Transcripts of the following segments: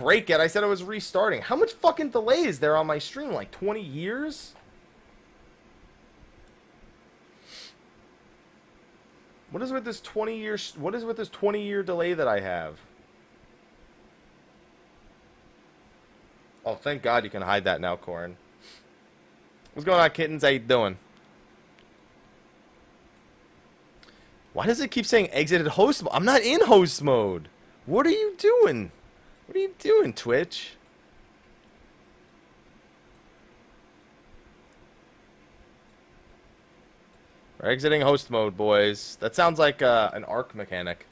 break it. I said I was restarting. How much fucking delay is there on my stream? Like 20 years? What is with this 20-year delay that I have? Oh, thank God you can hide that now, Corin. What's going on, kittens? How you doing? Why does it keep saying exited host mode? I'm not in host mode. What are you doing? What are you doing, Twitch? We're exiting host mode, boys. That sounds like an ARC mechanic.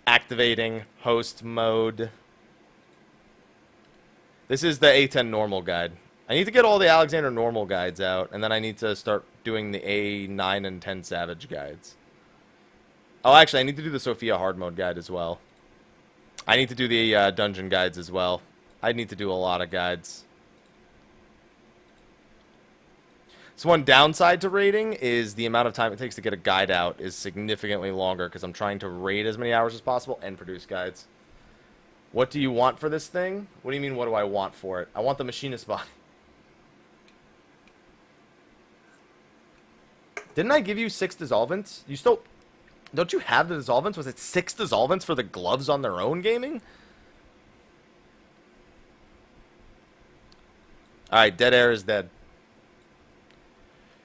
Activating host mode. This is the A10 normal guide. I need to get all the Alexander normal guides out, and then I need to start doing the A9 and 10 Savage guides. Oh, actually, I need to do the Sophia hard mode guide as well. I need to do the dungeon guides as well. I need to do a lot of guides. So one downside to raiding is the amount of time it takes to get a guide out is significantly longer because I'm trying to raid as many hours as possible and produce guides. What do you want for this thing? What do you mean, what do I want for it? I want the machinist body. Didn't I give you 6 dissolvents? You still... Don't you have the dissolvents? Was it 6 dissolvents for the gloves on their own, gaming? Alright, dead air is dead.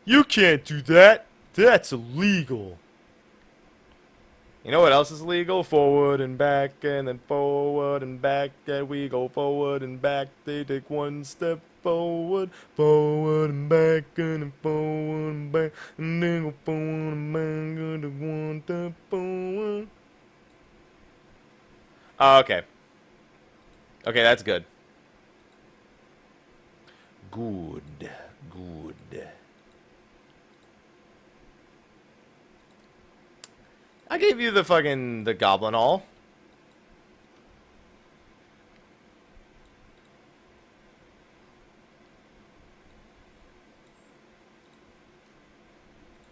You can't do that. That's illegal. You know what else is illegal? Forward and back, and then forward and back, and we go forward and back. They take one step forward, forward and back, and then forward and back, and then go forward and back, and then one step forward. Oh, okay. Okay, that's good. Good. Good. I gave you the goblin all.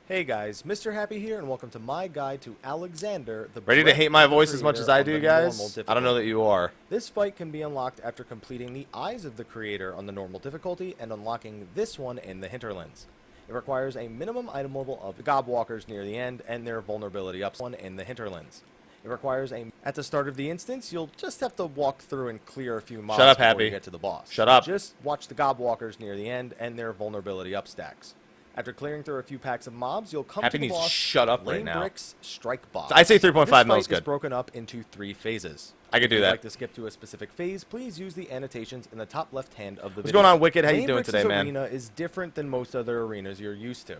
Hey guys, Mr. Happy here, and welcome to my guide to Alexander the Ready to hate my voice as much as I do, guys? I don't know that you are. This fight can be unlocked after completing the Eyes of the Creator on the normal difficulty and unlocking this one in the Hinterlands. It requires a minimum item level of the Gobwalkers near the end and their vulnerability ups one in the Hinterlands. It requires a... At the start of the instance, you'll just have to walk through and clear a few mobs Shut up, before Happy. you get to the boss. Shut up. Just watch the Gobwalkers near the end and their vulnerability up stacks. After clearing through a few packs of mobs, you'll come Happy to the needs boss, to shut up right Lame now. Bricks Strike Boss. I'd say 3.5 This fight mil is good. is broken up into 3 phases. I could do If you'd that. like to skip to a specific phase, please use the annotations in the top left hand of the What's video. going on, Wicked? How you Lame doing Bricks' today, man? arena is different than most other arenas you're used to.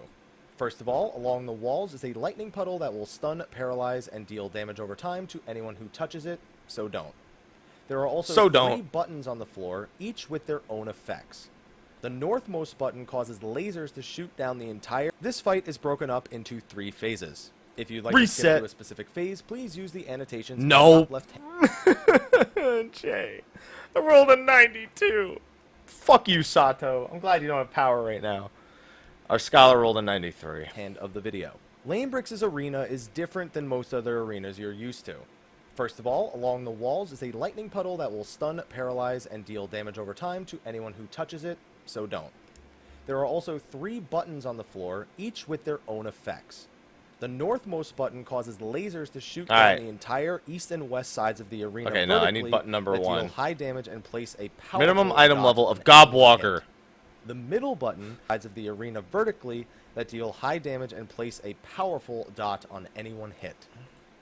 First of all, along the walls is a lightning puddle that will stun, paralyze, and deal damage over time to anyone who touches it, so don't. There are also 3 buttons on the floor, each with their own effects. The northmost button causes lasers to shoot down the entire... This fight is broken up into 3 phases. If you'd like to skip to a specific phase, please use the annotations in the top left hand. Jay, I rolled a 92. Fuck you, Sato. I'm glad you don't have power right now. Our scholar rolled a 93. Hand of the video. Lame Bricks' arena is different than most other arenas you're used to. First of all, along the walls is a lightning puddle that will stun, paralyze, and deal damage over time to anyone who touches it, so don't. There are also 3 buttons on the floor, each with their own effects. The northmost button causes lasers to shoot down the entire east and west sides of the arena. Okay, no, I need button number 1. Deal high damage and place a powerful minimum item level of dot Gobwalker. The middle button sides of the arena vertically that deal high damage and place a powerful dot on anyone hit.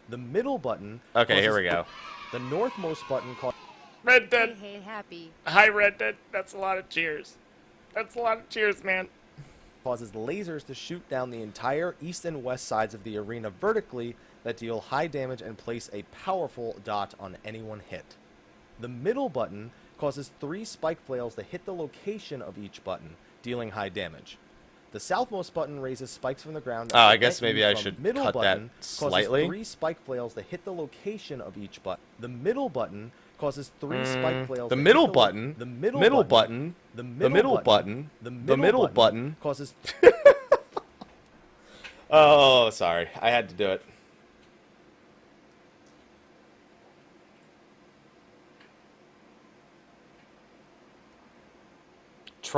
The middle button. Okay, here we go. The northmost button causes Red Dead. Hey, Happy. Hi, Red Dead. That's a lot of cheers. That's a lot of cheers, man. Causes lasers to shoot down the entire east and west sides of the arena vertically that deal high damage and place a powerful dot on anyone hit. The middle button causes 3 spike flails to hit the location of each button, dealing high damage. The southmost button raises spikes from the ground. Oh, I guess maybe I should middle cut button that slightly. Causes 3 spike flails to hit the location of each button. The middle button causes 3 spike flails. The to middle hit button. The middle button. The The middle button. The middle button causes. Oh, sorry. I had to do it.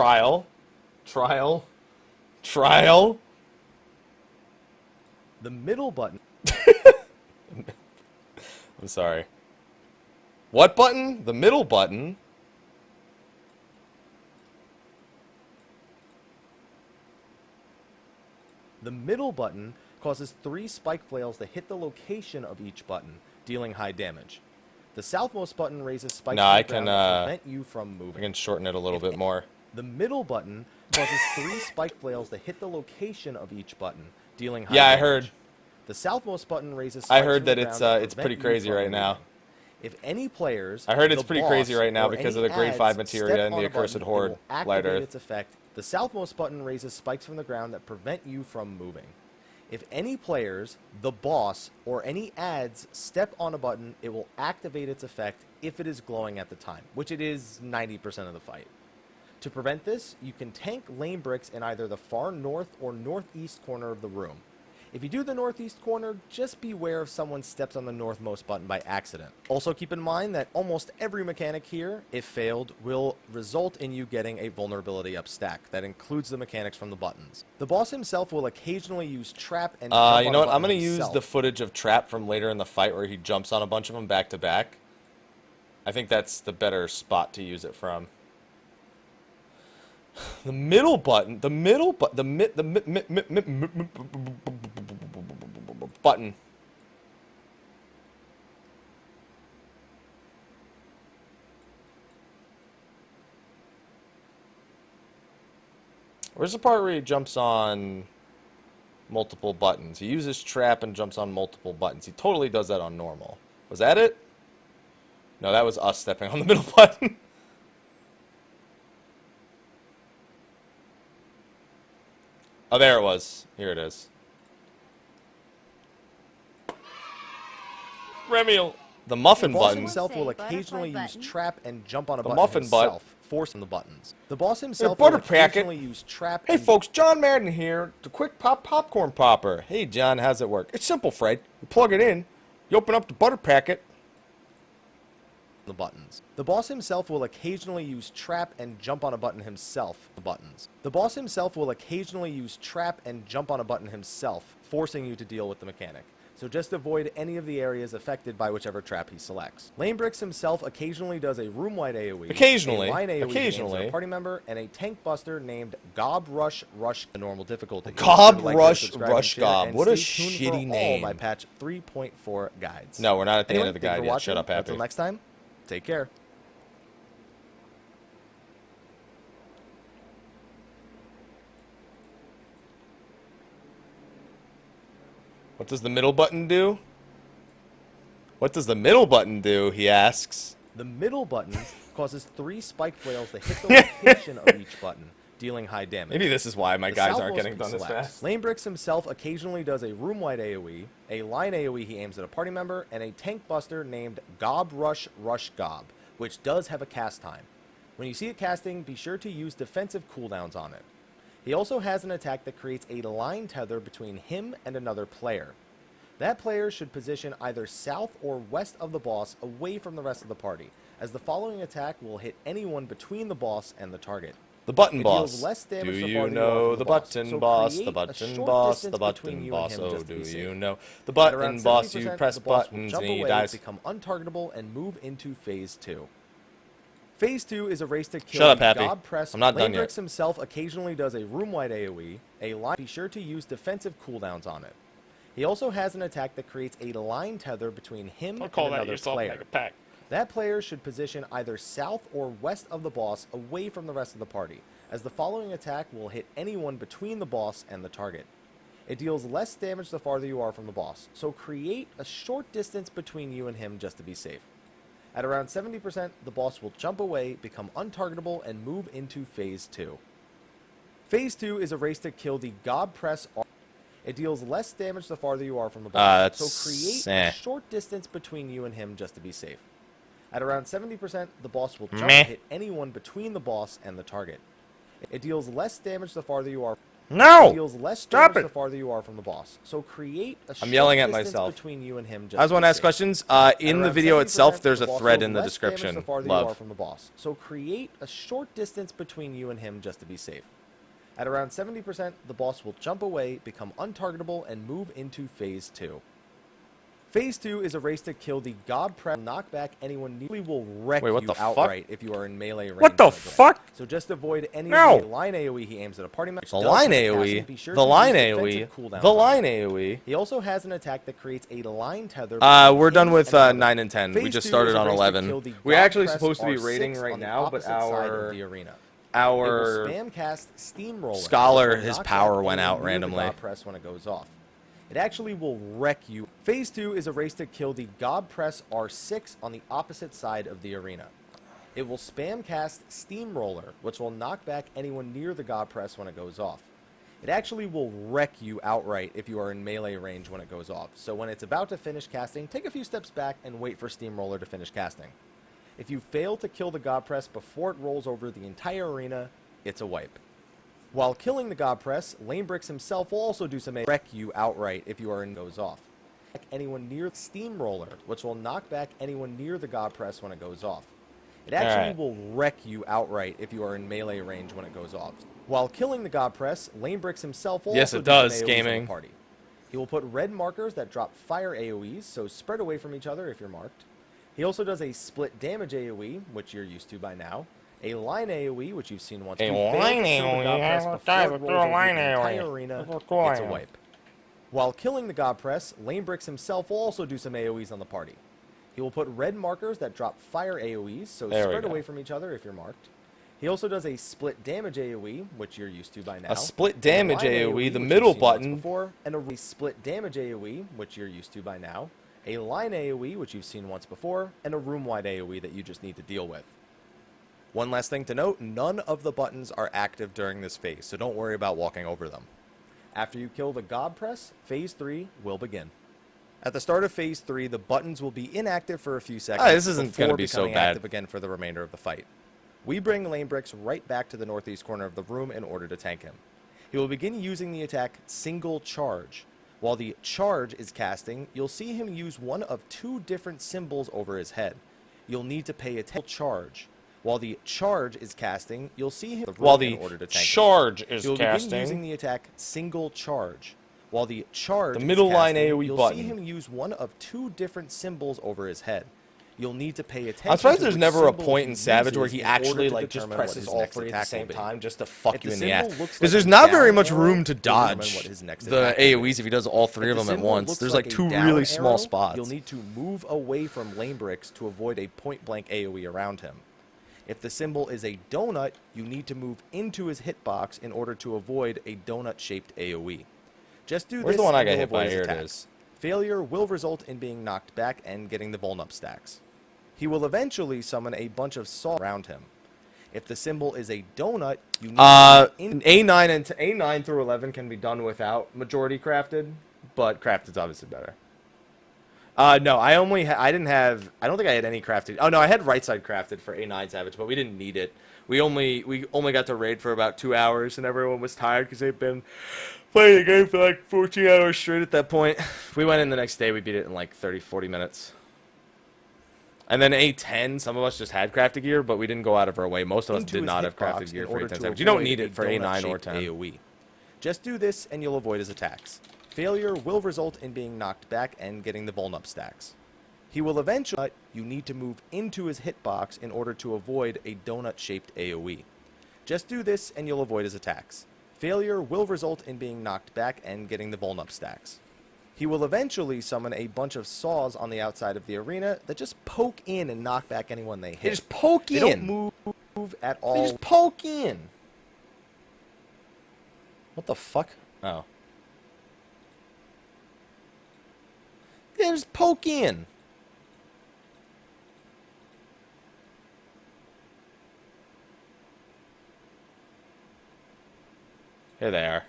Trial. Trial. Trial. The middle button. I'm sorry. What button? The middle button. The middle button causes 3 spike flails to hit the location of each button, dealing high damage. The southmost button raises spikes No, from the I ground can, that prevent you from moving. I can shorten it a little bit more. The middle button causes 3 spike flails to hit the location of each button, dealing high Yeah, I damage. heard. The southmost button raises I spikes heard from that the it's, ground that it's prevent pretty you crazy from right now. moving. If any players, I heard it's the pretty boss, crazy right now or because any of the grade adds 5 materia step and on the a button, accursed it horde will light activate earth. its effect. The southmost button raises spikes from the ground that prevent you from moving. If any players, the boss, or any adds step on a button, it will activate its effect if it is glowing at the time, which it is 90% of the fight. To prevent this, you can tank lane bricks in either the far north or northeast corner of the room. If you do the northeast corner, just beware if someone steps on the northmost button by accident. Also keep in mind that almost every mechanic here, if failed, will result in you getting a vulnerability up stack. That includes the mechanics from the buttons. The boss himself will occasionally use trap and jump You on know a what? I'm button gonna use himself. the footage of Trap from later in the fight where he jumps on a bunch of them back to back. I think that's the better spot to use it from. The middle button, the middle button, button. Where's the part where he jumps on multiple buttons? He uses trap and jumps on multiple buttons. He totally does that on normal. Was that it? No, that was us stepping on the middle button. Oh, there it was. Here it is. Remiel. The muffin The boss button. himself will Say, butterfly occasionally use button. trap and jump on a The button muffin butt. himself, forcing the buttons. The boss himself butter will packet. occasionally use trap Hey and folks, John Madden here, the quick pop popcorn popper. Hey John, how's it work? It's simple, Fred. You plug it in, you open up the butter packet. the buttons. The boss himself will occasionally use trap and jump on a button himself. The buttons. The boss himself will occasionally use trap and jump on a button himself, forcing you to deal with the mechanic. So just avoid any of the areas affected by whichever trap he selects. Lanebricks himself occasionally does a room-wide AoE, Occasionally. a line AoE Occasionally. aims at a party member, and a tank buster named Gob Rush Rush, the normal difficulty. Gob Like, share, Rush subscribe, Rush and share, Gob. and What a stay tuned for shitty all name. my patch 3.4 guides. No, we're not at the Anyway, end of the thank you guide for yet. watching. Shut up, Happy. Until next time, take care. What does the middle button do? What does the middle button do, he asks. The middle button causes 3 spike flails to hit the location of each button, dealing high damage. Maybe this is why my The guys aren't southmost getting he done as selects. fast. Lanebricks himself occasionally does a room-wide AoE, a line AoE he aims at a party member, and a tank buster named Gob Rush Rush Gob, which does have a cast time. When you see it casting, be sure to use defensive cooldowns on it. He also has an attack that creates a line tether between him and another player. That player should position either south or west of the boss away from the rest of the party, as the following attack will hit anyone between the boss and the target. The button It boss. deals less Do damage the you farther you are know from the the boss. button So boss? create The a button short boss. distance The between button you and boss. him Oh, just to do be safe. you know the At around button boss? You 70%, press the boss will buttons jump and he away, dies. become untargetable, and move into Phase 2. Phase 2 is a race to kill Shut up, the Happy. God Press. I'm not done yet. Lanebricks himself occasionally does a room-wide AoE, a line. Be sure to use defensive cooldowns on it. He also has an attack that creates a line tether between him Don't and call that another yourself player. Mega Pack. That player should position either south or west of the boss away from the rest of the party, as the following attack will hit anyone between the boss and the target. It deals less damage the farther you are from the boss, so create a short distance between you and him just to be safe. At around 70%, the boss will jump away, become untargetable, and move into Phase 2. Phase 2 is a race to kill the God Press. It deals less damage the farther you are from the boss, that's so create eh. a short distance between you and him just to be safe. At around 70%, the boss will jump Meh. and hit anyone between the boss and the target. It deals less damage the farther you are. No! Deals less Stop damage it! the farther you are from the boss. So create a short yelling at distance myself. between you and him. Just I just to want be to ask safe. questions. In the Around video 70%, itself, there's the a boss thread deals in the less damage description. the farther you are Love. from the boss. So create a short distance between you and him just to be safe. At around 70%, the boss will jump away, become untargetable, and move into Phase 2. Phase 2 is a race to kill the God Press, knock back anyone nearly will wreck Wait, what you the fuck? outright if you are in melee range. What the of him. fuck? So just avoid any No. of the line AoE he aims at a party member. The line AoE. The line AoE. The line AoE. He also has an attack that creates a line tether. We're done between with him and another. 9 and 10. We Phase just 2 started is a on race to 11. kill the We're God actually Press supposed to be R6 rating right on the now, but opposite side of our the arena. It will our spam cast Steamroller. Scholar, which will his knock power back went anyone out near the randomly. God Press when it goes off. It actually will wreck you. Phase 2 is a race to kill the God Press R6 on the opposite side of the arena. It will spam cast Steamroller, which will knock back anyone near the God Press when it goes off. It actually will wreck you outright if you are in melee range when it goes off. So when it's about to finish casting, take a few steps back and wait for Steamroller to finish casting. If you fail to kill the God Press before it rolls over the entire arena, it's a wipe. While killing the God Press, Lanebrix himself will also do some wreck you outright if you are in goes off. Anyone near Steamroller, which will knock back anyone near the God Press when it goes off. It actually Alright. will wreck you outright if you are in melee range when it goes off. While killing the God Press, Lanebrix himself will Yes, also it do some does, AoEs on gaming. the party. He will put red markers that drop fire AoEs, so spread away from each other if you're marked. He also does a split damage AoE, which you're used to by now. A line AoE, which you've seen once. A If you fail to line kill the AoE, God Press I will before die it with rolls a over line the entire AoE. arena, That's what's going it's a on. wipe. While killing the God Press, Lanebrix himself will also do some AoEs on the party. He will put red markers that drop fire AoEs, so There we spread go. away from each other if you're marked. He also does a split damage AoE, which you're used to by now. A split damage line AoE, the which you've middle seen once button. before, and a split damage AoE, which you're used to by now. A line AoE, which you've seen once before, and a room-wide AoE that you just need to deal with. One last thing to note, none of the buttons are active during this phase, so don't worry about walking over them. After you kill the God Press, Phase 3 will begin. At the start of Phase 3, the buttons will be inactive for a few seconds this isn't gonna before be so becoming bad. active again for the remainder of the fight. We bring Lanebrix right back to the northeast corner of the room in order to tank him. He will begin using the attack Single Charge. While the charge is casting, you'll see him use one of two different symbols over his head. You'll need to pay attention to charge. While the charge is casting, you'll see him While in the order to tank him. charge is He will begin casting. using the attack Single Charge. While the charge The is middle line casting, AoE you'll button. see him use one of two different symbols over his head. You'll need to pay attention. I'm surprised to there's which never a symbol point he in Savage where uses he in order actually to like just determine what presses his all next three at the attack same will be. time just to fuck If you the in the ass. symbol looks Because like there's a not very down much arrow, room to you'll determine dodge what his next the attack will be. AoEs if he does all three If of the them at symbol once. looks There's like a two down really small arrow, spots. You'll need to move away from Lanebrix to avoid a point-blank AoE around him. If the symbol is a donut, you need to move into his hitbox in order to avoid a donut-shaped AoE. Just do Where's this the one I and got you'll hit by? avoid his Here it attack. is. Failure will result in being knocked back and getting the Vuln up stacks. He will eventually summon a bunch of saws around him. If the symbol is a donut, you need to move in A9 and A9 through 11 can be done without majority crafted, but crafted's obviously better. No, I didn't have. I don't think I had any crafted. Oh no, I had right side crafted for A9 Savage, but we didn't need it. We only got to raid for about 2 hours, and everyone was tired because they've been playing the game for like 14 hours straight at that point. We went in the next day. We beat it in like 30, 40 minutes. And then A10, some of us just had crafted gear, but we didn't go out of our way. Most of us into did his not have hitbox crafted gear in for order A10 to Savage. You don't avoid need a it for A9 or donut-shaped 10. AoE. Just do this and you'll avoid his attacks. Failure will result in being knocked back and getting the Vuln up stacks. He will eventually, you need to move into his hitbox in order to avoid a donut-shaped AoE. Just do this and you'll avoid his attacks. Failure will result in being knocked back and getting the Vuln up stacks. He will eventually summon a bunch of saws on the outside of the arena that just poke in and knock back anyone they hit. They just poke They in. don't move at They all. just poke in. What the fuck? Oh. They just poke in. Here they are.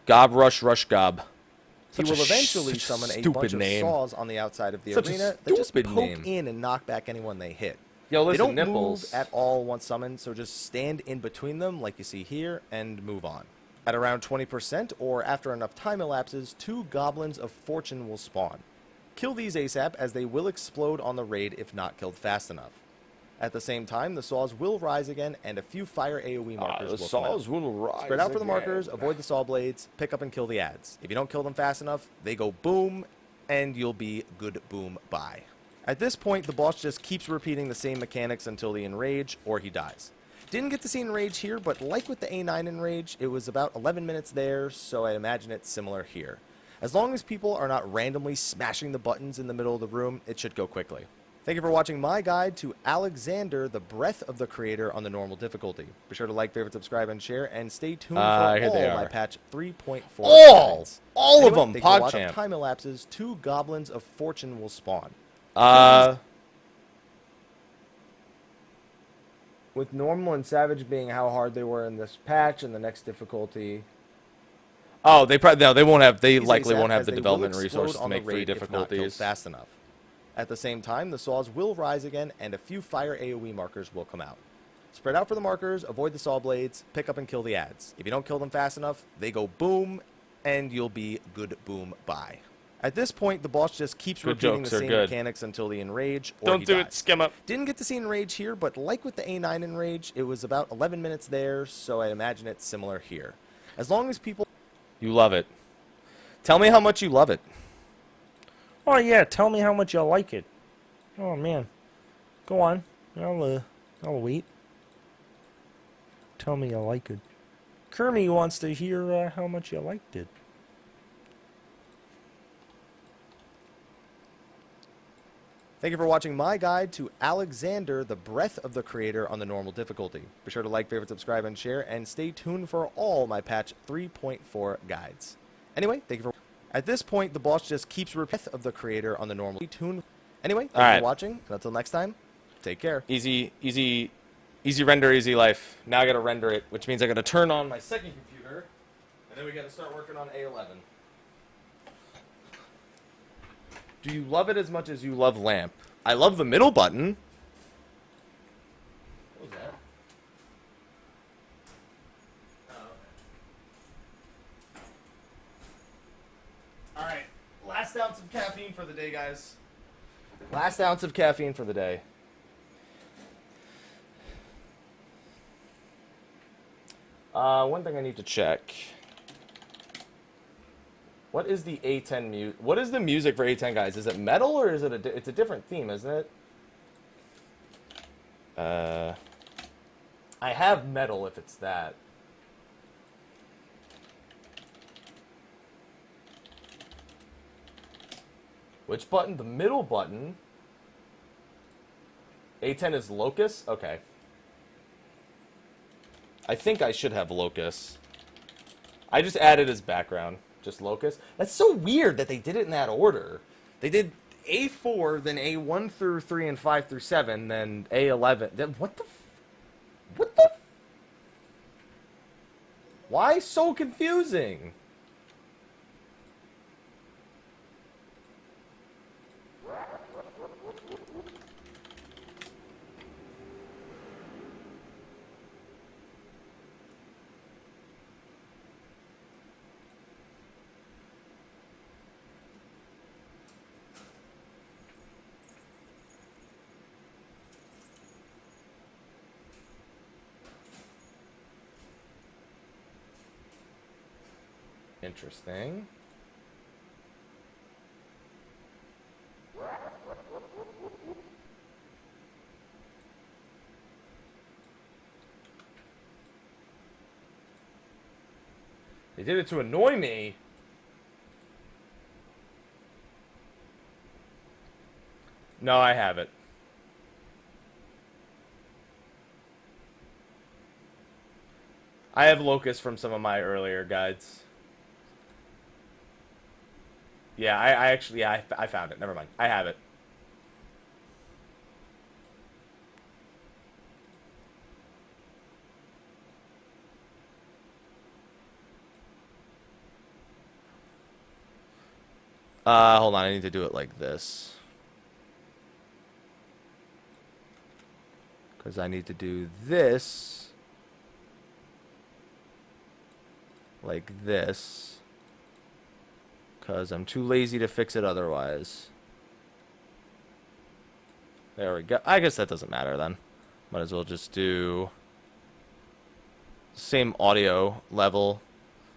Gob Rush Rush Gob. He Such will a eventually such a summon a stupid bunch name. of saws on the outside of the Such a arena that just stupid poke name. in and knock back anyone they hit. Yo, They listen, don't nipples. move at all once summoned, so just stand in between them like you see here and move on. At around 20% or after enough time elapses, 2 Goblins of Fortune will spawn. Kill these ASAP as they will explode on the raid if not killed fast enough. At the same time, the saws will rise again and a few fire AoE markers will come out. will rise. Spread out for the markers, avoid the saw blades, pick up and kill the ads. If you don't kill them fast enough, they go boom, and you'll be good boom bye. At this point, the boss just keeps repeating the same mechanics until he enrage or he dies. Didn't get to see enrage here, but like with the A9 enrage, it was about 11 minutes there, so I imagine it's similar here. As long as people are not randomly smashing the buttons in the middle of the room, it should go quickly. Thank you for watching my guide to Alexander, the Breath of the Creator on the normal difficulty. Be sure to like, favorite, subscribe, and share, and stay tuned for here they all my are. patch 3.4 All! guides. All of Anyway, them, thank you for watching. PogChamp. Time elapses, 2 Goblins of Fortune will spawn. With normal and savage being how hard they were in this patch and the next difficulty. Oh, they probably no, they won't have. They These likely ASAP won't have as the they will development explode resources to on the make free raid if not killed difficulties. fast enough. At the same time, the saws will rise again, and a few fire AoE markers will come out. Spread out for the markers, avoid the saw blades, pick up and kill the ads. If you don't kill them fast enough, they go boom, and you'll be good boom bye. At this point, the boss just keeps Good repeating the jokes are same good. mechanics until he enrage or Don't he do dies. it, skim up. Didn't get to see enrage here, but like with the A9 enrage, it was about 11 minutes there, so I imagine it's similar here. As long as people... You love it. Tell me how much you love it. Oh yeah, tell me how much you like it. Oh man, go on. I'll wait. Tell me you like it. Kermie wants to hear how much you liked it. Thank you for watching my guide to Alexander, the Breath of the Creator on the normal difficulty. Be sure to like, favorite, subscribe, and share, and stay tuned for all my patch 3.4 guides. Anyway, thank you for... At this point, the boss just keeps repeating of the Creator on the normal... Stay tuned. Anyway, thank you Alright. for watching. And until next time, take care. Easy render, easy life. Now I gotta render it, which means I gotta turn on my second computer, and then we gotta start working on A11. Do you love it as much as you love lamp? I love the middle button. What was that? Alright, last ounce of caffeine for the day, guys. Last ounce of caffeine for the day. One thing I need to check. What is the A10 music? What is the music for A10, guys? Is it metal or is it it's a different theme, isn't it? I have metal if it's that. Which button? The middle button. A10 is Locust? Okay. I think I should have Locust. I just added as background. Just Locust. That's so weird that they did it in that order. They did A4, then A1 through 3 and 5 through 7, then A11. Then what the? What the? Why so confusing? Interesting. They did it to annoy me. No, I have it. I have Locust from some of my earlier guides. Yeah, I actually, yeah, I found it. Never mind. I have it. Hold on. I need to do it like this. Because I need to do this like this. Because I'm too lazy to fix it otherwise. There we go. I guess that doesn't matter then. Might as well just do same audio level.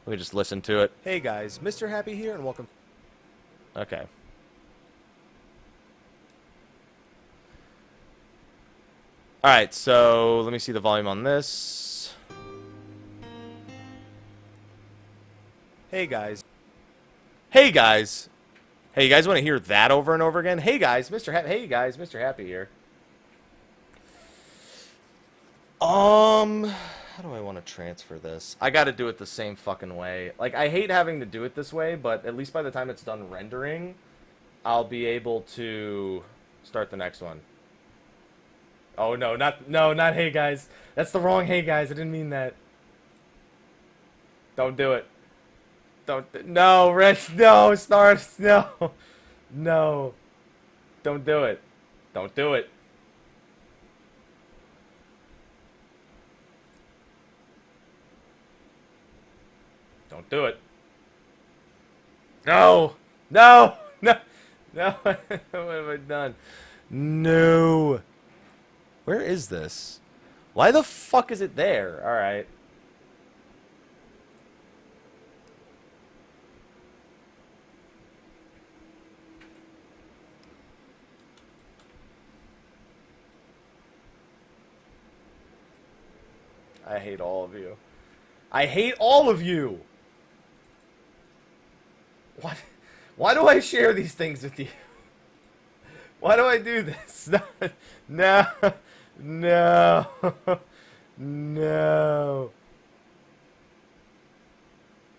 Let me just listen to it. Hey guys, Mr. Happy here and welcome. Okay. Alright, so let me see the volume on this. Hey guys. Hey guys. Hey, you guys want to hear that over and over again? Hey guys, Hey guys, Mr. Happy here. How do I want to transfer this? I got to do it the same fucking way. Like, I hate having to do it this way, but at least by the time it's done rendering, I'll be able to start the next one. Oh no, not hey guys. That's the wrong hey guys. I didn't mean that. Don't do it. No, Rich, no, Stars, no. No. Don't do it. Don't do it. Don't do it. No. No. No. No. What have I done? No. Where is this? Why the fuck is it there? Alright. I hate all of you. I hate all of you! What? Why do I share these things with you? Why do I do this? No. No. No.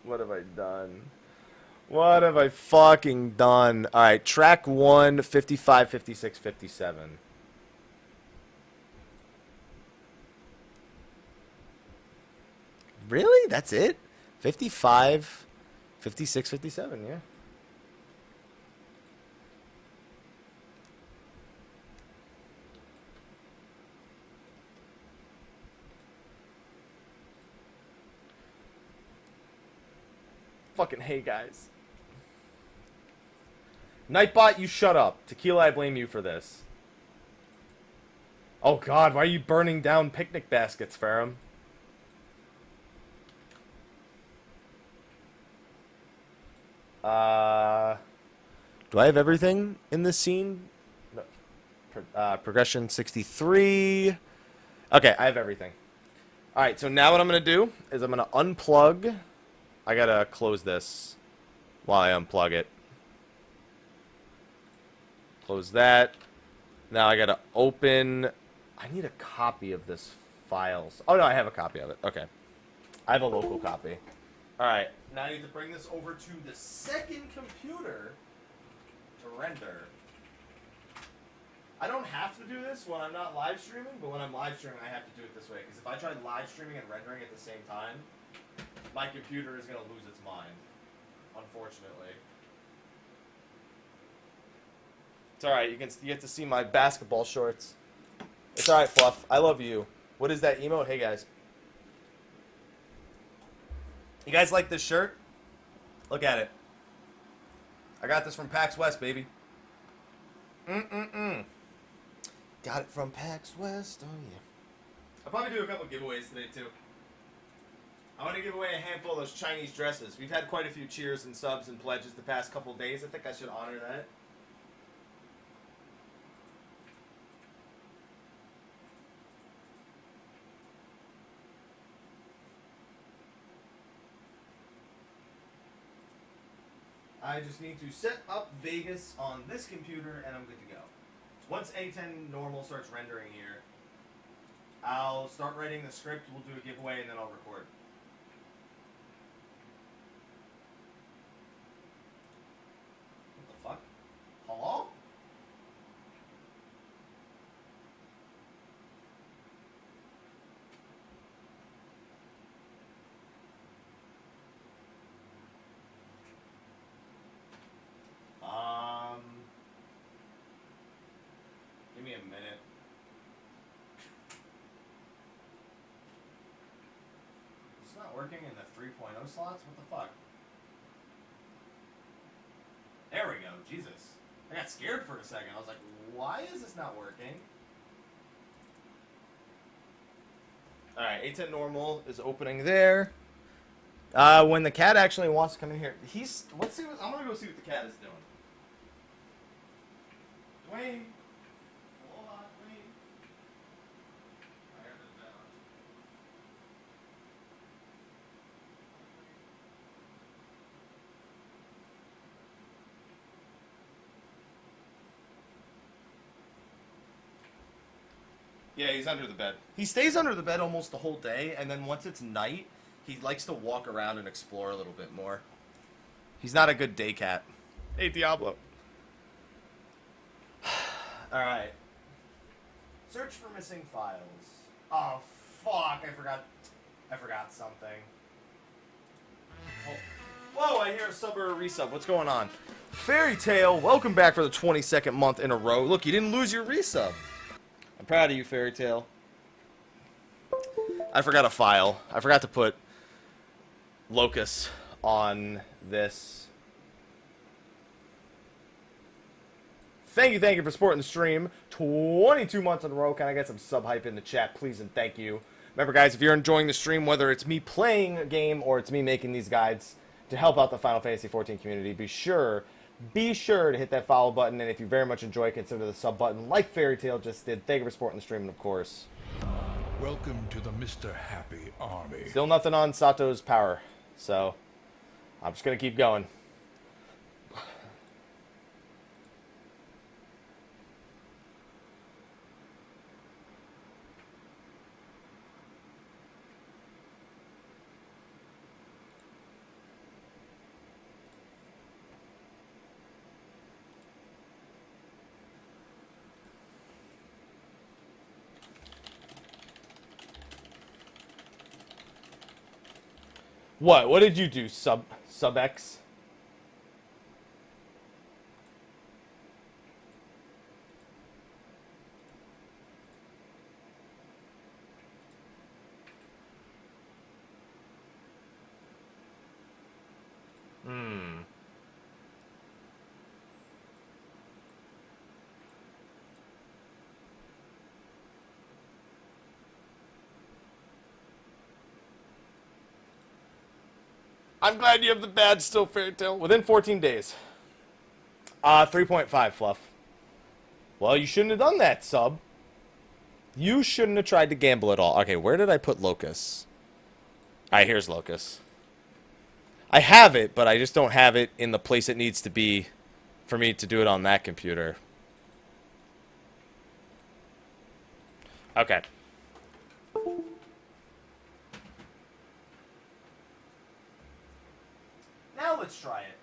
What have I done? What have I fucking done? Alright, track 1, 55, 56, 57. Really? That's it? 55, 56, 57, yeah. Fucking hey, guys. Nightbot, you shut up. Tequila, I blame you for this. Oh god, why are you burning down picnic baskets, Ferrum? Do I have everything in this scene? No. Progression 63. Okay, I have everything. Alright, so now what I'm going to do is I'm going to unplug. I got to close this while I unplug it. Close that. Now I got to open. I need a copy of this file. Oh, no, I have a copy of it. Okay. I have a local copy. Alright, now I need to bring this over to the second computer to render. I don't have to do this when I'm not live streaming, but when I'm live streaming, I have to do it this way. Because if I try live streaming and rendering at the same time, my computer is going to lose its mind. Unfortunately. It's alright, you get to see my basketball shorts. It's alright, Fluff. I love you. What is that emote? Hey, guys. You guys like this shirt? Look at it. I got this from PAX West, baby. Got it from PAX West. Oh, yeah. I'll probably do a couple giveaways today, too. I want to give away a handful of those Chinese dresses. We've had quite a few cheers and subs and pledges the past couple days. I think I should honor that. I just need to set up Vegas on this computer and I'm good to go. Once A10 normal starts rendering here, I'll start writing the script, we'll do a giveaway, and then I'll record. What the fuck? Hello? Give me a minute. not working in the 3.0 slots? What the fuck? There we go. Jesus. I got scared for a second. I was like, why is this not working? Alright, A10 normal is opening there. When the cat actually wants to come in here, let's see I'm gonna go see what the cat is doing. Dwayne. Hold on, Dwayne. I heard this down. Yeah, he's under the bed. He stays under the bed almost the whole day, and then once it's night, he likes to walk around and explore a little bit more. He's not a good day cat. Hey, Diablo. Alright. Search for missing files. Oh, fuck. I forgot something. Oh. Whoa, I hear a sub or a resub. What's going on? Fairy Tale, welcome back for the 22nd month in a row. Look, you didn't lose your resub. I'm proud of you, Fairy Tale. I forgot a file. I forgot to put Locus on this. Thank you for supporting the stream. 22 months in a row. Can I get some sub hype in the chat, please, and thank you. Remember, guys, if you're enjoying the stream, whether it's me playing a game or it's me making these guides to help out the Final Fantasy XIV community, be sure to hit that follow button. And if you very much enjoy, consider the sub button like Fairy Tale just did. Thank you for supporting the stream, and of course, Welcome to the Mr. Happy Army. still nothing on Sato's power, so I'm just gonna keep going. What? What did you do, Sub X? I'm glad you have the badge still, Fairy Tale. Within 14 days. 3.5, Fluff. Well, you shouldn't have done that, Sub. You shouldn't have tried to gamble at all. Okay, where did I put Locus? Alright, here's Locus. I have it, but I just don't have it in the place it needs to be for me to do it on that computer. Okay. Now let's try it.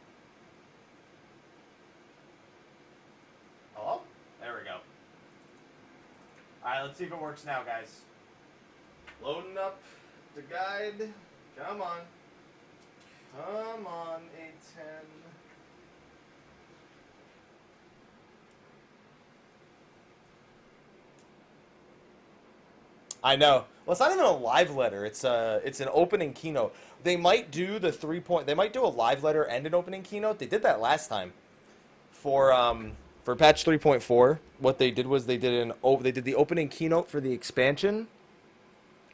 Hello? There we go. Alright, let's see if it works now, guys. Loading up the guide. Come on. Come on, A10. I know. Well, it's not even a live letter. It's an opening keynote. They might do the They might do a live letter and an opening keynote. They did that last time for patch 3.4. What they did was they did the opening keynote for the expansion,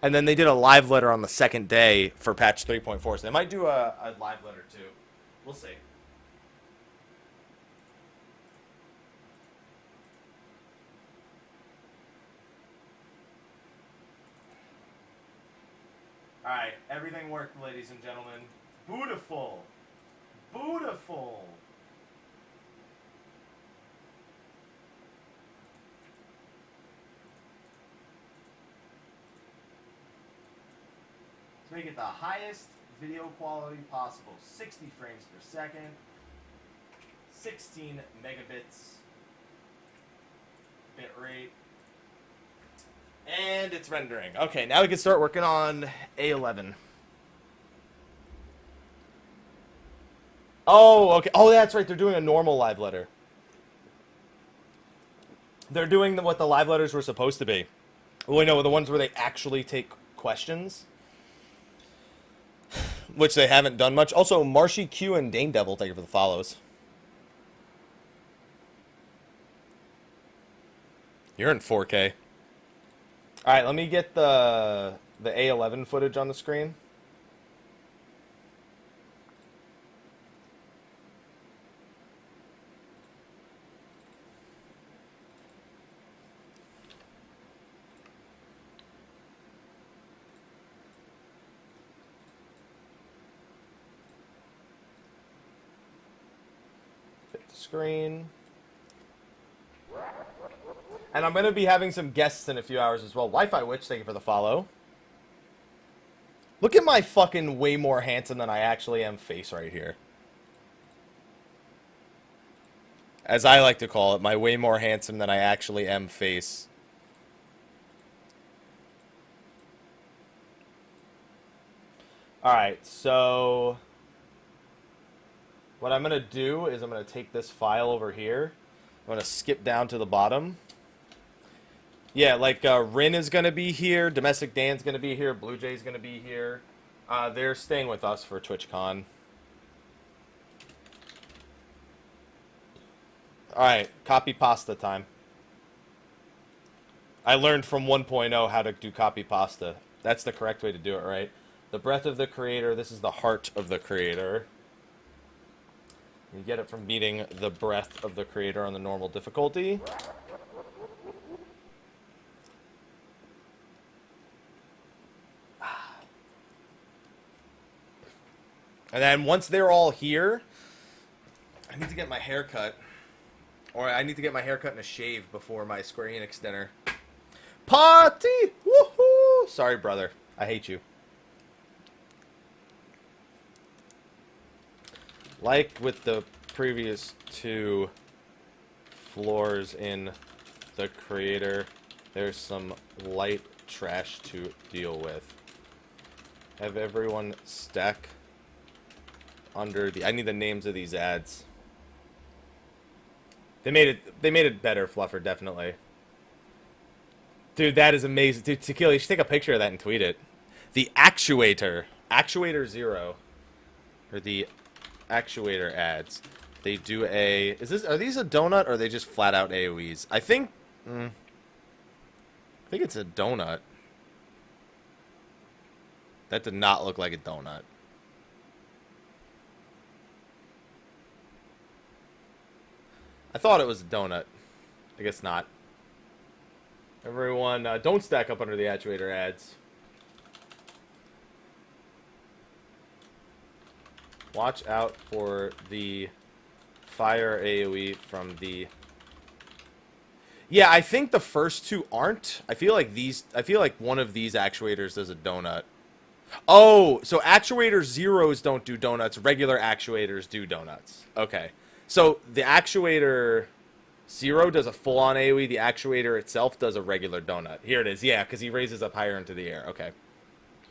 and then they did a live letter on the second day for patch 3.4. So they might do a live letter too. We'll see. Alright, everything worked, ladies and gentlemen. Beautiful. Beautiful. To make it the highest video quality possible. 60 frames per second. 16 megabits bit rate. And it's rendering. Okay, now we can start working on A11. Oh, okay. Oh, that's right. They're doing a normal live letter. They're doing what the live letters were supposed to be. Well, no, the ones where they actually take questions. which they haven't done much. Also, Marshy Q and Dane Devil, thank you for the follows. You're in 4K. All right, let me get the A11 footage on the screen. Hit the screen. And I'm going to be having some guests in a few hours as well. Wi-Fi Witch, thank you for the follow. Look at my fucking way more handsome than I actually am face right here. As I like to call it, my way more handsome than I actually am face. Alright, so what I'm going to do is I'm going to take this file over here. I'm going to skip down to the bottom. Yeah, like Rin is going to be here, Domestic Dan's going to be here, Blue Jay's going to be here. They're staying with us for TwitchCon. Alright, copy pasta time. I learned from 1.0 how to do copy pasta. That's the correct way to do it, right? The breath of the creator, this is the heart of the creator. You get it from beating the breath of the creator on the normal difficulty. And then once they're all here, I need to get my hair cut. Or I need to get my hair cut and a shave before my Square Enix dinner. Party! Woohoo! Sorry, brother. I hate you. Like with the previous two floors in the creator, there's some light trash to deal with. Have everyone stack under the... I need the names of these ads. They made it better, Fluffer, definitely. Dude, that is amazing. Dude, Tequila, you should take a picture of that and tweet it. The Actuator. Actuator Zero. Or the Actuator ads. They do a... Are these a donut or are they just flat out AoEs? I think it's a donut. That did not look like a donut. I thought it was a donut. I guess not. Everyone, don't stack up under the Actuator ads. Watch out for the fire AoE from the... Yeah, I think the first two aren't. I feel like one of these actuators does a donut. Oh, so Actuator Zeros don't do donuts. Regular actuators do donuts. Okay. So the Actuator Zero does a full-on AoE. The Actuator itself does a regular donut. Here it is. Yeah, because he raises up higher into the air. Okay.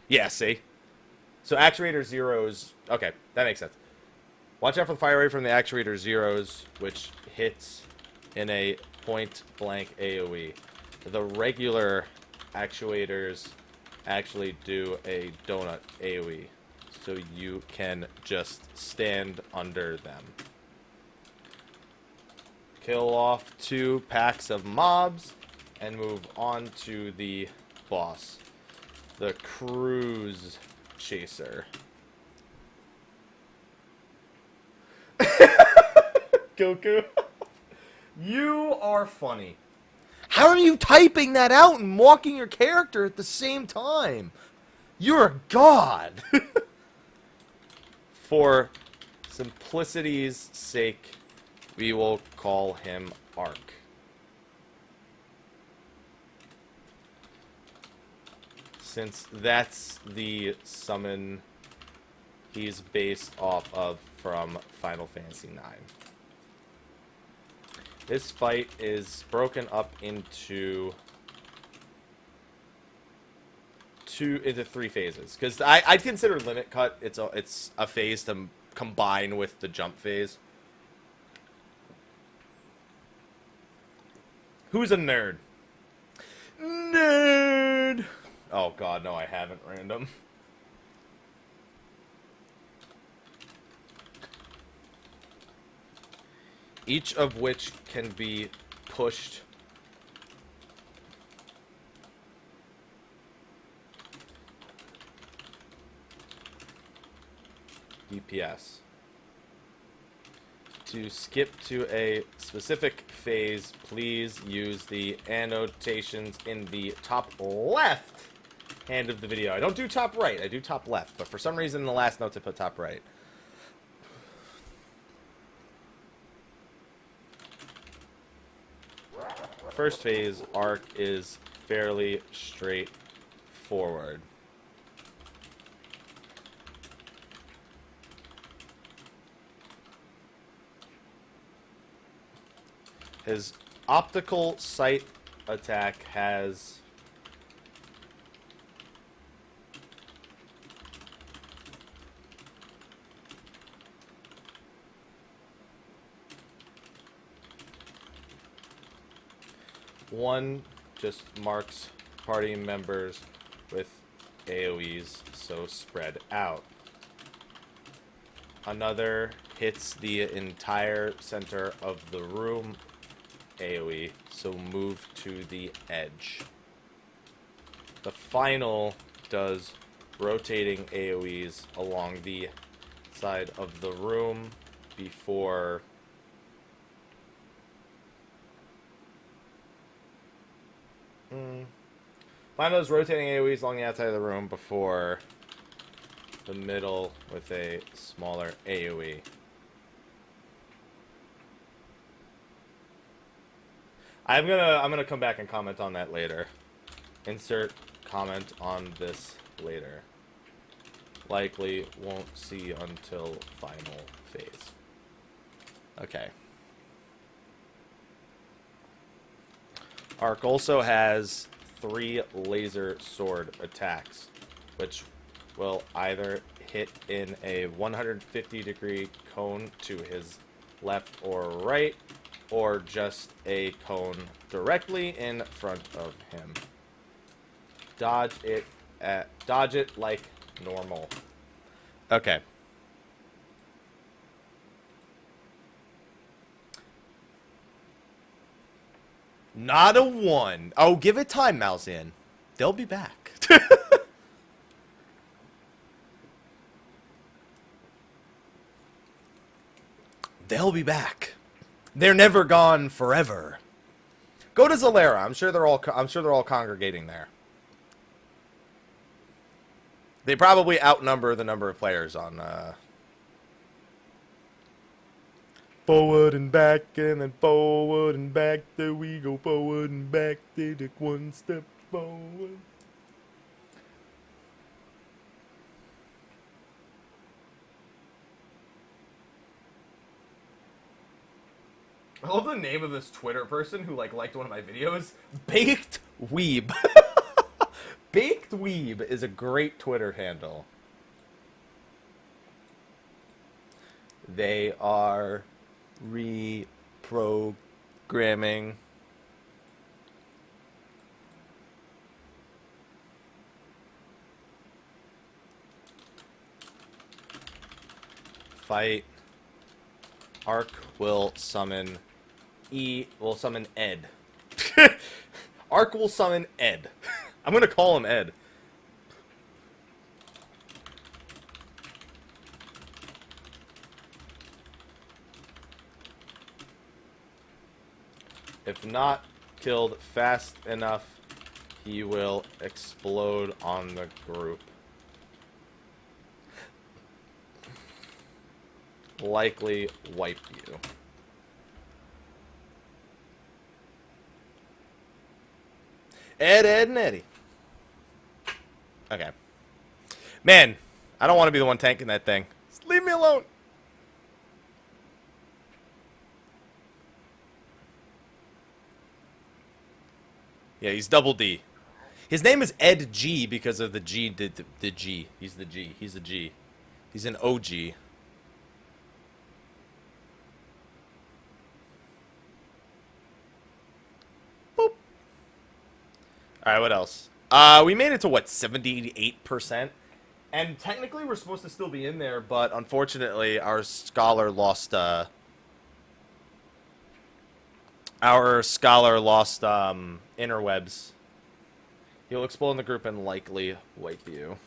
Yeah, see? So Actuator Zeros... Okay, that makes sense. Watch out for the fire rate from the Actuator Zeros, which hits in a point-blank AoE. The regular actuators actually do a donut AoE, so you can just stand under them. Kill off 2 packs of mobs and move on to the boss, the Cruise Chaser. Goku, you are funny. How are you typing that out and walking your character at the same time? You're a god. For simplicity's sake, we will call him Ark. Since that's the summon he's based off of from Final Fantasy IX. This fight is broken up into 3 phases. Because I'd consider Limit Cut, it's a phase to combine with the jump phase. Who's a nerd? Nerd! Oh god, no, I haven't, random. each of which can be pushed DPS. To skip to a specific phase, please use the annotations in the top left hand of the video. I don't do top right, I do top left, but for some reason in the last notes I put top right. First phase arc is fairly straightforward. His optical sight attack has one just marks party members with AoEs, so spread out. Another hits the entire center of the room AoE, so move to the edge. The final does rotating AoEs along the side of the room before final does rotating AoEs along the outside of the room before the middle with a smaller AoE. I'm gonna come back and comment on that later. Insert comment on this later. Likely won't see until final phase. Okay. Arc also has 3 laser sword attacks, which will either hit in a 150-degree cone to his left or right, or just a cone directly in front of him. Dodge it like normal. Okay. Not a 1. Oh, give it time, Malzahn. They'll be back. They'll be back. They're never gone forever. Go to Zalera. I'm sure they're all congregating there. They probably outnumber the number of players on Forward and back, and then forward and back. There we go, forward and back. They take one step forward. I love the name of this Twitter person who liked one of my videos. Baked Weeb. Baked Weeb is a great Twitter handle. They are reprogramming fight. Arc will summon Ed. Arc will summon Ed. I'm gonna call him Ed. If not killed fast enough, he will explode on the group. Likely wipe you. Ed, and Eddie. Okay. Man, I don't want to be the one tanking that thing. Just leave me alone. Yeah, he's double D. His name is Ed G because of the G. The G. He's the G. He's a G. He's an OG. Boop. Alright, what else? We made it to, what, 78%? And technically we're supposed to still be in there, but unfortunately our scholar lost, Our scholar lost interwebs. He'll explode in the group and likely wipe you.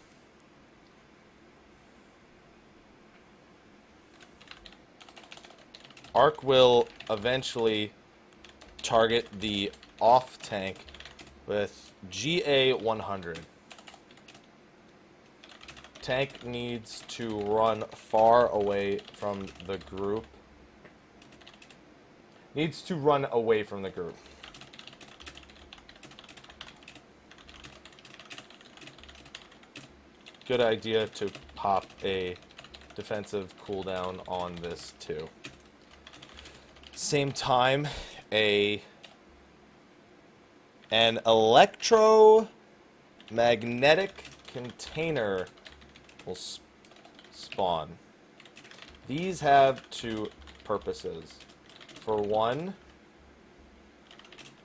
Arc will eventually target the off tank with GA 100. Tank needs to run far away from the group. Needs to run away from the group. Good idea to pop a defensive cooldown on this too. Same time, an electromagnetic container will spawn. These have two purposes. For one,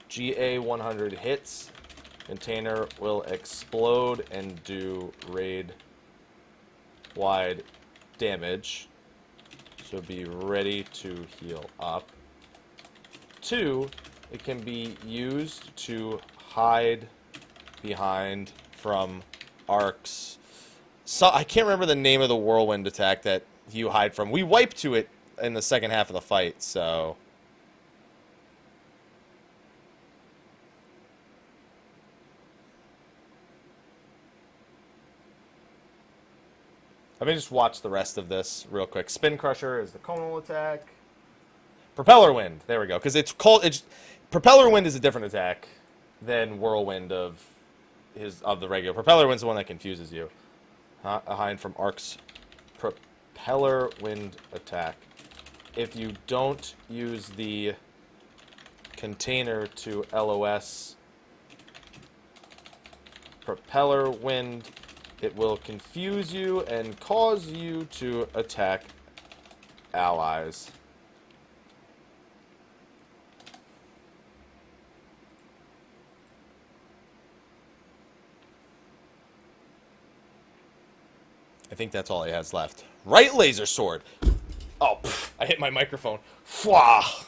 GA 100 hits, container will explode and do raid wide damage. So be ready to heal up. Two, it can be used to hide behind from arcs. So I can't remember the name of the whirlwind attack that you hide from. We wiped to it in the second half of the fight, so. Let me just watch the rest of this real quick. Spin Crusher is the conal attack. Propeller Wind, there we go. Because Propeller Wind is a different attack than Whirlwind of the regular. Propeller Wind's the one that confuses you. Hide from Arc's Propeller Wind attack. If you don't use the container to LOS Propeller Wind, it will confuse you and cause you to attack allies. I think that's all he has left. Right laser sword. Oh, I hit my microphone. Fwah.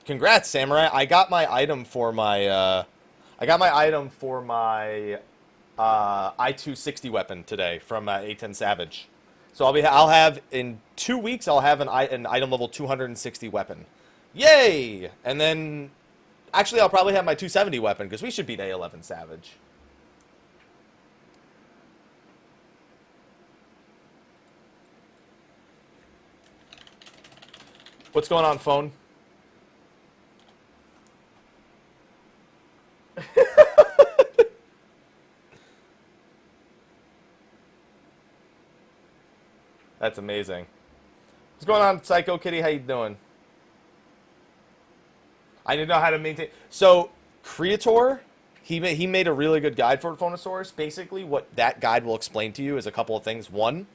Congrats, Samurai. I got my item for my I-260 weapon today from A10 Savage. So I'll have in 2 weeks I'll have an item level 260 weapon. Yay! And then actually I'll probably have my 270 weapon because we should beat A11 Savage. What's going on, phone? That's amazing. What's going on, Psycho Kitty? How you doing? I didn't know how to maintain. So, Creator, he made a really good guide for Phonosaurus. Basically, what that guide will explain to you is a couple of things. One,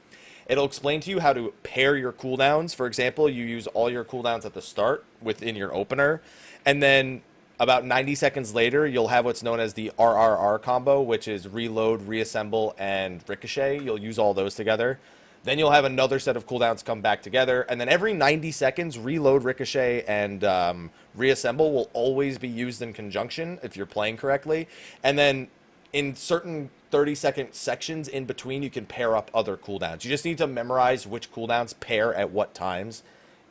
it'll explain to you how to pair your cooldowns. For example, you use all your cooldowns at the start within your opener, and then about 90 seconds later, you'll have what's known as the RRR combo, which is reload, reassemble, and ricochet. You'll use all those together. Then you'll have another set of cooldowns come back together, and then every 90 seconds, reload, ricochet, and reassemble will always be used in conjunction if you're playing correctly. And then in certain 30-second sections in between, you can pair up other cooldowns. You just need to memorize which cooldowns pair at what times.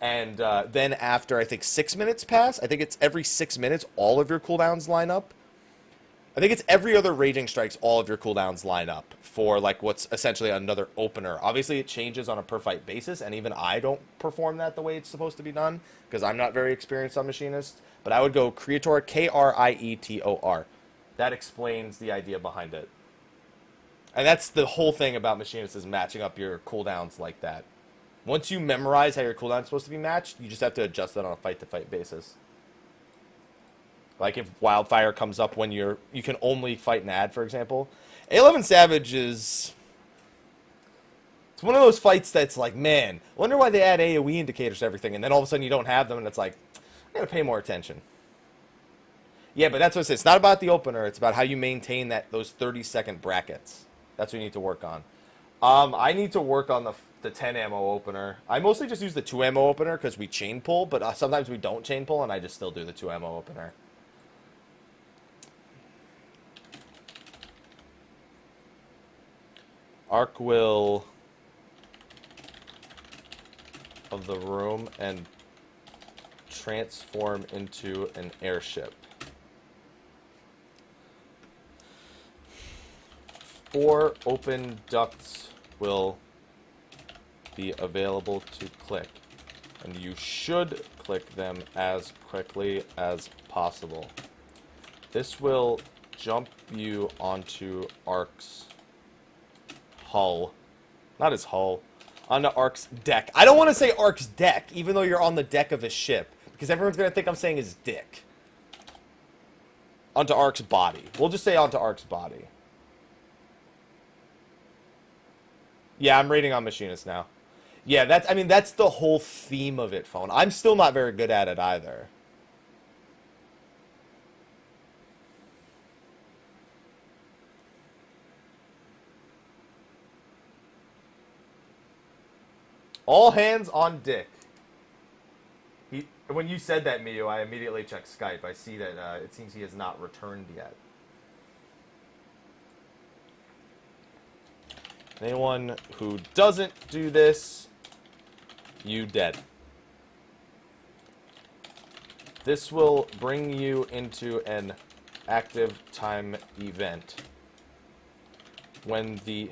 And then after, I think, 6 minutes pass, I think it's every 6 minutes, all of your cooldowns line up. I think it's every other Raging Strikes, all of your cooldowns line up for like what's essentially another opener. Obviously, it changes on a per fight basis, and even I don't perform that the way it's supposed to be done because I'm not very experienced on Machinist. But I would go Creator, Krietor. That explains the idea behind it. And that's the whole thing about Machinist is matching up your cooldowns like that. Once you memorize how your cooldown's supposed to be matched, you just have to adjust that on a fight-to-fight basis. Like if Wildfire comes up when you can only fight an ad, for example. A11 Savage is... It's one of those fights that's like, man, I wonder why they add AoE indicators to everything, and then all of a sudden you don't have them, and it's like, I gotta pay more attention. Yeah, but that's what it is. It's not about the opener, it's about how you maintain those 30-second brackets. That's what you need to work on. I need to work on the 10 ammo opener. I mostly just use the 2 ammo opener because we chain pull, but sometimes we don't chain pull, and I just still do the 2 ammo opener. Arc will of the room and transform into an airship. 4 open ducts will be available to click, and you should click them as quickly as possible. This will jump you onto Arc's hull. Not his hull. Onto Arc's deck. I don't want to say Arc's deck, even though you're on the deck of his ship, because everyone's going to think I'm saying his dick. Onto Arc's body. We'll just say onto Arc's body. Yeah, I'm rating on Machinist now. Yeah, that's the whole theme of it, Phone. I'm still not very good at it either. All hands on Dick. When you said that, Miyu, I immediately checked Skype. I see that it seems he has not returned yet. Anyone who doesn't do this, you dead. This will bring you into an active time event. When the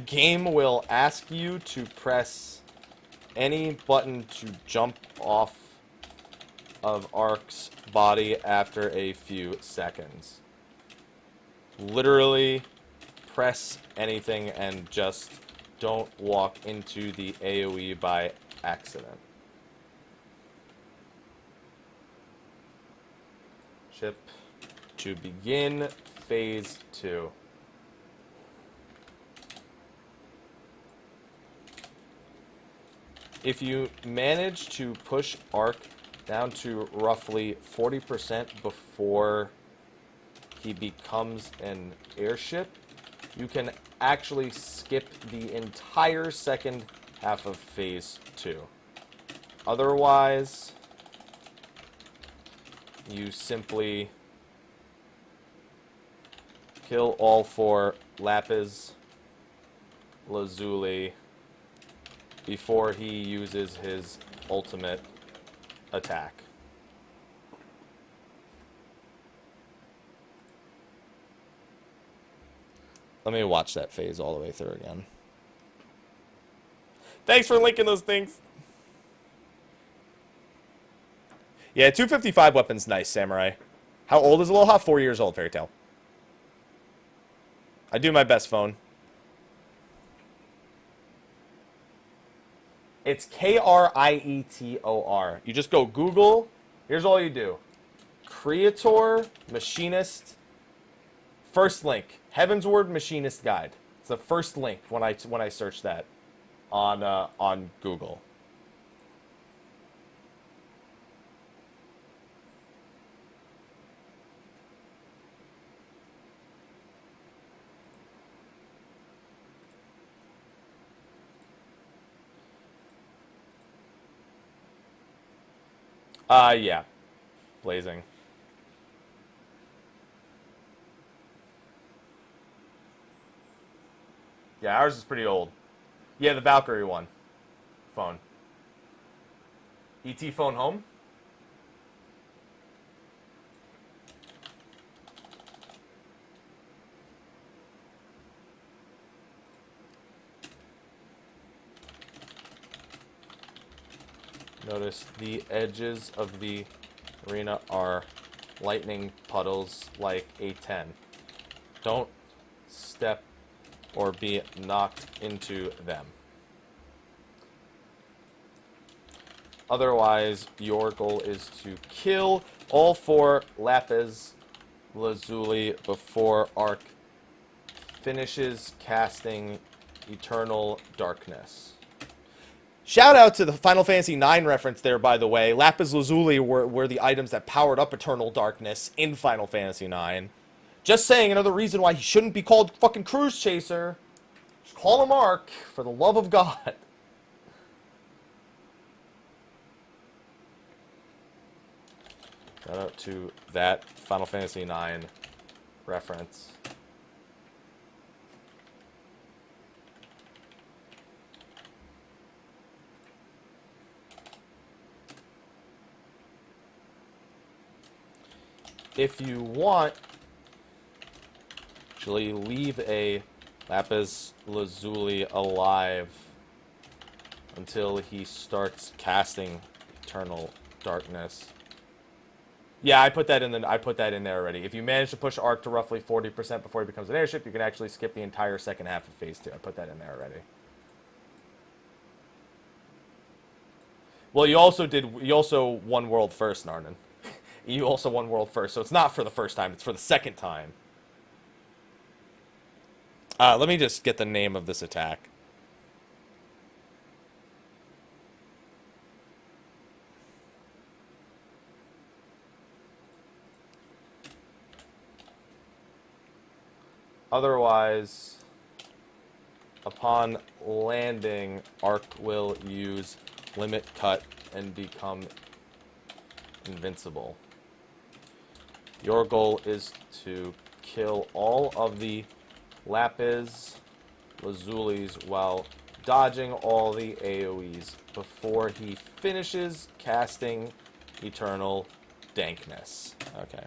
game will ask you to press any button to jump off of Arc's body after a few seconds. Literally, press anything and just don't walk into the AoE by accident. Ship to begin phase 2. If you manage to push Arc down to roughly 40% before he becomes an airship, you can actually skip the entire second half of phase 2. Otherwise, you simply kill all 4 Lapis Lazuli before he uses his ultimate attack. Let me watch that phase all the way through again. Thanks for linking those things. Yeah, 255 weapon's nice, Samurai. How old is Aloha? 4 years old, Fairy Tail. I do my best, Phone. It's Krietor. You just go Google. Here's all you do. Creator, Machinist, first link. Heavensward Machinist Guide. It's the first link when I search that on Google. Yeah. Blazing. Yeah, ours is pretty old. Yeah, the Valkyrie one. Phone. ET phone home? Notice the edges of the arena are lightning puddles like a 10. Don't step or be knocked into them. Otherwise, your goal is to kill all 4 Lapis Lazuli before Arc finishes casting Eternal Darkness. Shout out to the Final Fantasy IX reference there, by the way. Lapis Lazuli were the items that powered up Eternal Darkness in Final Fantasy IX. Just saying, another reason why he shouldn't be called fucking Cruise Chaser. Just call him Ark, for the love of God. Shout out to that Final Fantasy IX reference. If you want, actually leave a Lapis Lazuli alive until he starts casting Eternal Darkness. Yeah, I put that in there already. If you manage to push Arc to roughly 40% before he becomes an airship, you can actually skip the entire second half of Phase 2. I put that in there already. Well, you also won world first, Narnan. You also won world first, so it's not for the first time, it's for the second time. Let me just get the name of this attack. Otherwise, upon landing, Arc will use Limit Cut and become invincible. Your goal is to kill all of the Lapis Lazulis while dodging all the AoEs before he finishes casting Eternal Dankness. Okay.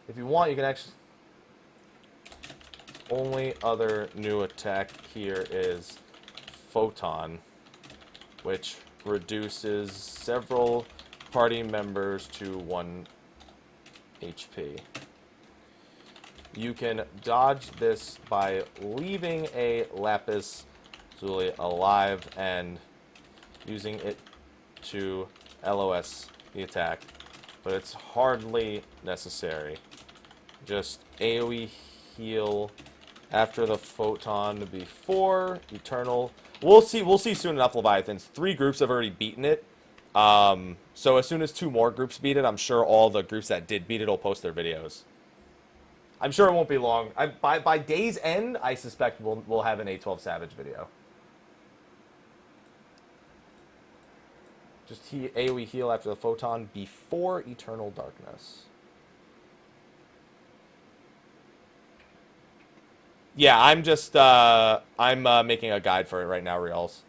If you want, you can actually... Only other new attack here is Photon, which reduces several party members to 1 HP. You can dodge this by leaving a Lapis Lazuli alive and using it to LOS the attack, but it's hardly necessary. Just AoE heal after the Photon before Eternal. We'll see soon enough, Leviathans. 3 groups have already beaten it. So as soon as 2 more groups beat it, I'm sure all the groups that did beat it will post their videos. I'm sure it won't be long. By day's end, I suspect we'll have an A12 Savage video. Just AoE heal after the Photon before Eternal Darkness. Yeah, I'm just, making a guide for it right now, Reals.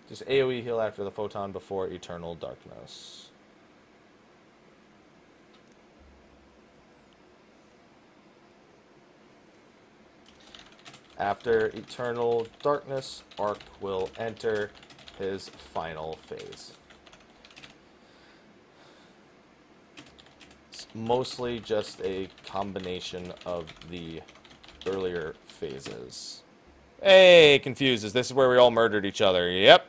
Just AoE heal after the Photon before Eternal Darkness. After Eternal Darkness, Arc will enter his final phase. It's mostly just a combination of the earlier phases. Hey, confuses. This is where we all murdered each other. Yep.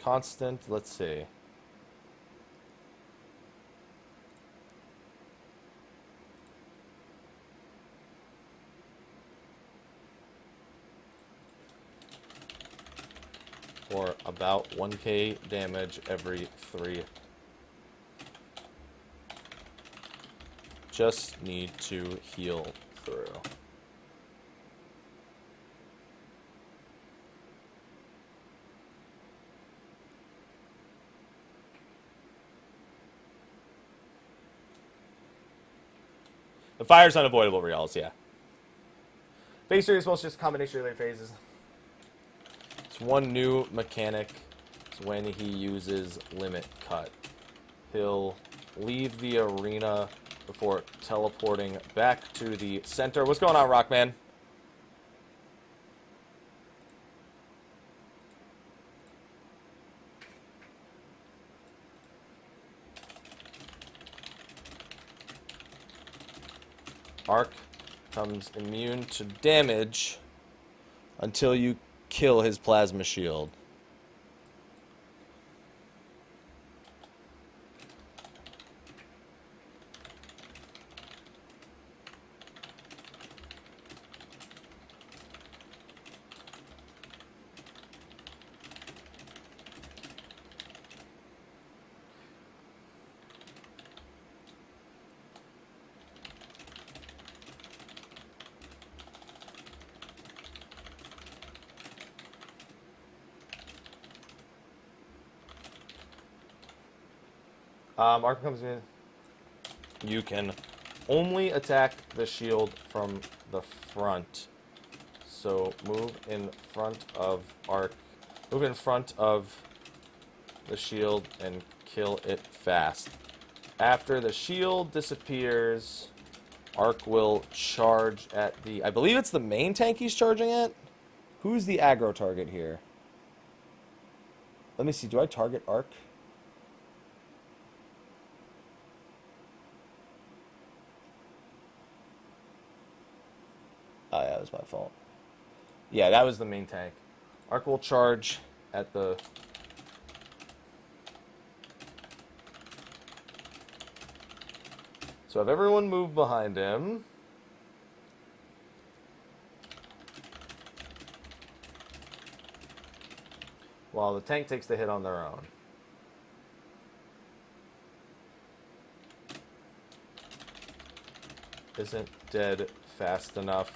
Constant, let's see. For about 1k damage every 3. Just need to heal through. The fire's unavoidable, Reals, yeah. Phase 3 is mostly just a combination of their phases. It's one new mechanic. It's when he uses Limit Cut. He'll leave the arena before teleporting back to the center. What's going on, Rockman? Ark becomes immune to damage until you kill his plasma shield. Ark comes in. You can only attack the shield from the front. So move in front of Ark. Move in front of the shield and kill it fast. After the shield disappears, Ark will charge at the... I believe it's the main tank he's charging at? Who's the aggro target here? Let me see. Do I target Ark? Oh, yeah, that was my fault. Yeah, that was the main tank. Ark will charge at the... So have everyone move behind him. While the tank takes the hit on their own. Isn't dead fast enough.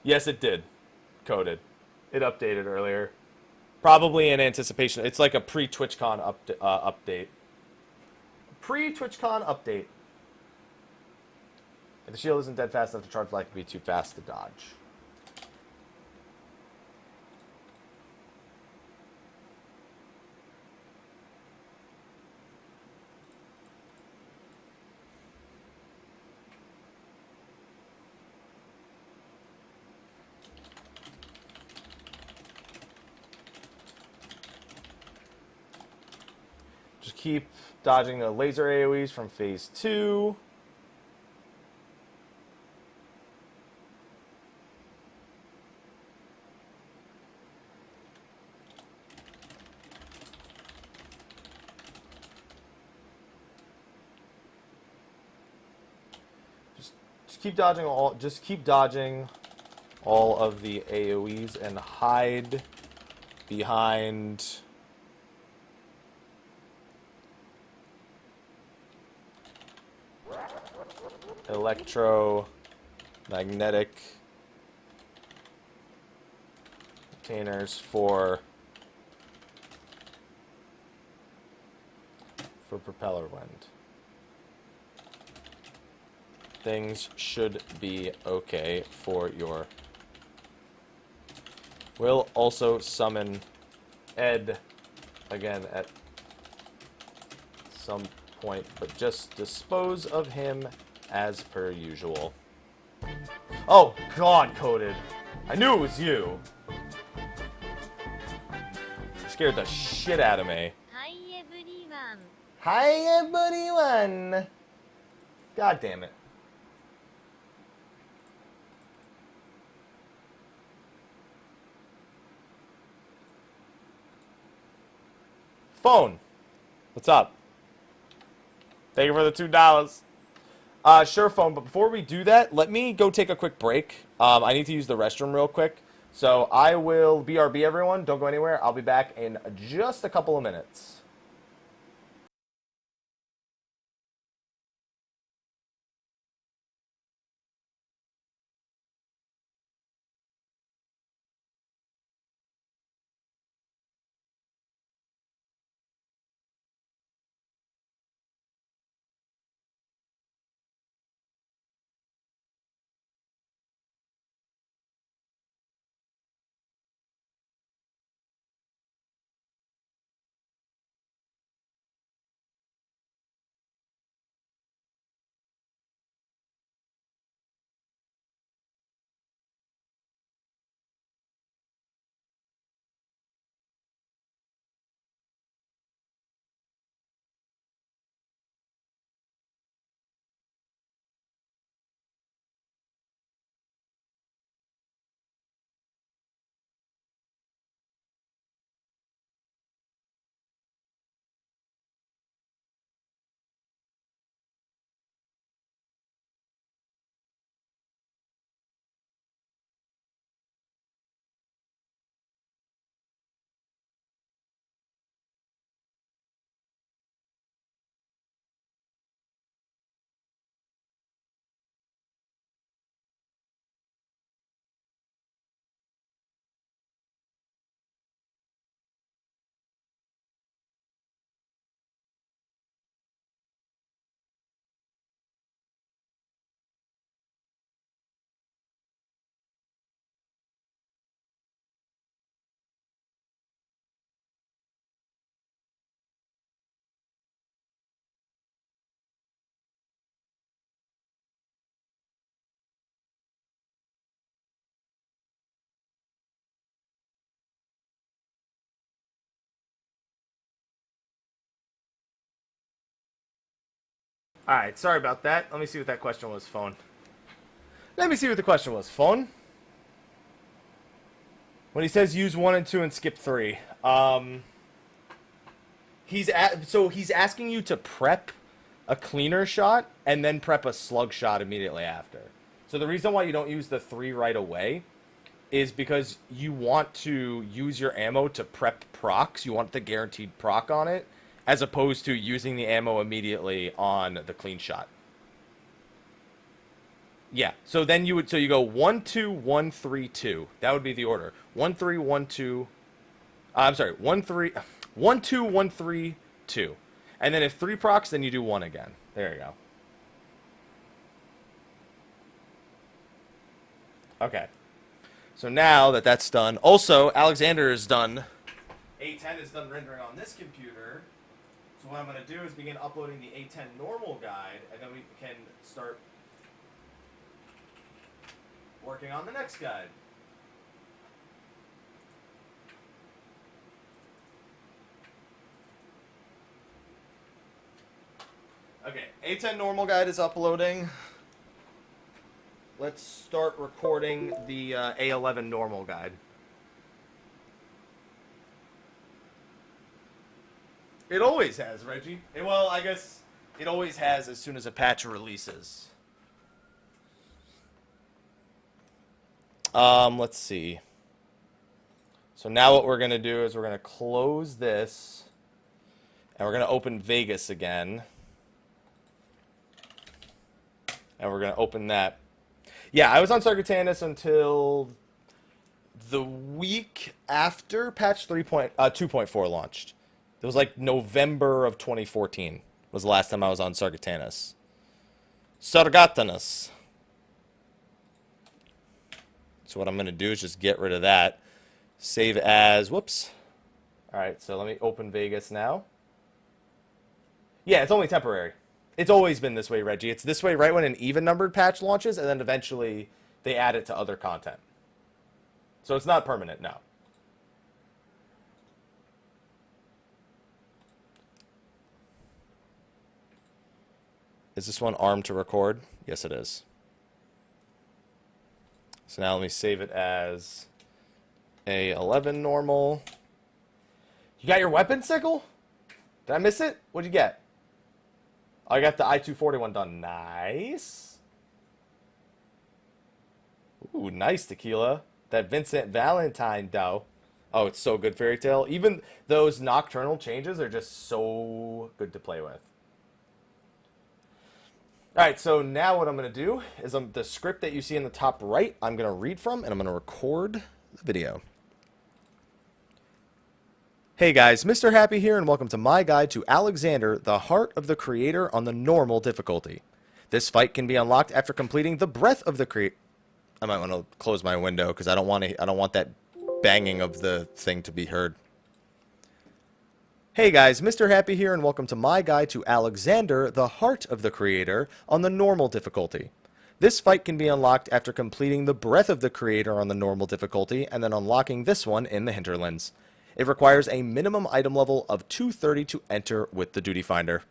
Yes, it did. Coded. It updated earlier. Probably in anticipation. It's like a pre-TwitchCon update. Pre-TwitchCon update. If the shield isn't dead fast enough to charge, life would be too fast to dodge. Just keep dodging the laser AoEs from phase 2. Just keep dodging all of the AoEs and hide behind electromagnetic containers for propeller wind. Things should be okay for your... We'll also summon Ed again at some point, but just dispose of him as per usual. Oh, God, Coded. I knew it was you. You scared the shit out of me. Hi everyone. Hi, everyone. God damn it. Phone. What's up? Thank you for the $2. Sure, phone. But before we do that, let me go take a quick break. I need to use the restroom real quick. So I will BRB everyone. Don't go anywhere. I'll be back in just a couple of minutes. Alright, sorry about that. Let me see what that question was, phone. Let me see what the question was, phone. When he says use 1 and 2 and skip 3, he's asking you to prep a cleaner shot and then prep a slug shot immediately after. So the reason why you don't use the 3 right away is because you want to use your ammo to prep procs. You want the guaranteed proc on it, as opposed to using the ammo immediately on the clean shot. Yeah, so then you go 1 2 1 3 2. That would be the order. 1 3 1 2. I'm sorry, 1 3 1 2 1 3 2. And then if 3 procs, then you do 1 again. There you go. Okay. So now that that's done, also Alexander is done. A10 is done rendering on this computer. So what I'm going to do is begin uploading the A10 normal guide, and then we can start working on the next guide. Okay, A10 normal guide is uploading. Let's start recording the A11 normal guide. It always has, Reggie. Well, I guess it always has as soon as a patch releases. Let's see. So now what we're going to do is we're going to close this, and we're going to open Vegas again. And we're going to open that. Yeah, I was on Sargatanas until the week after patch 2.4 launched. It was like November of 2014 was the last time I was on Sargatanas. Sargatanas. So what I'm going to do is just get rid of that. Save as, whoops. All right, so let me open Vegas now. Yeah, it's only temporary. It's always been this way, Reggie. It's this way right when an even-numbered patch launches, and then eventually they add it to other content. So it's not permanent, no. Is this one armed to record? Yes, it is. So now let me save it as A11 normal. You got your weapon sickle? Did I miss it? What'd you get? Oh, I got the I-241 done. Nice. Ooh, nice tequila. That Vincent Valentine, though. Oh, it's so good, Fairy Tale. Even those nocturnal changes are just so good to play with. All right, so now what I'm going to do is the script that you see in the top right, I'm going to read from, and I'm going to record the video. Hey guys, Mr. Happy here, and welcome to my guide to Alexander, the Heart of the Creator on the normal difficulty. This fight can be unlocked after completing the Breath of the Creator. I might want to close my window because I don't want that banging of the thing to be heard. Hey guys, Mr. Happy here, and welcome to my guide to Alexander, the Heart of the Creator on the normal difficulty. This fight can be unlocked after completing the Breath of the Creator on the normal difficulty and then unlocking this one in the Hinterlands. It requires a minimum item level of 230 to enter with the Duty Finder.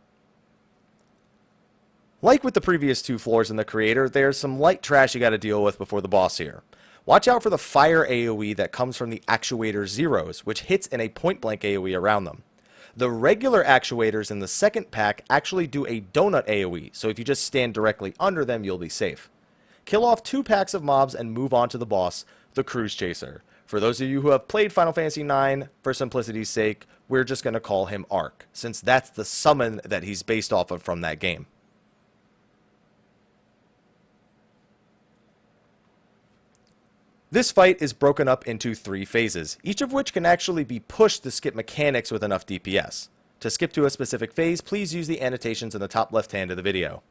Like with the previous 2 floors in the Creator, there's some light trash you gotta deal with before the boss here. Watch out for the fire AoE that comes from the Actuator Zeros, which hits in a point-blank AoE around them. The regular actuators in the second pack actually do a donut AoE, so if you just stand directly under them, you'll be safe. Kill off 2 packs of mobs and move on to the boss, the Cruise Chaser. For those of you who have played Final Fantasy IX, for simplicity's sake, we're just going to call him Ark, since that's the summon that he's based off of from that game. This fight is broken up into 3 phases, each of which can actually be pushed to skip mechanics with enough DPS. To skip to a specific phase, please use the annotations in the top left hand of the video.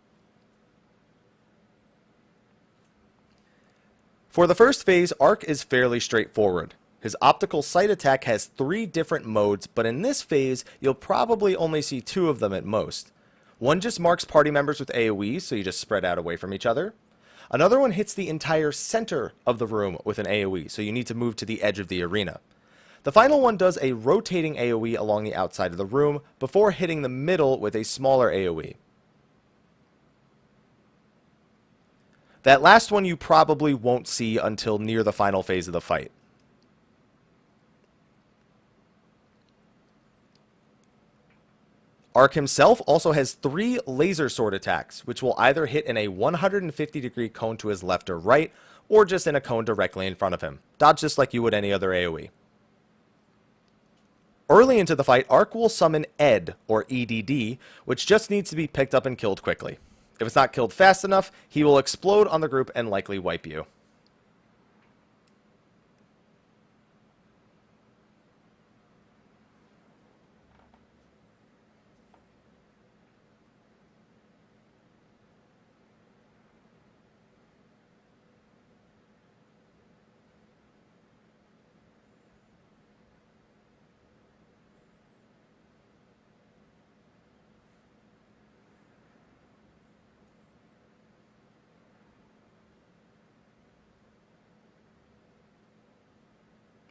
For the first phase, Ark is fairly straightforward. His optical sight attack has 3 different modes, but in this phase, you'll probably only see 2 of them at most. One just marks party members with AoE, so you just spread out away from each other. Another one hits the entire center of the room with an AoE, so you need to move to the edge of the arena. The final one does a rotating AoE along the outside of the room before hitting the middle with a smaller AoE. That last one you probably won't see until near the final phase of the fight. Ark himself also has 3 laser sword attacks, which will either hit in a 150-degree cone to his left or right, or just in a cone directly in front of him. Dodge just like you would any other AoE. Early into the fight, Ark will summon Ed, or EDD, which just needs to be picked up and killed quickly. If it's not killed fast enough, he will explode on the group and likely wipe you.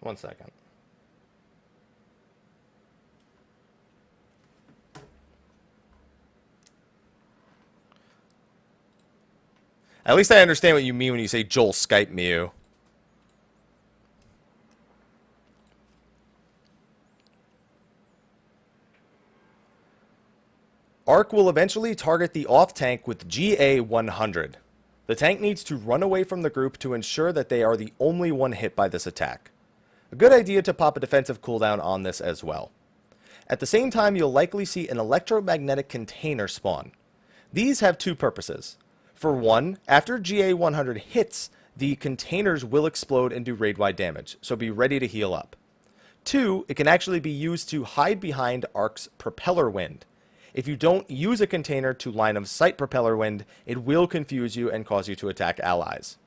One second. At least I understand what you mean when you say Joel Skype Mew. Ark will eventually target the off-tank with GA-100. The tank needs to run away from the group to ensure that they are the only one hit by this attack. A good idea to pop a defensive cooldown on this as well. At the same time, you'll likely see an electromagnetic container spawn. These have 2 purposes. For one, after GA-100 hits, the containers will explode and do raid-wide damage, so be ready to heal up. 2, it can actually be used to hide behind Ark's Propeller Wind. If you don't use a container to line of sight Propeller Wind, it will confuse you and cause you to attack allies.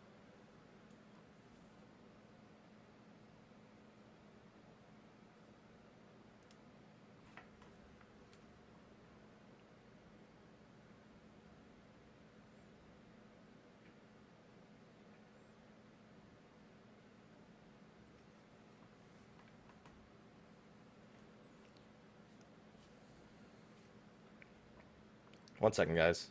One second, guys.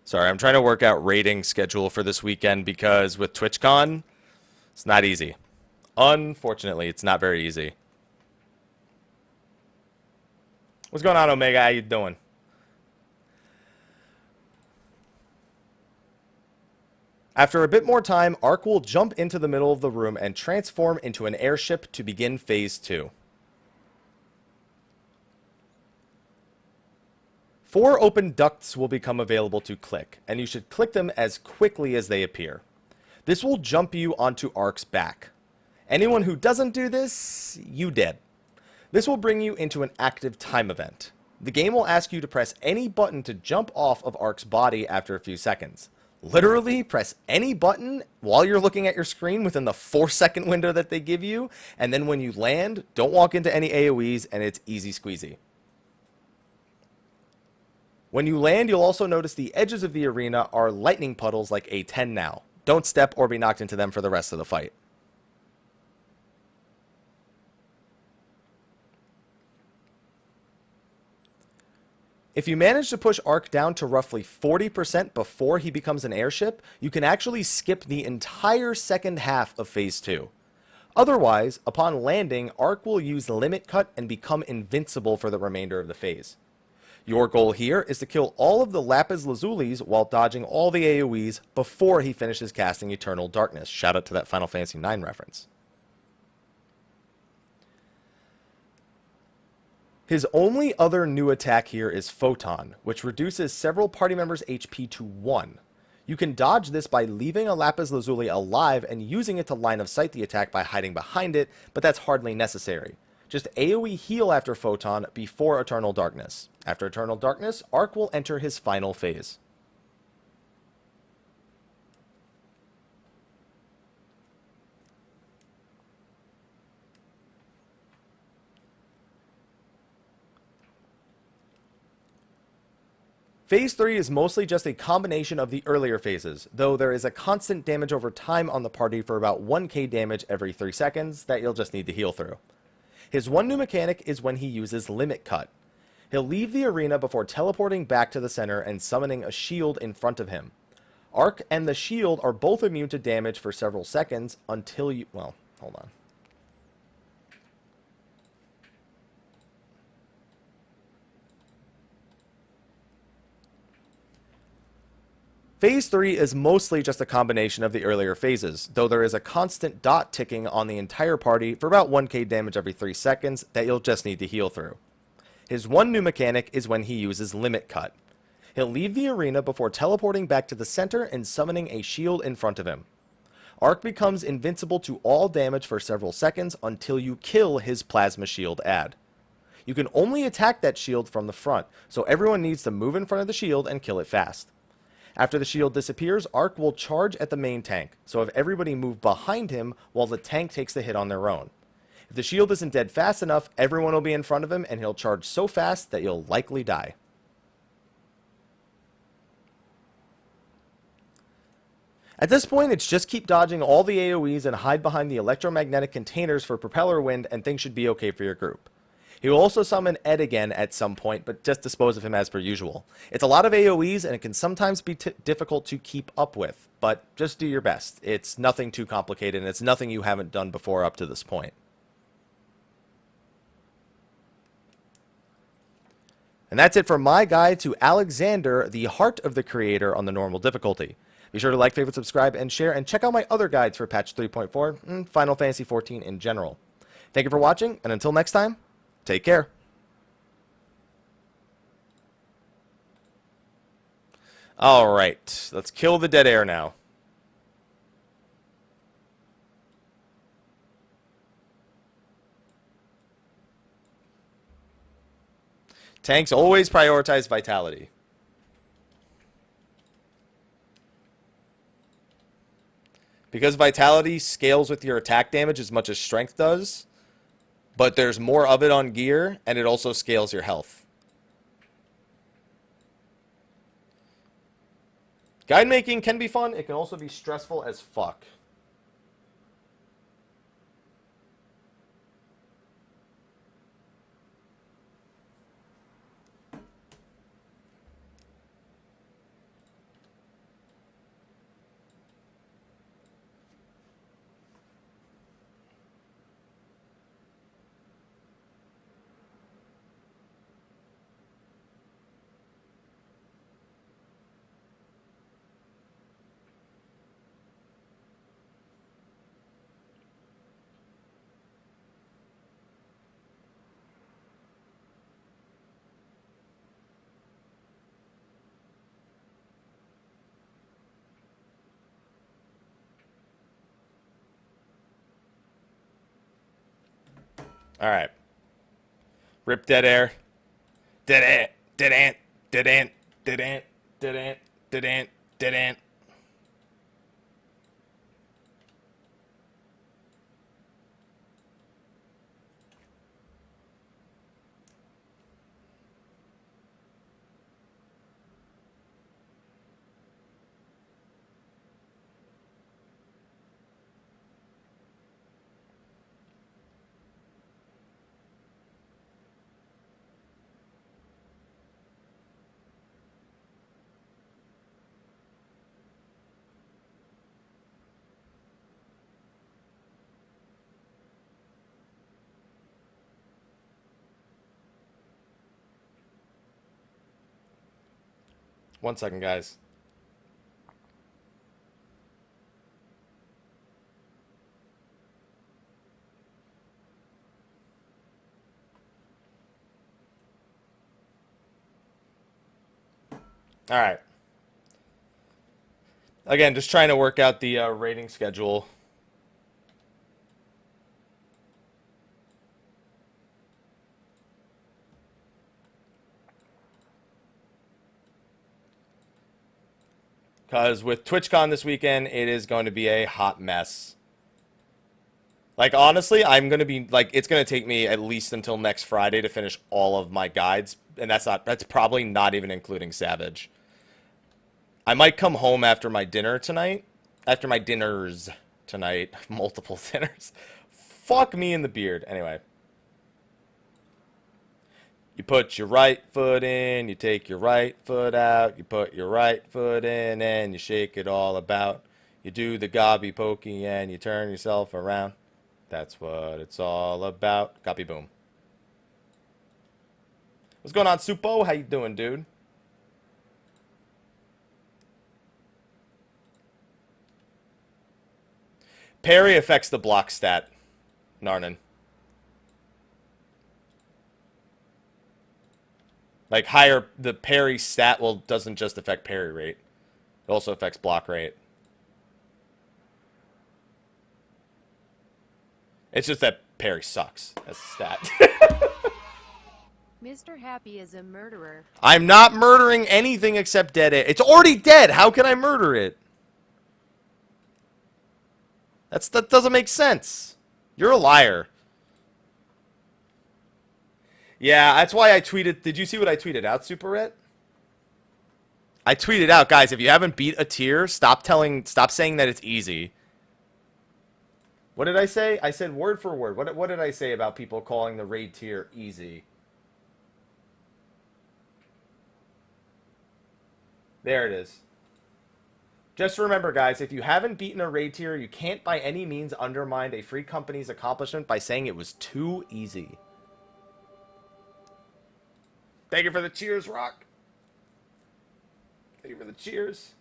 Sorry, I'm trying to work out raiding schedule for this weekend because with TwitchCon, it's not easy. Unfortunately, it's not very easy. What's going on, Omega? How you doing? After a bit more time, Ark will jump into the middle of the room and transform into an airship to begin Phase 2. 4 open ducts will become available to click, and you should click them as quickly as they appear. This will jump you onto Ark's back. Anyone who doesn't do this, you dead. This will bring you into an active time event. The game will ask you to press any button to jump off of Ark's body after a few seconds. Literally, press any button while you're looking at your screen within the 4-second window that they give you, and then when you land, don't walk into any AoEs, and it's easy squeezy. When you land, you'll also notice the edges of the arena are lightning puddles like A10 now. Don't step or be knocked into them for the rest of the fight. If you manage to push Ark down to roughly 40% before he becomes an airship, you can actually skip the entire second half of Phase 2. Otherwise, upon landing, Ark will use Limit Cut and become invincible for the remainder of the phase. Your goal here is to kill all of the Lapis Lazulis while dodging all the AoEs before he finishes casting Eternal Darkness. Shout out to that Final Fantasy IX reference. His only other new attack here is Photon, which reduces several party members' HP to 1. You can dodge this by leaving a Lapis Lazuli alive and using it to line of sight the attack by hiding behind it, but that's hardly necessary. Just AoE heal after Photon before Eternal Darkness. After Eternal Darkness, Arc will enter his final phase. Phase 3 is mostly just a combination of the earlier phases, though there is a constant damage over time on the party for about 1k damage every 3 seconds that you'll just need to heal through. His one new mechanic is when he uses Limit Cut. He'll leave the arena before teleporting back to the center and summoning a shield in front of him. Arc and the shield are both immune to damage for several seconds until you... well, hold on. Phase 3 is mostly just a combination of the earlier phases, though there is a constant dot ticking on the entire party for about 1k damage every 3 seconds that you'll just need to heal through. His one new mechanic is when he uses Limit Cut. He'll leave the arena before teleporting back to the center and summoning a shield in front of him. Arc becomes invincible to all damage for several seconds until you kill his Plasma Shield ad. You can only attack that shield from the front, so everyone needs to move in front of the shield and kill it fast. After the shield disappears, Arc will charge at the main tank, so have everybody move behind him while the tank takes the hit on their own. If the shield isn't dead fast enough, everyone will be in front of him and he'll charge so fast that you'll likely die. At this point, it's just keep dodging all the AoEs and hide behind the electromagnetic containers for propeller wind and things should be okay for your group. He will also summon Ed again at some point, but just dispose of him as per usual. It's a lot of AoEs, and it can sometimes be difficult to keep up with, but just do your best. It's nothing too complicated, and it's nothing you haven't done before up to this point. And that's it for my guide to Alexander, the Heart of the Creator on the normal difficulty. Be sure to like, favorite, subscribe, and share, and check out my other guides for patch 3.4 and Final Fantasy XIV in general. Thank you for watching, and until next time, take care. All right, let's kill the dead air now. Tanks always prioritize vitality. Because vitality scales with your attack damage as much as strength does, but there's more of it on gear, and it also scales your health. Guide making can be fun. It can also be stressful as fuck. All right. Rip dead air. Dead ant. Dead ant. Dead ant. Dead ant. Dead ant. Dead ant. Dead ant. One second, guys. All right. Again, just trying to work out the rating schedule. Because with TwitchCon this weekend, it is going to be a hot mess. Like, honestly, I'm going to be, like, it's going to take me at least until next Friday to finish all of my guides. And that's probably not even including Savage. I might come home after my dinner tonight. After my dinners tonight. Multiple dinners. Fuck me in the beard. Anyway. You put your right foot in, you take your right foot out, you put your right foot in, and you shake it all about. You do the gobby pokey and you turn yourself around. That's what it's all about. Copy boom. What's going on, Supo? How you doing, dude? Parry affects the block stat, Narnan. Like, the parry stat doesn't just affect parry rate. It also affects block rate. It's just that parry sucks as a stat. Mr. Happy is a murderer. I'm not murdering anything except dead air. It's already dead. How can I murder it? That doesn't make sense. You're a liar. Yeah, that's why I tweeted. Did you see what I tweeted out, Superette? I tweeted out, guys, if you haven't beat a tier, stop saying that it's easy. What did I say? I said word for word. What did I say about people calling the raid tier easy? There it is. Just remember, guys, if you haven't beaten a raid tier, you can't by any means undermine a free company's accomplishment by saying it was too easy. Thank you for the cheers, Rock. Thank you for the cheers.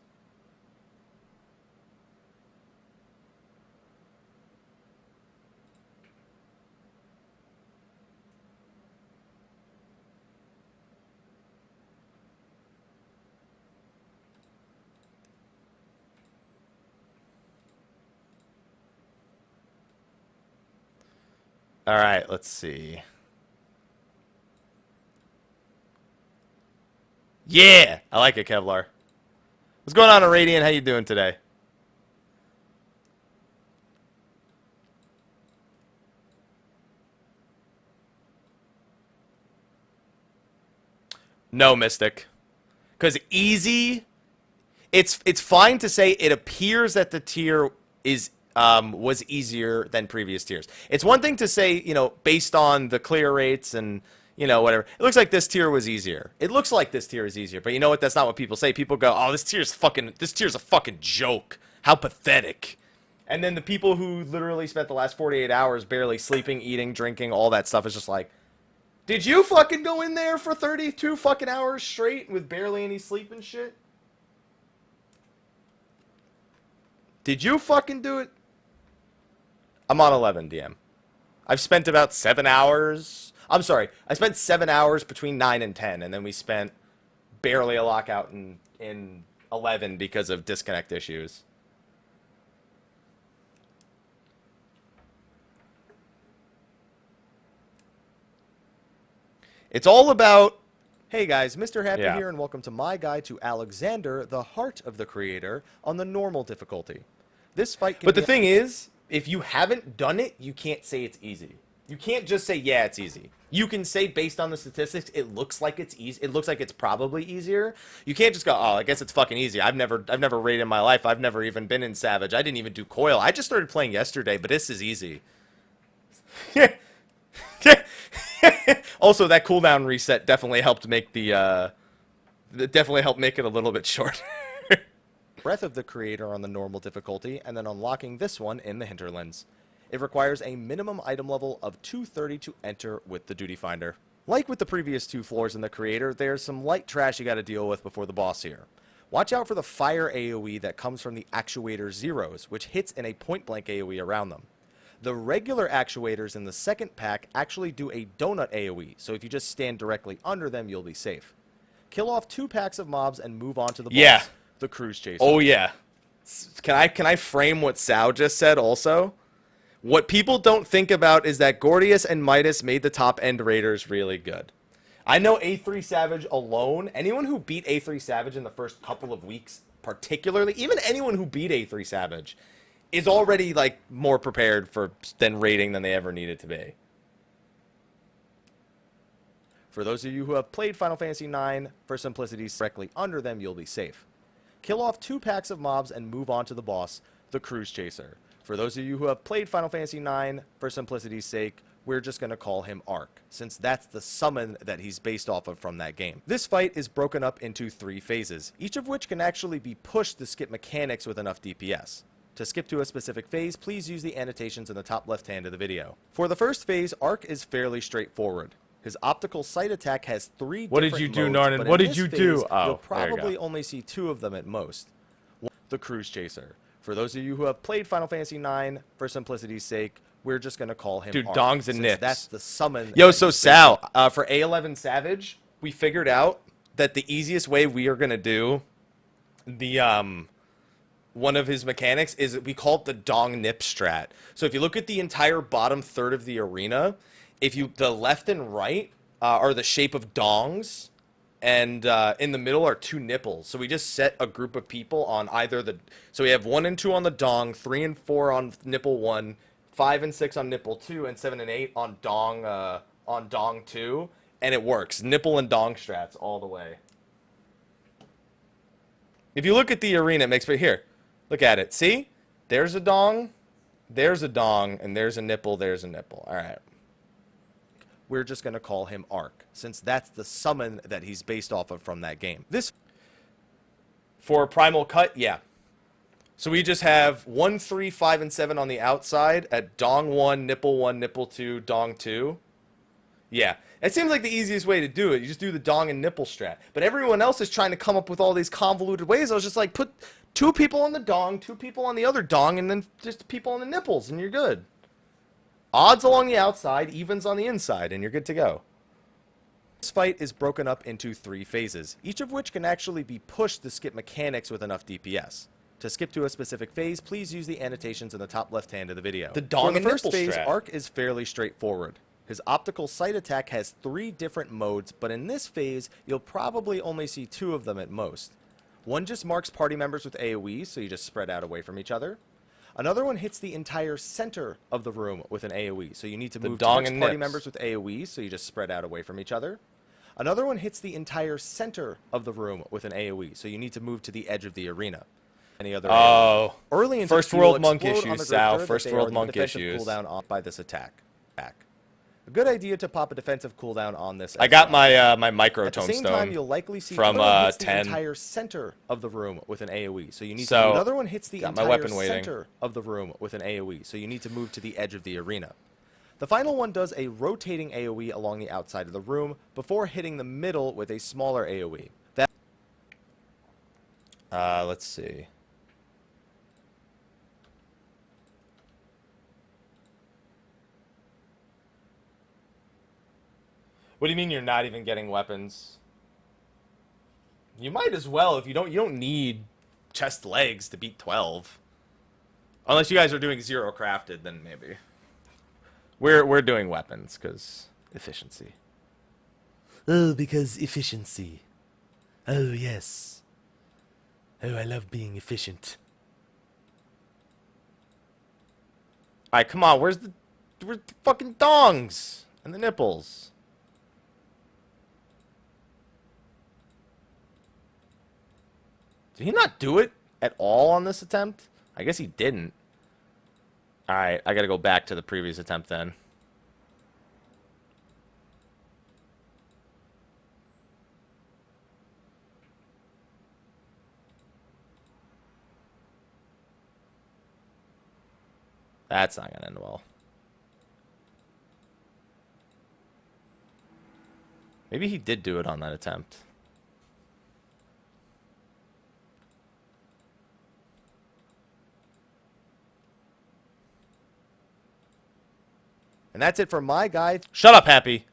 All right, let's see. Yeah, I like it, Kevlar. What's going on, Iradian? How you doing today? No, Mystic. Because easy, it's fine to say it appears that the tier is was easier than previous tiers. It's one thing to say, you know, based on the clear rates and, you know, whatever. It looks like this tier was easier. It looks like this tier is easier, but you know what? That's not what people say. People go, "Oh, this tier's a fucking joke. How pathetic." And then the people who literally spent the last 48 hours barely sleeping, eating, drinking, all that stuff is just like, "Did you fucking go in there for 32 fucking hours straight with barely any sleep and shit? Did you fucking do it?" I'm on 11, DM. I've spent about 7 hours. I'm sorry. I spent 7 hours between 9 and 10, and then we spent barely a lockout in 11 because of disconnect issues. It's all about, hey guys, Mr. Happy here, and welcome to my guide to Alexander, the Heart of the Creator, on the normal difficulty. This fight can But the thing is, if you haven't done it, you can't say it's easy. You can't just say, yeah, it's easy. You can say, based on the statistics, it looks like it's easy. It looks like it's probably easier. You can't just go, oh, I guess it's fucking easy. I've never raided in my life. I've never even been in Savage. I didn't even do Coil. I just started playing yesterday, but this is easy. Also, that cooldown reset definitely helped make it a little bit shorter. Breath of the Creator on the normal difficulty, and then unlocking this one in the Hinterlands. It requires a minimum item level of 230 to enter with the Duty Finder. Like with the previous two floors in the Creator, there's some light trash you gotta deal with before the boss here. Watch out for the fire AoE that comes from the Actuator Zeros, which hits in a point-blank AoE around them. The regular actuators in the second pack actually do a donut AoE, so if you just stand directly under them, you'll be safe. Kill off 2 packs of mobs and move on to the boss. Yeah. The Cruise Chaser. Oh, yeah. Can I frame what Sal just said also? What people don't think about is that Gordius and Midas made the top end raiders really good. I know A3 Savage alone, anyone who beat A3 Savage in the first couple of weeks, particularly, even anyone who beat A3 Savage, is already like more prepared for raiding than they ever needed to be. For those of you who have played Final Fantasy IX, for simplicity's sake, directly under them, you'll be safe. Kill off 2 packs of mobs and move on to the boss, the Cruise Chaser. For those of you who have played Final Fantasy IX, for simplicity's sake, we're just going to call him Ark, since that's the summon that he's based off of from that game. This fight is broken up into 3 phases, each of which can actually be pushed to skip mechanics with enough DPS. To skip to a specific phase, please use the annotations in the top left hand of the video. For the first phase, Ark is fairly straightforward. His optical sight attack has 3 What different did you do, modes, Narnan? but What in did this you phase, do? Oh, you'll there you go. probably only see 2 of them at most. The Cruise Chaser. For those of you who have played Final Fantasy IX, for simplicity's sake, we're just going to call him Dude, Ark, dongs and since nips. that's the summon. Yo, that so he's based Sal, off. for A11 Savage, we figured out that the easiest way we are going to do the one of his mechanics is we call it the dong nip strat. So if you look at the entire bottom third of the arena, the left and right are the shape of dongs, and in the middle are 2 nipples. So we just set a group of people on either so we have 1 and 2 on the dong, 3 and 4 on nipple 1, 5 and 6 on nipple 2, and 7 and 8 on dong 2, and it works. Nipple and dong strats all the way. If you look at the arena, it makes here. Look at it. See? There's a dong, and there's a nipple, there's a nipple. All right. We're just going to call him Ark, since that's the summon that he's based off of from that game. This For Primal Cut, yeah. So we just have 1, 3, 5, and 7 on the outside at dong 1, nipple 2, dong 2. Yeah. It seems like the easiest way to do it. You just do the dong and nipple strat. But everyone else is trying to come up with all these convoluted ways. I was just like, put 2 people on the dong, 2 people on the other dong, and then just people on the nipples, and you're good. Odds along the outside, evens on the inside, and you're good to go. This fight is broken up into 3 phases, each of which can actually be pushed to skip mechanics with enough DPS. To skip to a specific phase, please use the annotations in the top left hand of the video. The dong For the and first nipple phase, strat. Ark is fairly straightforward. His optical sight attack has 3 different modes, but in this phase, you'll probably only see 2 of them at most. One just marks party members with AoE, so you just spread out away from each other. Another one hits the entire center of the room with an AoE, so you need to move dong towards and party nips. members with AoE, so you just spread out away from each other. Another one hits the entire center of the room with an AoE, so you need to move to the edge of the arena. Any other Oh. early in First you world will monk explode on issues, the Sal. group that First they world are in the monk defensive issues. cooldown on by this attack. A good idea to pop a defensive cooldown on this. I as got well. my my At the microtome same time, you'll stone. likely see from, another one hits 10. the entire center of the room with an AoE. So you need So, to another one hits the got my entire weapon waiting. center of the room with an AoE. So you need to move to the edge of the arena. The final one does a rotating AoE along the outside of the room before hitting the middle with a smaller AoE. Let's see. What do you mean you're not even getting weapons? You might as well if you don't need chest legs to beat 12. Unless you guys are doing 0 crafted, then maybe. We're doing weapons cuz efficiency. Oh, because efficiency. Oh, yes. Oh, I love being efficient. All right, come on. Where's the fucking dongs and the nipples? Did he not do it at all on this attempt? I guess he didn't. All right, I got to go back to the previous attempt then. That's not going to end well. Maybe he did do it on that attempt. And that's it for my guide. Shut up, Happy.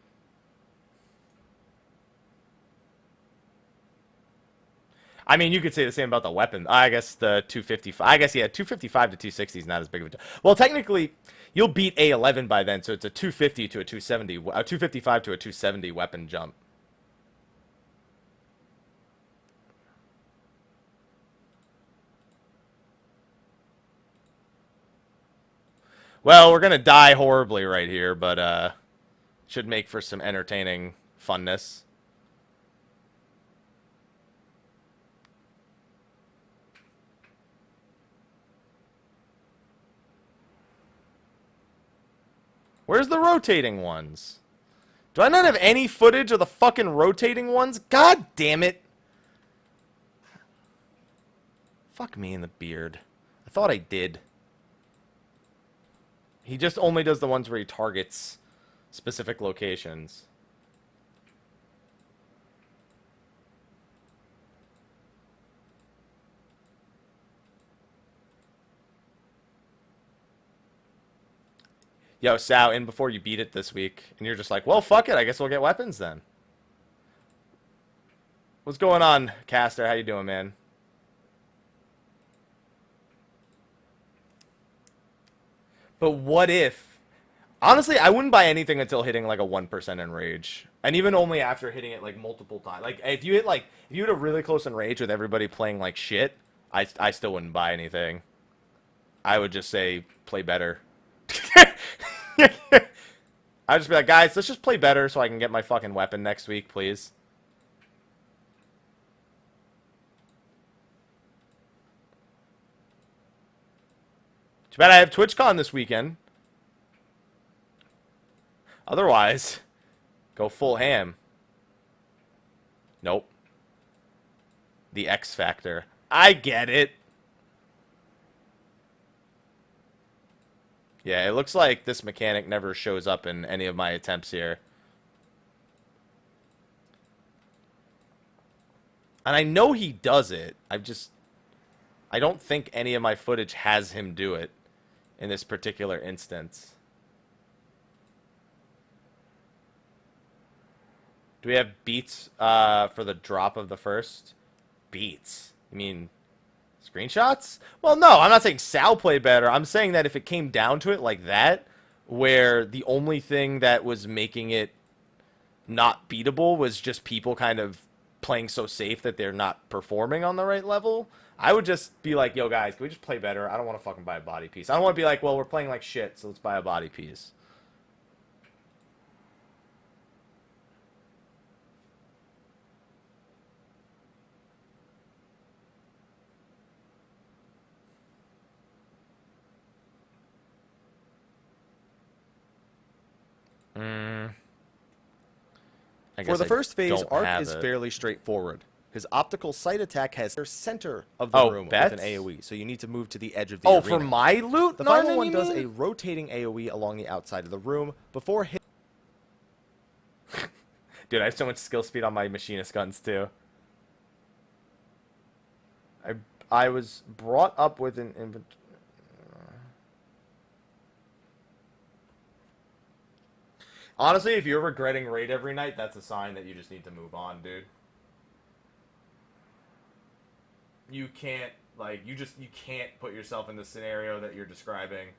I mean, you could say the same about the weapon. I guess the 255. I guess, yeah, 255 to 260 is not as big of a... Well, technically, you'll beat A11 by then, so it's a 250 to a 270... A 255 to a 270 weapon jump. Well, we're going to die horribly right here, but should make for some entertaining funness. Where's the rotating ones? Do I not have any footage of the fucking rotating ones? God damn it. Fuck me in the beard. I thought I did. He just only does the ones where he targets specific locations. Yo, Sal, in before you beat it this week, and you're just like, well, fuck it, I guess we'll get weapons then. What's going on, Caster? How you doing, man? But what if... Honestly, I wouldn't buy anything until hitting like a 1% in rage. And even only after hitting it like multiple times. Like, if you hit a really close in rage with everybody playing like shit, I still wouldn't buy anything. I would just say, play better. I'd just be like, guys, let's just play better so I can get my fucking weapon next week, please. Too bad I have TwitchCon this weekend. Otherwise, go full ham. Nope. The X Factor. I get it. Yeah, it looks like this mechanic never shows up in any of my attempts here. And I know he does it. I don't think any of my footage has him do it in this particular instance. Do we have beats for the drop of the first? Beats? You mean... screenshots? Well, no, I'm not saying Sal played better. I'm saying that if it came down to it like that, where the only thing that was making it not beatable was just people kind of playing so safe that they're not performing on the right level, I would just be like, yo, guys, can we just play better? I don't want to fucking buy a body piece. I don't want to be like, well, we're playing like shit, so let's buy a body piece. For the first phase, Arc is fairly straightforward. His optical sight attack has the center of the room with an AoE, so you need to move to the edge of the arena. For my loot? The final one does a rotating AoE along the outside of the room before hitting... Dude, I have so much skill speed on my machinist guns, too. I was brought up with an inventory... Honestly, if you're regretting raid every night, that's a sign that you just need to move on, dude. You can't, like, you can't put yourself in the scenario that you're describing.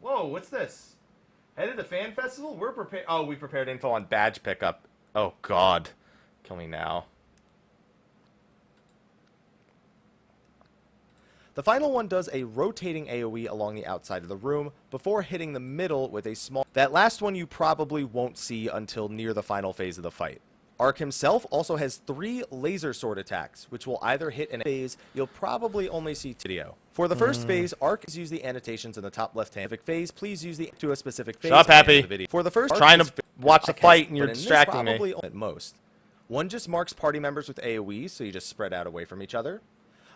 Whoa, what's this? Headed to Fan Festival? We're prepared. Oh, we prepared info on badge pickup. Oh, God. Kill me now. The final one does a rotating AoE along the outside of the room before hitting the middle with a small... That last one you probably won't see until near the final phase of the fight. Arc himself also has 3 laser sword attacks, which will either hit in a phase you'll probably only see video. For the first phase, Arc is use the annotations in the top left-hand phase. Please use the to a specific phase. Shut up, Happy. The video. For the first, trying to watch the fight and you're distracting me. Probably at most. One just marks party members with AoE, so you just spread out away from each other.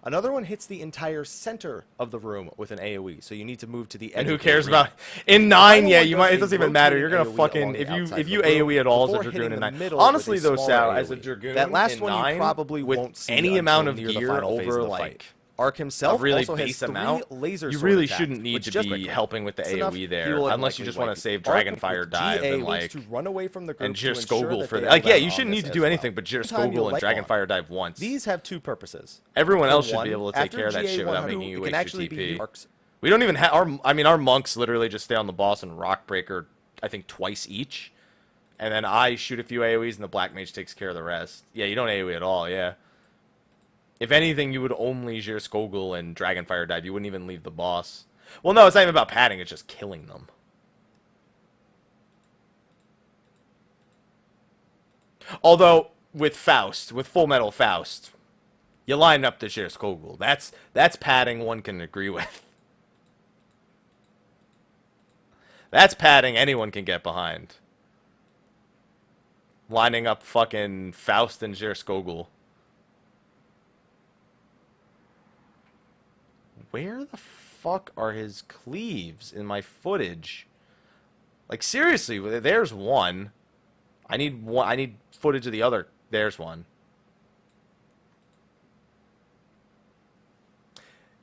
Another one hits the entire center of the room with an AoE, so you need to move to the edge. And who cares about in 9? Yeah, you might. It doesn't even matter. You're gonna fucking if you AoE at all as a Dragoon in 9. Honestly, though, Sal, as a Dragoon, that last one you probably won't see any amount of near the gear final phase over of the like fight. Arc himself a really also has base 3 amount, laser you sword really attacks, shouldn't need which to just be helping with the enough, AoE he there, will unless you likely just want wipe to you. save Arc Dragonfire with Dive GA and needs like to run away from the group and to Jir ensure Skogul that for they that. are Like, yeah, left you on shouldn't this need to as do well. anything but Jir Anytime you'll Skogul and like one. Dragonfire Dive once. These have 2 purposes. Everyone For else should one, be able to take after care of that shit without GA100, making you it waste can your actually be TP. used arcs. We don't even have our monks literally just stay on the boss and rock breaker, I think twice each, and then I shoot a few AoEs and the black mage takes care of the rest. Yeah, you don't AoE at all. Yeah. If anything, you would only Jir Skogul and Dragonfire Dive. You wouldn't even leave the boss. Well, no, it's not even about padding. It's just killing them. Although with Faust, with Full Metal Faust, you line up the Jir Skogul. That's padding one can agree with. That's padding anyone can get behind. Lining up fucking Faust and Jir Skogul. Where the fuck are his cleaves in my footage? Like seriously, there's one. I need one. I need footage of the other. There's one.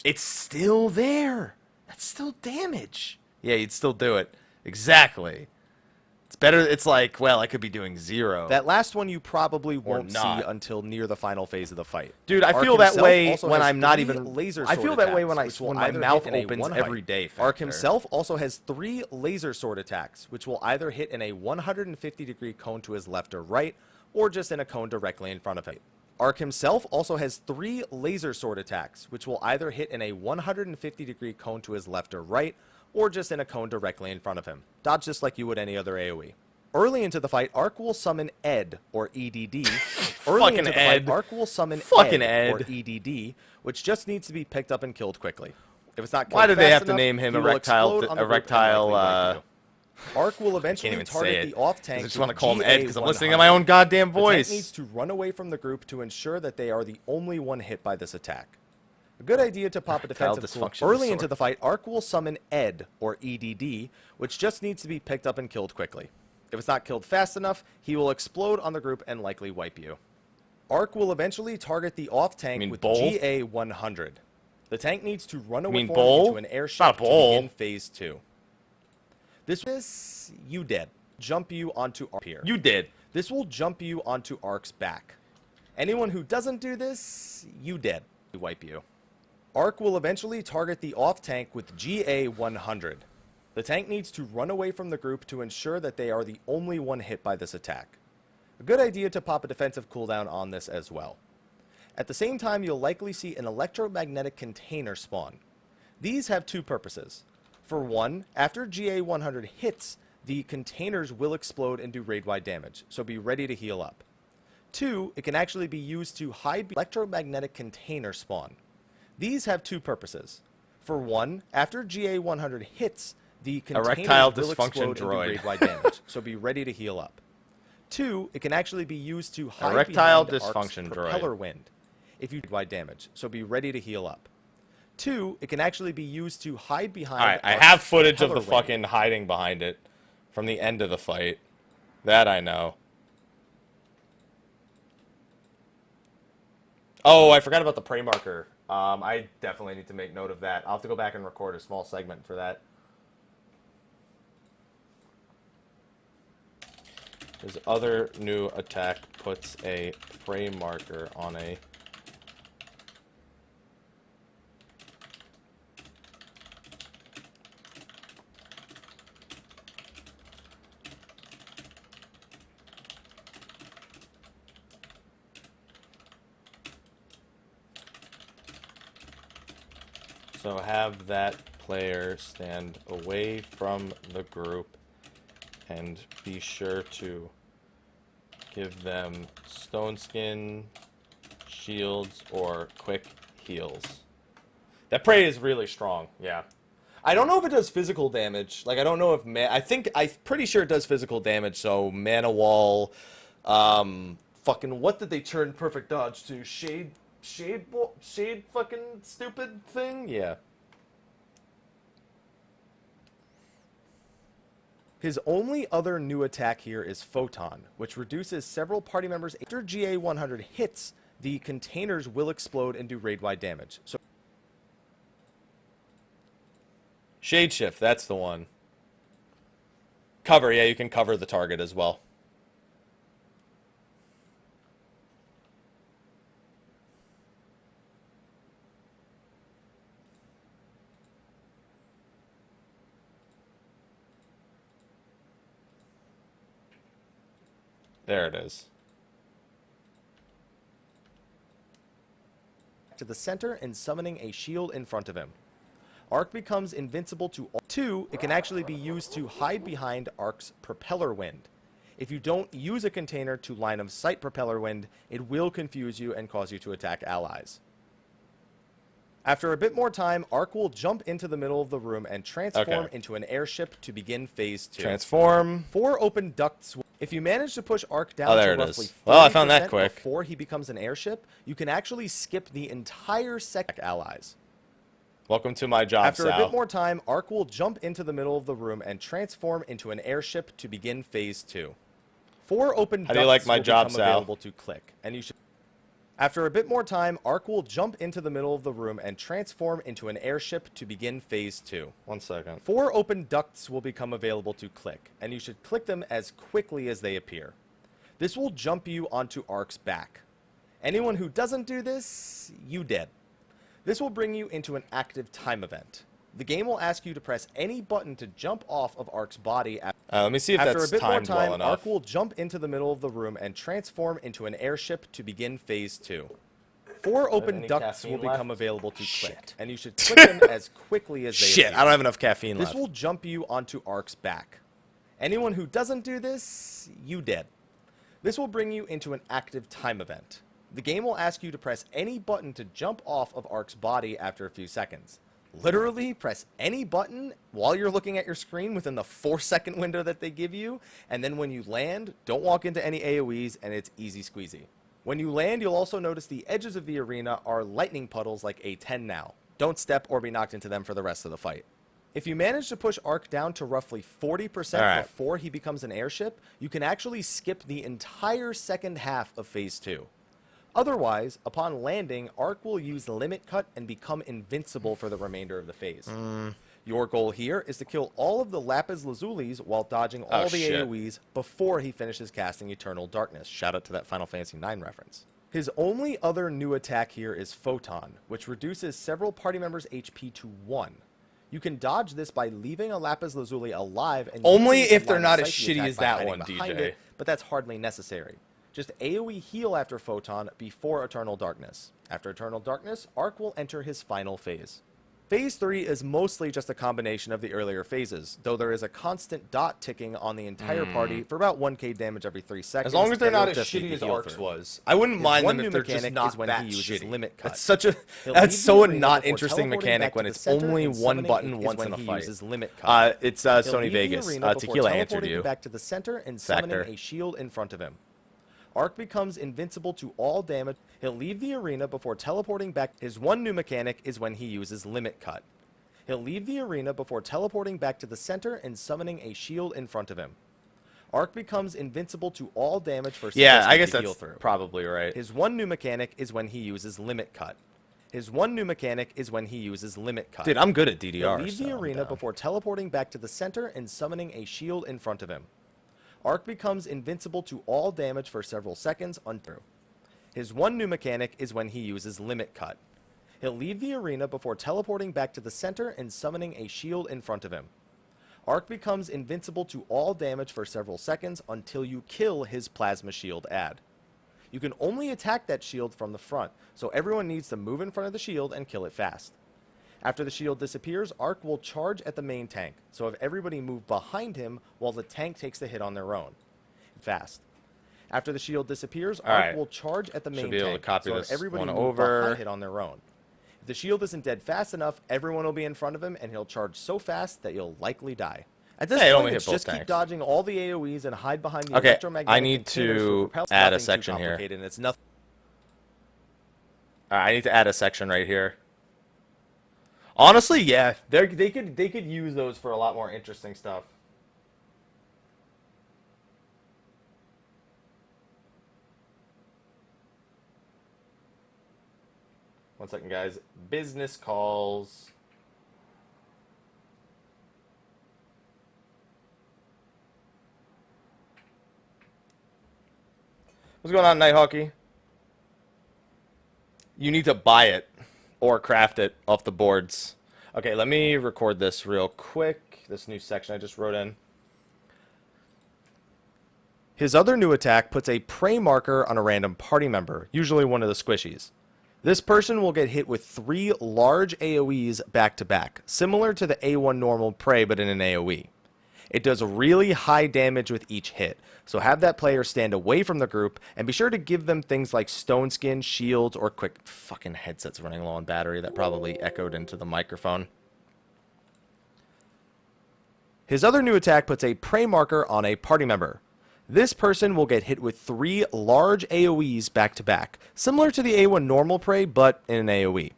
It's still there. That's still damage. Yeah, you'd still do it. Exactly. It's better. It's like, well, I could be doing 0. That last one you probably won't see not. until near the final phase of the fight. Dude, I Arc feel that himself way also when has I'm not 3 even. laser I sword feel that way when attacks, which will when my either mouth hit in a opens one every hit. day. Arc Factor. himself also has 3 laser sword attacks, which will either hit in a 150-degree cone to his left or right, or just in a cone directly in front of him. Arc himself also has 3 laser sword attacks, which will either hit in a 150-degree cone to his left or right, or just in a cone directly in front of him. Dodge just like you would any other AoE. Early into the fight, Arc will summon Ed, or EDD. Early Fucking into the Ed. fight, Arc will summon Fucking Ed, or Ed. EDD, which just needs to be picked up and killed quickly. If it's not killed Why do they fast have to enough, name him he will Erectile- explode on the group and Erectile, likely wipe you. Arc will Can't eventually even say target it. the off 'Cause tank. I just with want to call him Ed because I'm listening to GA100. my own goddamn The tank voice. needs to run away from the group to ensure that they are the only one hit by this attack. A good idea to pop a Erectile defensive cool. dysfunction Early into disorder. the fight, Arc will summon Ed, or EDD, which just needs to be picked up and killed quickly. If it's not killed fast enough, he will explode on the group and likely wipe you. Arc will eventually target the off tank mean with bowl? GA100. The tank needs to run away mean forward bowl? into an It's airship not a to bowl. begin phase 2. This you dead. Jump you onto Arc here. You did. This will jump you onto Arc's back. Anyone who doesn't do this, you dead. We wipe you. Arc will eventually target the off tank with GA100. The tank needs to run away from the group to ensure that they are the only one hit by this attack. A good idea to pop a defensive cooldown on this as well. At the same time, you'll likely see an electromagnetic container spawn. These have 2 purposes. For one, after GA100 hits, the containers will explode and do raid-wide damage, so be ready to heal up. 2, it can actually be used to hide the electromagnetic container spawn. These have 2 purposes. For one, after GA100 hits, the containers Erectile will dysfunction explode and do droid. raid-wide damage, so be ready to heal up. 2, it can actually be used to hide Erectile behind Arc's dysfunction droid. propeller wind. If you wide damage, so be ready to heal up. 2, it can actually be used to hide behind. All right, I Arc's have footage of the propeller wind. fucking hiding behind it from the end of the fight. That I know. Oh, I forgot about the prey marker. I definitely need to make note of that. I'll have to go back and record a small segment for that. His other new attack puts a prey marker on a... So have that player stand away from the group and be sure to give them stone skin, shields, or quick heals. That prey is really strong, yeah. I don't know if it does physical damage. Like, I don't know if I'm pretty sure it does physical damage, so mana wall, fucking, what did they turn perfect dodge to? Shade fucking stupid thing? Yeah. His only other new attack here is Photon, which reduces several party members. After GA100 hits, the containers will explode and do raid-wide damage. So Shade shift, that's the one. Cover, yeah, you can cover the target as well. There it is. To the center and summoning a shield in front of him. Arc becomes invincible to all. 2, it can actually be used to hide behind Arc's propeller wind. If you don't use a container to line of sight propeller wind, it will confuse you and cause you to attack allies. After a bit more time, Arc will jump into the middle of the room and transform into an airship to begin phase 2. Transform. 4 open ducts. If you manage to push Arc down there to it roughly is. Well, I found that 40% quick. before he becomes an airship, you can actually skip the entire allies. Welcome to my job, After Sal. a bit more time, Arc will jump into the middle of the room and transform into an airship to begin phase 2. 4 open How do you like ducts my will job, become Sal? available to click, and you should. After a bit more time, Arc will jump into the middle of the room and transform into an airship to begin phase 2. 1 second. 4 open ducts will become available to click, and you should click them as quickly as they appear. This will jump you onto Arc's back. Anyone who doesn't do this, you dead. This will bring you into an active time event. The game will ask you to press any button to jump off of Arc's body. Let me see if After that's a bit more timed well time, enough. Arc will jump into the middle of the room and transform into an airship to begin phase 2. 4 open any ducts will caffeine become left? available to click, Shit. and you should click them as quickly as they Shit, appear. I don't have enough caffeine This left. will jump you onto Arc's back. Anyone who doesn't do this, you dead. This will bring you into an active time event. The game will ask you to press any button to jump off of Arc's body after a few seconds. Literally, press any button while you're looking at your screen within the 4-second window that they give you, and then when you land, don't walk into any AoEs, and it's easy squeezy. When you land, you'll also notice the edges of the arena are lightning puddles like A10 now. Don't step or be knocked into them for the rest of the fight. If you manage to push Arc down to roughly 40% All right. before he becomes an airship, you can actually skip the entire second half of phase 2. Otherwise, upon landing, Arc will use Limit Cut and become invincible for the remainder of the phase. Your goal here is to kill all of the Lapis Lazulis while dodging all the shit. AoEs before he finishes casting Eternal Darkness. Shout out to that Final Fantasy IX reference. His only other new attack here is Photon, which reduces several party members' HP to 1. You can dodge this by leaving a Lapis Lazuli alive and Only using if the they're line of not as sight shitty attack as by that hiding one, behind DJ. it, but that's hardly necessary. Just AoE heal after Photon before Eternal Darkness. After Eternal Darkness, Arc will enter his final phase. Phase 3 is mostly just a combination of the earlier phases, though there is a constant dot ticking on the entire party for about 1k damage every 3 seconds. As long as they're that not you'll as just need shitty to as heal Arc's through. was. I wouldn't His mind one them if new they're just mechanic not is when that he uses shitty. Limit Cut. That's such a He'll that's leave so the a arena not before interesting teleporting mechanic back when to it's the center only and one summoning button is once when in a he fight. uses Limit Cut. It's He'll Sony leave the Vegas. arena before Tequila answered teleporting you. back to the center and summoning Factor. a shield in front of him. Arc becomes invincible to all damage. He'll leave the arena before teleporting back. His one new mechanic is when he uses Limit Cut. He'll leave the arena before teleporting back to the center and summoning a shield in front of him. Arc becomes invincible to all damage for Yeah, seconds I guess to heal that's through. probably right. His one new mechanic is when he uses Limit Cut. His one new mechanic is when he uses Limit Cut. Dude, I'm good at He'll DDR. leave so the I'm arena down. before teleporting back to the center and summoning a shield in front of him. Arc becomes invincible to all damage for several seconds unthrough. His one new mechanic is when he uses Limit Cut. He'll leave the arena before teleporting back to the center and summoning a shield in front of him. Arc becomes invincible to all damage for several seconds until you kill his plasma shield ad. You can only attack that shield from the front, so everyone needs to move in front of the shield and kill it fast. After the shield disappears, Arc will charge at the main tank, so have everybody move behind him while the tank takes the hit on their own. Fast. After the shield disappears, Arc Alright. will charge at the main Should be able to tank, copy so this have everybody one move over. behind hit on their own. If the shield isn't dead fast enough, everyone will be in front of him, and he'll charge so fast that you'll likely die. At this Hey, it point, only hit it's both just keep tanks. dodging all the AoEs and hide behind the Okay, electromagnetic I need containers to for propels. add a Nothing too section here. complicated, and it's nothing. Alright, I need to add a section right here. Honestly, yeah, they could use those for a lot more interesting stuff. One second, guys. Business calls. What's going on, Night Hockey? You need to buy it or craft it off the boards. Okay, let me record this real quick. This new section I just wrote in. His other new attack puts a prey marker on a random party member, usually one of the squishies. This person will get hit with 3 large AoEs back to back, similar to the A1 normal prey but in an AoE. It does really high damage with each hit, so have that player stand away from the group and be sure to give them things like stone skin, shields, or quick fucking headsets running low on battery. That probably echoed into the microphone. His other new attack puts a prey marker on a party member. This person will get hit with 3 large AoEs back to back, similar to the A1 normal prey but in an AoE.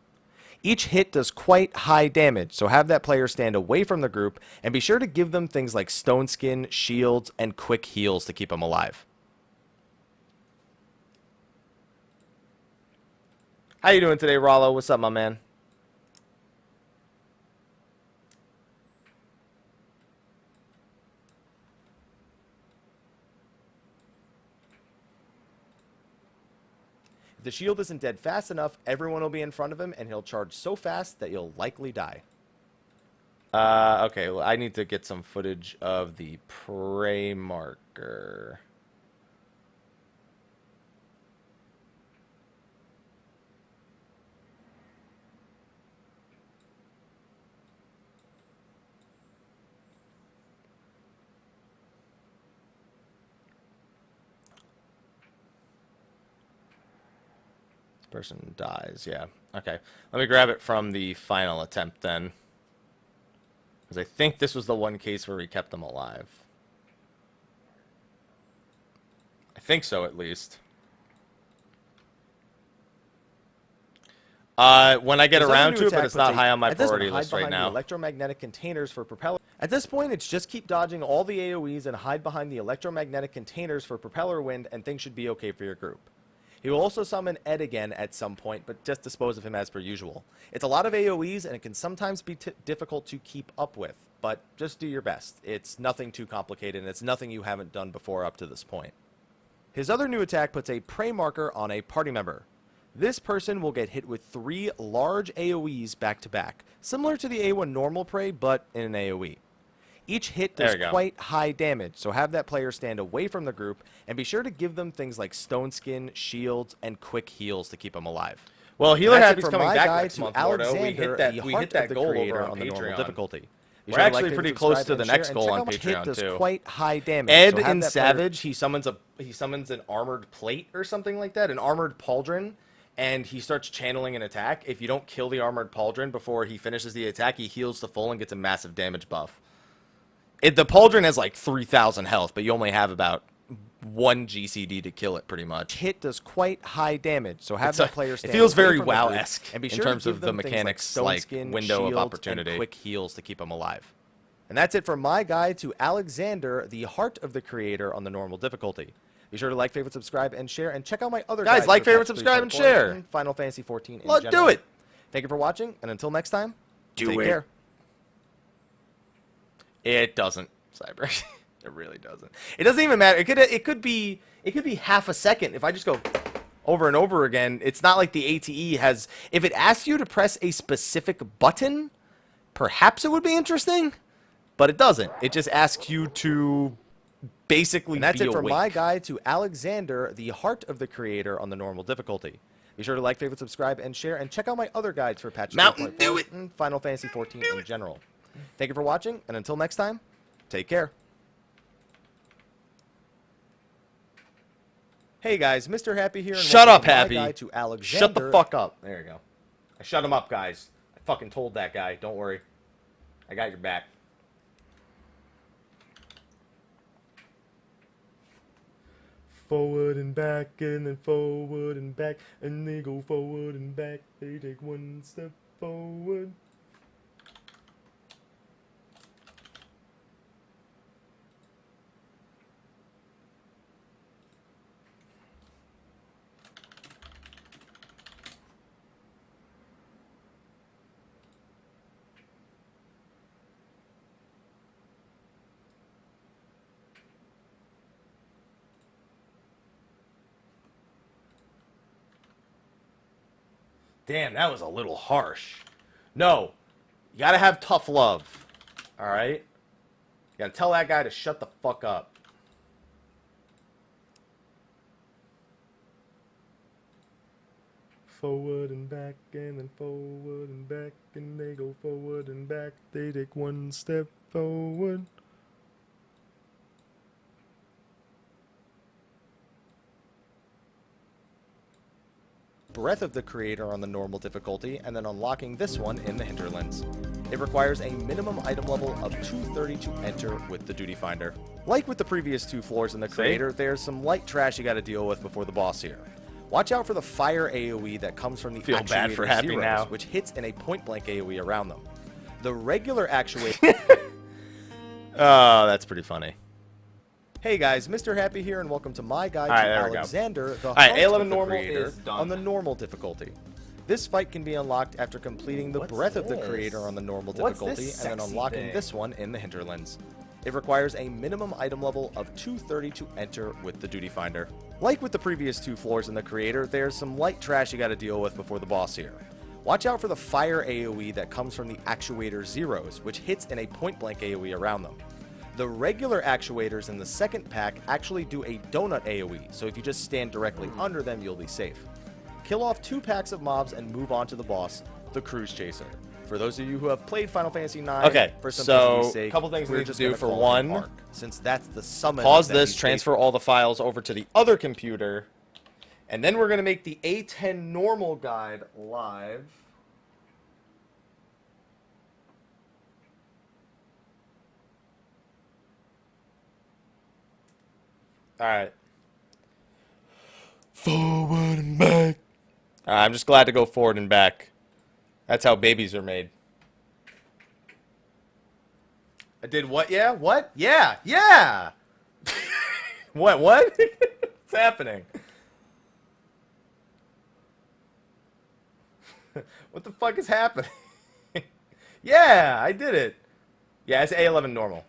Each hit does quite high damage, so have that player stand away from the group and be sure to give them things like stone skin, shields, and quick heals to keep them alive. How you doing today, Rollo? What's up, my man? If the shield isn't dead fast enough, everyone will be in front of him, and he'll charge so fast that you'll likely die. Okay, well, I need to get some footage of the prey marker. Person dies, yeah. Okay, let me grab it from the final attempt then. Because I think this was the one case where we kept them alive. I think so, at least. When I get around to it, but it's not high on my priority list right now. Electromagnetic containers for propeller. At this point, it's just keep dodging all the AoEs and hide behind the electromagnetic containers for propeller wind, and things should be okay for your group. He will also summon Ed again at some point, but just dispose of him as per usual. It's a lot of AoEs, and it can sometimes be difficult to keep up with, but just do your best. It's nothing too complicated, and it's nothing you haven't done before up to this point. His other new attack puts a prey marker on a party member. This person will get hit with 3 large AoEs back to back, similar to the A1 normal prey, but in an AoE. Each hit does quite high damage, so have that player stand away from the group, and be sure to give them things like stone skin, shields, and quick heals to keep them alive. Well, Healer Happy's coming back next month, Florida. We hit that goal over on the normal difficulty. We're actually pretty close to the next goal on Patreon, too. Quite high damage. Ed in Savage, he summons an armored plate or something like that, an armored pauldron, and he starts channeling an attack. If you don't kill the armored pauldron before he finishes the attack, he heals to full and gets a massive damage buff. The pauldron has like 3,000 health, but you only have about 1 GCD to kill it, pretty much. Hit does quite high damage, so have the player stand. It feels very WoW-esque in terms of the mechanics, like window of opportunity, and quick heals to keep them alive. And that's it for my guide to Alexander, the Heart of the Creator, on the normal difficulty. Be sure to like, favorite, subscribe, and share, and check out my other guys. Like, favorite, subscribe, and share. Final Fantasy 14 in general. Let's do it. Thank you for watching, and until next time, take care. It doesn't, Cyber. It really doesn't. It doesn't even matter. It could be half a second if I just go over and over again. It's not like the ATE has. If it asks you to press a specific button, perhaps it would be interesting, but it doesn't. It just asks you to basically. And that's it for my guide to Alexander, the Heart of the Creator, on the normal difficulty. Be sure to like, favorite, subscribe, and share, and check out my other guides for patch 3.4 and Final Fantasy 14 in general. Thank you for watching, and until next time, take care. Hey guys, Mr. Happy here. And shut up, Happy. To Alexander. Shut the fuck up. There you go. I shut him up, guys. I fucking told that guy. Don't worry. I got your back. Forward and back, and then forward and back, and they go forward and back. They take one step forward. Damn, that was a little harsh. No, you gotta have tough love. All right? You gotta tell that guy to shut the fuck up. Forward and back, and then forward and back, and they go forward and back. They take one step forward. Breath of the Creator on the normal difficulty, and then unlocking this one in the Hinterlands. It requires a minimum item level of 230 to enter with the Duty Finder. Like with the previous 2 floors in the Creator, there's some light trash you gotta deal with before the boss here. Watch out for the fire AoE that comes from the Feel bad for Happy Zeros, now. which hits in a point-blank AoE around them. The regular actuator... Oh, that's pretty funny. Hey guys, Mr. Happy here, and welcome to my guide Alright, to there we go. Alexander, the Alright, Hunt A11 of the normal Creator is done. on the normal difficulty. This fight can be unlocked after completing the What's Breath of the this? Creator on the normal What's difficulty, this and then sexy unlocking thing? this one in the Hinterlands. It requires a minimum item level of 230 to enter with the Duty Finder. Like with the previous 2 floors in the Creator, there's some light trash you gotta deal with before the boss here. Watch out for the fire AoE that comes from the actuator Zeros, which hits in a point-blank AoE around them. The regular actuators in the second pack actually do a donut AoE, so if you just stand directly under them, you'll be safe. Kill off 2 packs of mobs and move on to the boss, the Cruise Chaser. For those of you who have played Final Fantasy IX, Okay, for so, simplicity's sake, couple things we we're need to just do gonna for call him one. Ark, since that's the summon. Pause that this, he's transfer all the files over to the other computer, and then we're going to make the A10 normal guide live. Alright. Forward and back. I'm just glad to go forward and back. That's how babies are made. I did what? Yeah? What? Yeah! Yeah! What? What's happening? What the fuck is happening? Yeah, I did it. Yeah, it's A11 normal.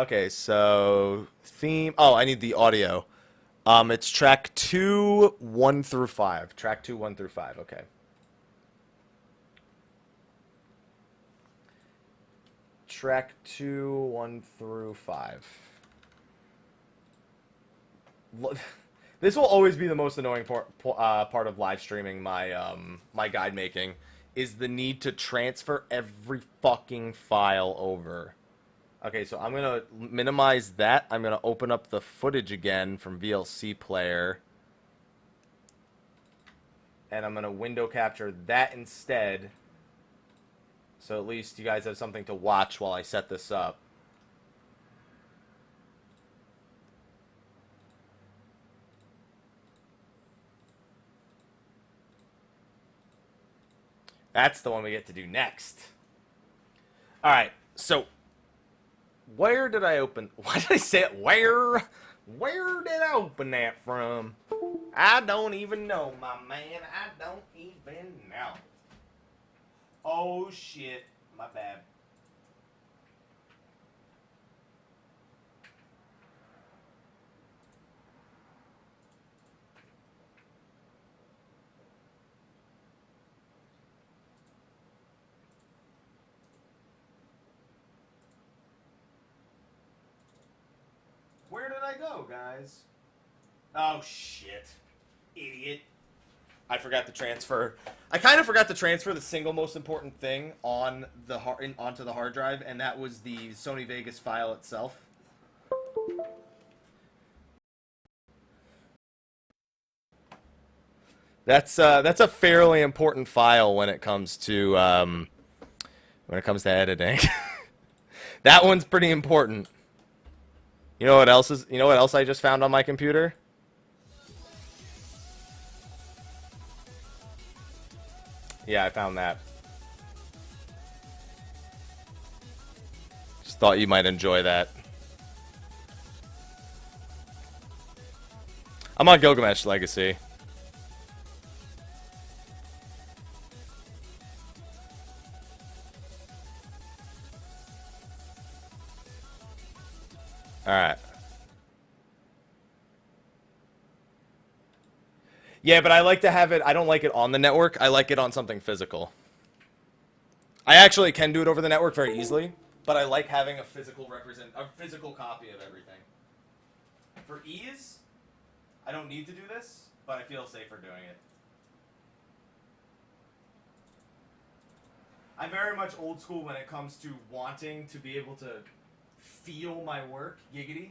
Okay, so theme. Oh, I need the audio. It's track 2, 1 through 5. Track 2, 1 through 5. Okay. Track 2, 1 through 5. This will always be the most annoying part of live streaming my my guide making, is the need to transfer every fucking file over. Okay, so I'm going to minimize that. I'm going to open up the footage again from VLC Player. And I'm going to window capture that instead. So at least you guys have something to watch while I set this up. That's the one we get to do next. Alright, so where did I open? Why did I say it? Where did I open that from? I don't even know, my man. I don't even know. Oh, shit. My bad. Where did I go, guys? Oh, shit. Idiot. I forgot to transfer. I kind of forgot to transfer the single most important thing on the onto the hard drive, and that was the Sony Vegas file itself. That's a fairly important file when it comes to editing. That one's pretty important. You know what else I just found on my computer? Yeah, I found that. Just thought you might enjoy that. I'm on Gilgamesh Legacy. Alright. Yeah, but I like to have it, I don't like it on the network, I like it on something physical. I actually can do it over the network very easily, but I like having a physical copy of everything. For ease, I don't need to do this, but I feel safer doing it. I'm very much old school when it comes to wanting to be able to feel my work, giggity.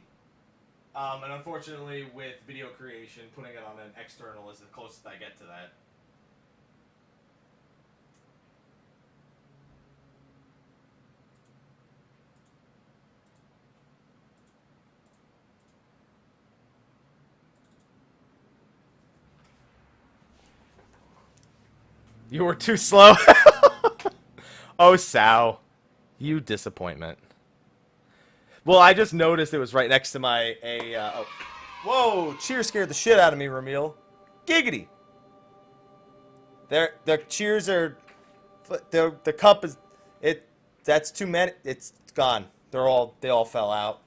And unfortunately, with video creation, putting it on an external is the closest I get to that. You were too slow. Oh, Sal. You disappointment. Well, I just noticed it was right next to my oh. Whoa! Cheers scared the shit out of me, Ramil. Giggity. The cheers are, the cup is, it. That's too many. It's gone. They all fell out.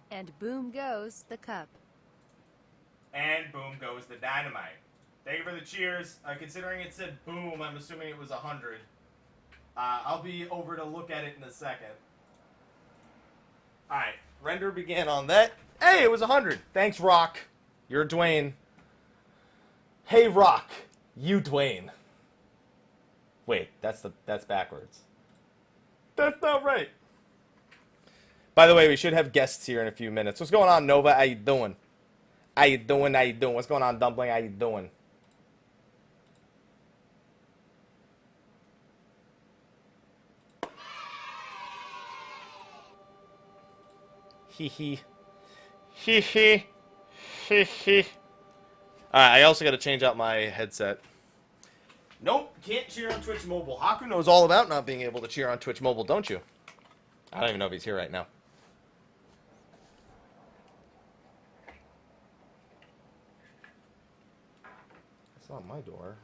And boom goes the cup. And boom goes the dynamite. Thank you for the cheers. Considering it said boom, I'm assuming it was 100. I'll be over to look at it in a second. Alright, render began on that. Hey, it was 100. Thanks, Rock. You're Dwayne. Hey, Rock. You, Dwayne. Wait, that's backwards. That's not right. By the way, we should have guests here in a few minutes. What's going on, Nova? How you doing? How you doing? How you doing? What's going on, Dumpling? How you doing? Hee hee. Hee hee. Hee hee. Alright, I also got to change out my headset. Nope, can't cheer on Twitch Mobile. Haku knows all about not being able to cheer on Twitch Mobile, don't you? I don't even know if he's here right now. It's not my door.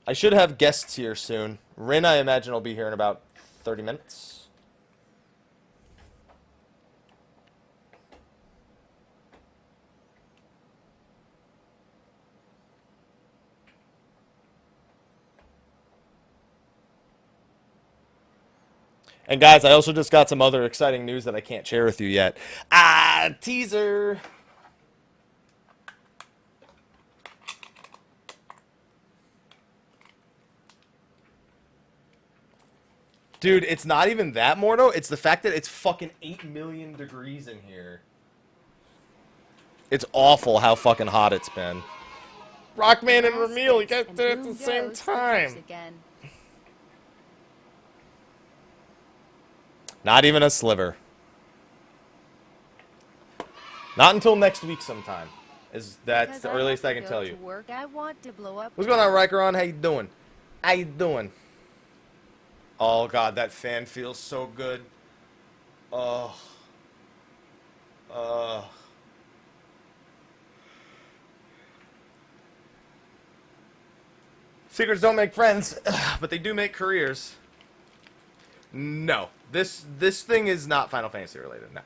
I should have guests here soon. Rin, I imagine, will be here in about 30 minutes. And guys, I also just got some other exciting news that I can't share with you yet. Teaser! Dude, it's not even that, Mordo. It's the fact that it's fucking 8 million degrees in here. It's awful how fucking hot it's been. Rockman and Ramil, you guys did it at the same time. Not even a sliver. Not until next week sometime. That's the earliest I can tell you. I want to blow up. What's going on, Rykeron? How you doing? How you doing? Oh god, that fan feels so good. Oh. Secrets don't make friends, but they do make careers. No. This thing is not Final Fantasy related, no.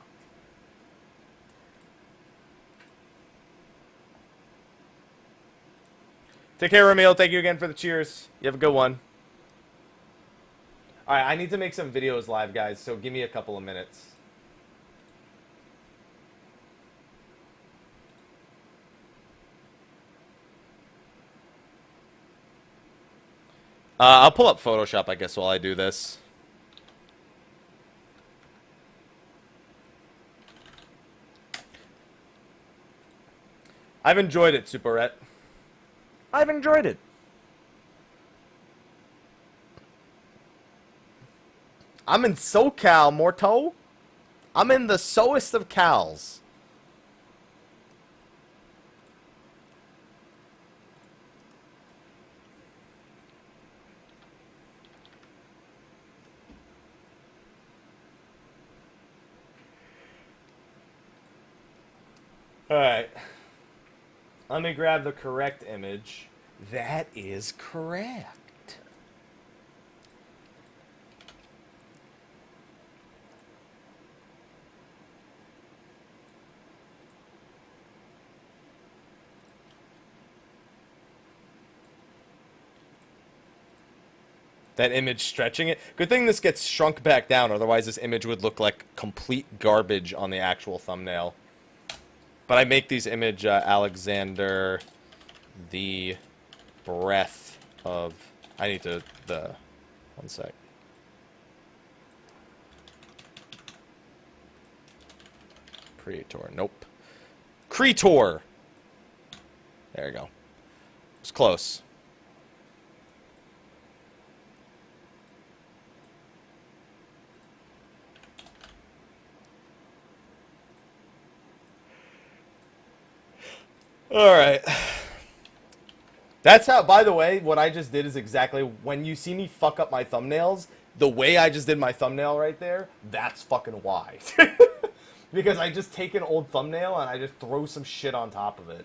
Take care, Ramil. Thank you again for the cheers. You have a good one. Alright, I need to make some videos live, guys, so give me a couple of minutes. I'll pull up Photoshop, I guess, while I do this. I've enjoyed it, Superette. I've enjoyed it. I'm in SoCal, Morto. I'm in the soest of Cals. Alright. Let me grab the correct image. That is correct. That image stretching it. Good thing this gets shrunk back down, otherwise this image would look like complete garbage on the actual thumbnail. But I make these image Alexander the breath of... I need to... One sec. Creator. Nope. Creator! There you go. It's close. Alright. That's how, by the way, what I just did is exactly, when you see me fuck up my thumbnails, the way I just did my thumbnail right there, that's fucking why. Because I just take an old thumbnail and I just throw some shit on top of it.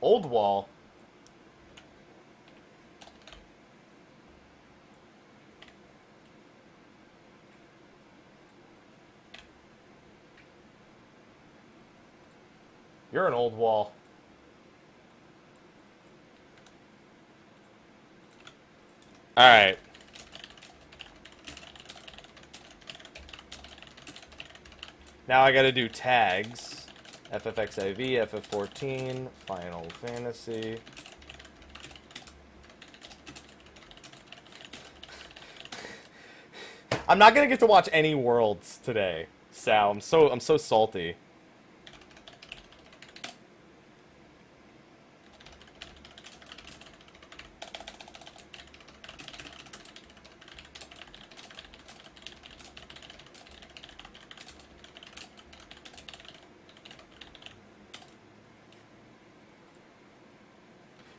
Old wall. You're an old wall. Alright. Now I gotta do tags. FFXIV, FF14, Final Fantasy. I'm not gonna get to watch any Worlds today, Sal. I'm so salty.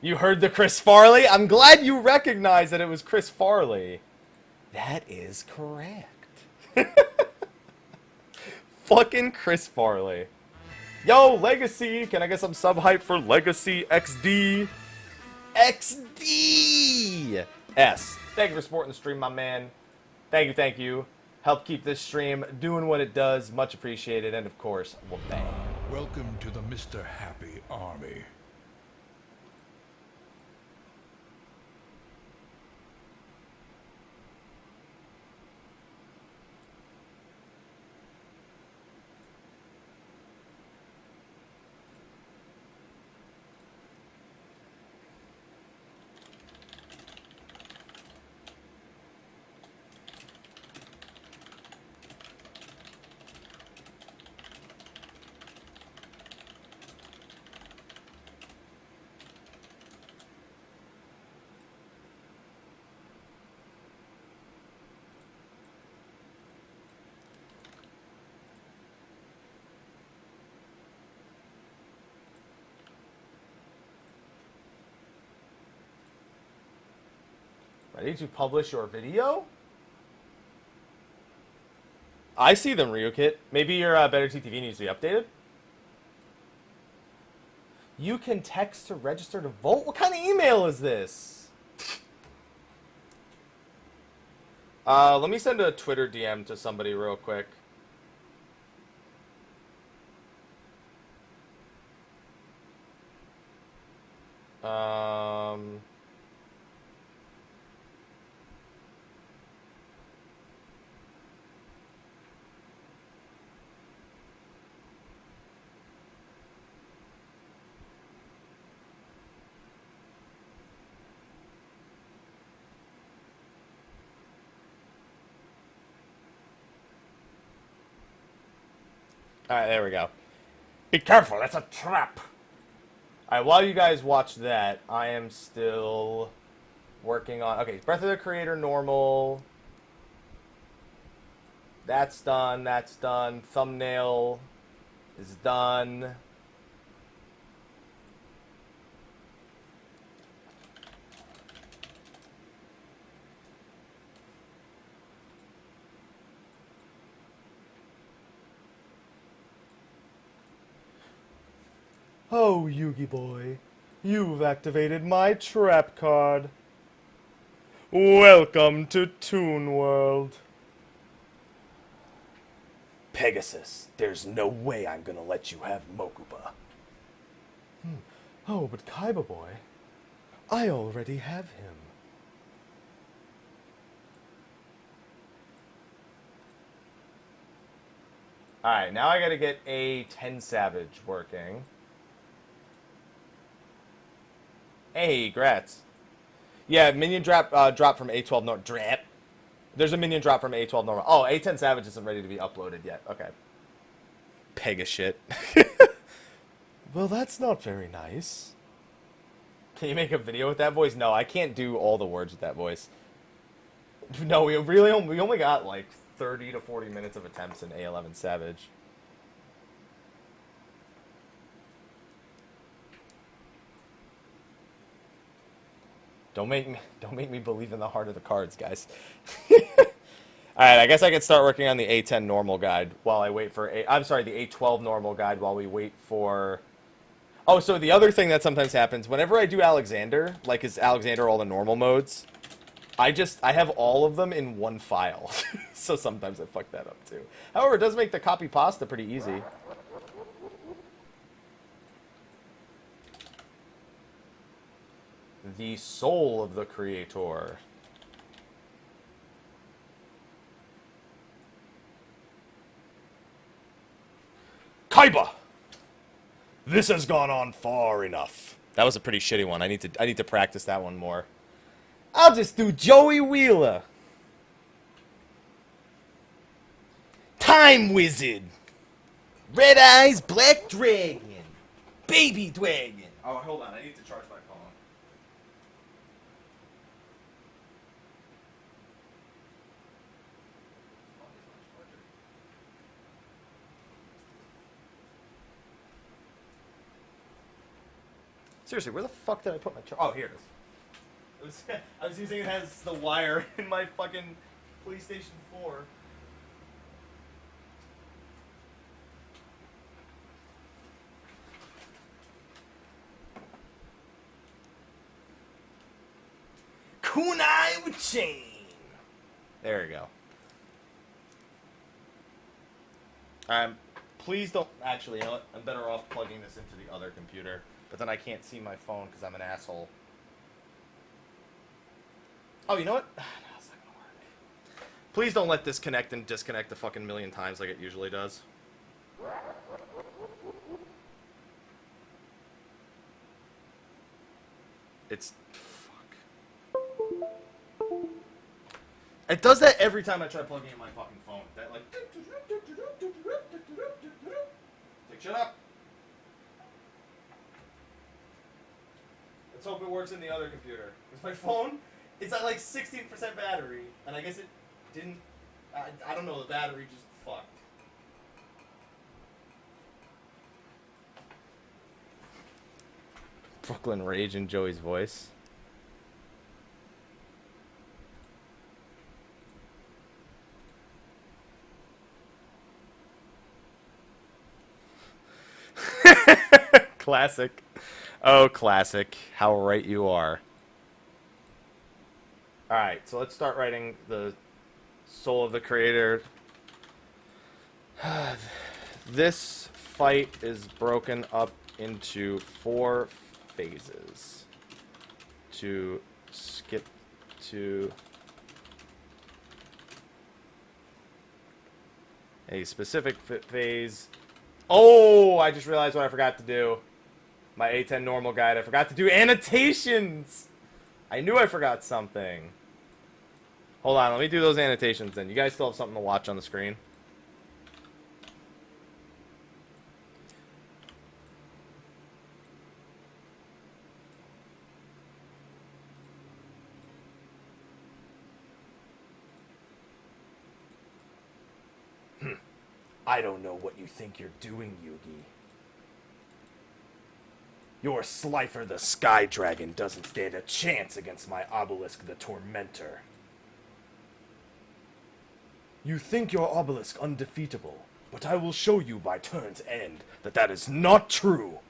You heard the Chris Farley? I'm glad you recognized that it was Chris Farley. That is correct. Fucking Chris Farley. Yo, Legacy! Can I get some sub-hype for Legacy XD? XD! S. Thank you for supporting the stream, my man. Thank you, thank you. Help keep this stream doing what it does. Much appreciated. And of course, well, bang. Welcome to the Mr. Happy Army. Ready to publish your video? I see them, Ryukit. Maybe your Better TTV needs to be updated? You can text to register to vote? What kind of email is this? Let me send a Twitter DM to somebody real quick. Alright, there we go. Be careful, that's a trap! Alright, while you guys watch that, I am still working on... Okay, Breath of the Creator normal. That's done, that's done. Thumbnail is done. Oh, Yugi boy, you've activated my trap card. Welcome to Toon World. Pegasus, there's no way I'm gonna let you have Mokuba. Oh, but Kaiba boy, I already have him. Alright, now I gotta get A10 Savage working. Hey, grats. Yeah, minion drop from A12 normal. Drop. There's a minion drop from A12 normal. Oh, A10 Savage isn't ready to be uploaded yet. Okay. Pega shit. Well, that's not very nice. Can you make a video with that voice? No, I can't do all the words with that voice. No, we only got like 30 to 40 minutes of attempts in A11 Savage. Don't make me believe in the heart of the cards, guys. Alright, I guess I could start working on the A10 normal guide while I wait for I'm sorry, the A12 normal guide while we wait for... Oh, so the other thing that sometimes happens, whenever I do Alexander, like is Alexander all the normal modes, I have all of them in one file. So sometimes I fuck that up too. However, it does make the copy pasta pretty easy. The soul of the creator. Kaiba! This has gone on far enough. That was a pretty shitty one. I need to practice that one more. I'll just do Joey Wheeler. Time Wizard. Red Eyes Black Dragon. Baby Dragon. Oh, hold on. I need to charge my phone. Seriously, where the fuck did I put my charger? Oh, here it is. I was using it as the wire in my fucking PlayStation 4. Kunai with chain. There you go. Please don't. Actually, you know what? I'm better off plugging this into the other computer. But then I can't see my phone because I'm an asshole. Oh, you know what? No, it's not gonna work. Please don't let this connect and disconnect a fucking million times like it usually does. It's... fuck. It does that every time I try plugging in my fucking phone. That like... Like, shut up! Let's hope it works in the other computer. Because my phone, it's at like 16% battery, and I guess it didn't... I don't know, the battery just fucked. Brooklyn Rage in Joey's voice. Classic. Oh, classic. How right you are. Alright, so let's start writing the soul of the creator. This fight is broken up into 4 phases. To skip to a specific phase. Oh, I just realized what I forgot to do. My A10 normal guide, I forgot to do annotations! I knew I forgot something. Hold on, let me do those annotations then. You guys still have something to watch on the screen? I don't know what you think you're doing, Yugi. Your Slifer the Sky Dragon doesn't stand a chance against my Obelisk the Tormentor. You think your Obelisk undefeatable, but I will show you by turn's end that that is not true.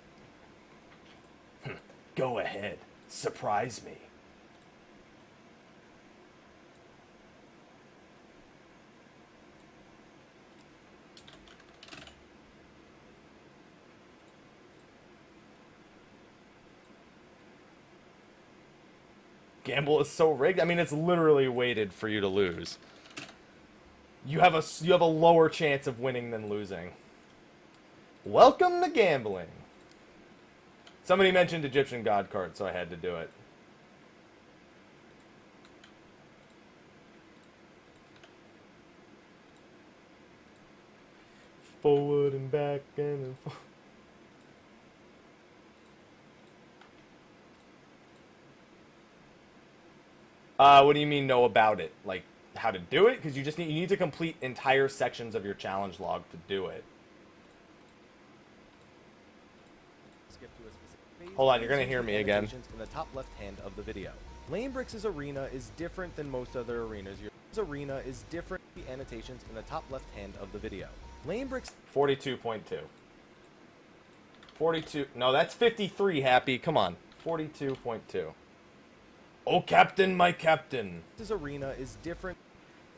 Go ahead. Surprise me. Gamble is so rigged. I mean, it's literally weighted for you to lose. You have a lower chance of winning than losing. Welcome to gambling. Somebody mentioned Egyptian God card, so I had to do it. Forward and back and what do you mean know about it? Like how to do it? Because you need to complete entire sections of your challenge log to do it. Skip to a specific phase. Hold on, you're gonna hear me again. In the top left hand of the video. Lane Bricks' arena is different than most other arenas. Your arena is different than the annotations in the top left hand of the video. Lane Bricks 42.2. 42. No, that's 53, Happy. Come on. 42.2. Oh, Captain, my Captain. This arena is different.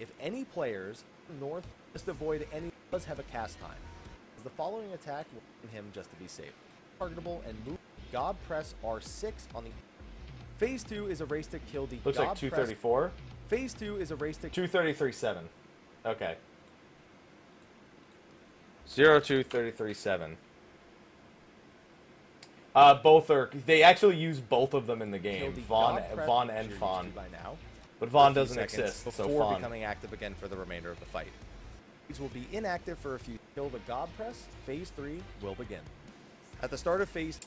If any players north just avoid any does have a cast time. As the following attack will aim him just to be safe. Targetable and move God Press R6 on the Phase 2 is a race to kill the Looks God like 234. Press. Phase 2 is a race to 233.7. Okay. 02337. Both are. They actually use both of them in the kill game. the Vaughn God Press, and which you're used Fawn. to by now. But Vaughn For a few doesn't seconds exist, so before Fawn. becoming active again for the remainder of the fight. These will be inactive for a few. Kill the God Press. Phase 3 will begin. At the start of phase,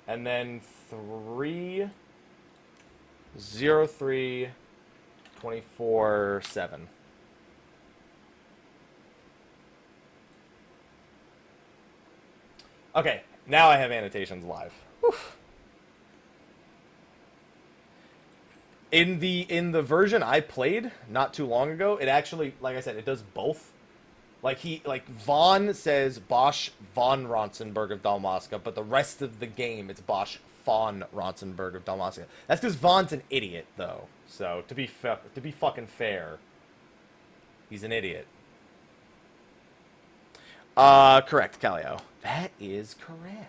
And then 303 24/7. Okay, now I have annotations live. Oof. In the version I played not too long ago, it actually, like I said, it does both. Like Vaughn says Bosch von Ronsenberg of Dalmasca, but the rest of the game it's Bosch von Ronsenberg of Dalmasca. That's because Vaughn's an idiot, though. So to be fucking fair, he's an idiot. Correct, Calio. That is correct.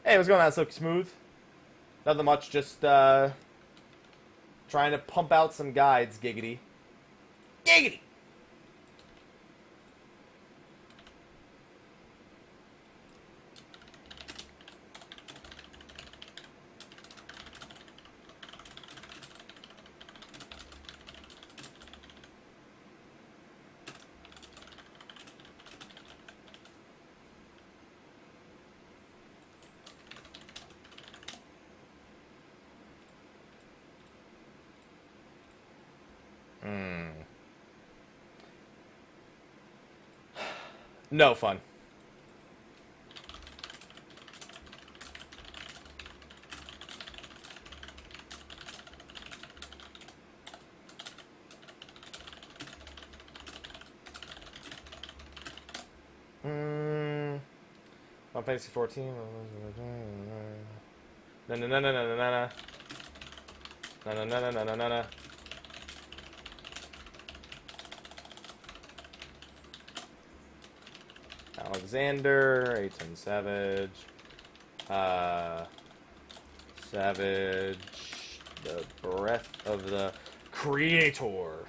Hey, what's going on, Silky Smooth? Nothing much, just trying to pump out some guides, giggity. Giggity! No fun. Final Fantasy 14. Na na na na na na na. Na na na na na na na. Alexander, Aiton Savage, Savage, the breath of the Creator.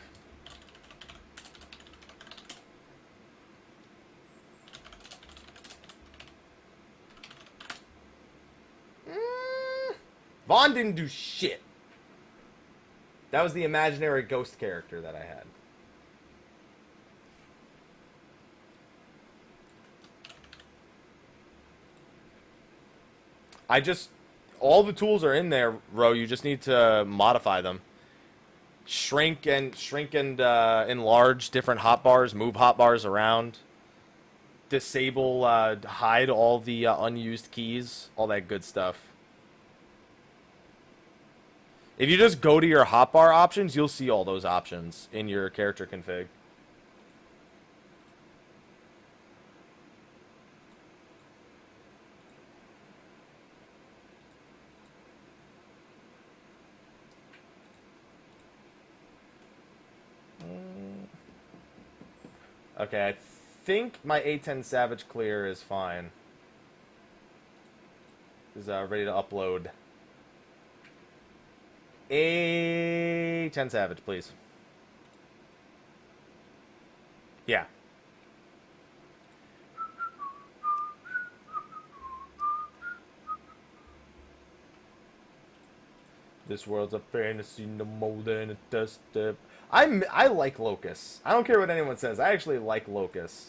Vaughn didn't do shit. That was the imaginary ghost character that I had. All the tools are in there, Ro. You just need to modify them. Shrink and enlarge different hotbars, move hotbars around. Disable, hide all the unused keys, all that good stuff. If you just go to your hotbar options, you'll see all those options in your character config. Okay, I think my A10 Savage Clear is fine. Is ready to upload. A10 Savage, please. Yeah. This world's a fantasy no more than a dust step. I like Locust. I don't care what anyone says. I actually like Locust.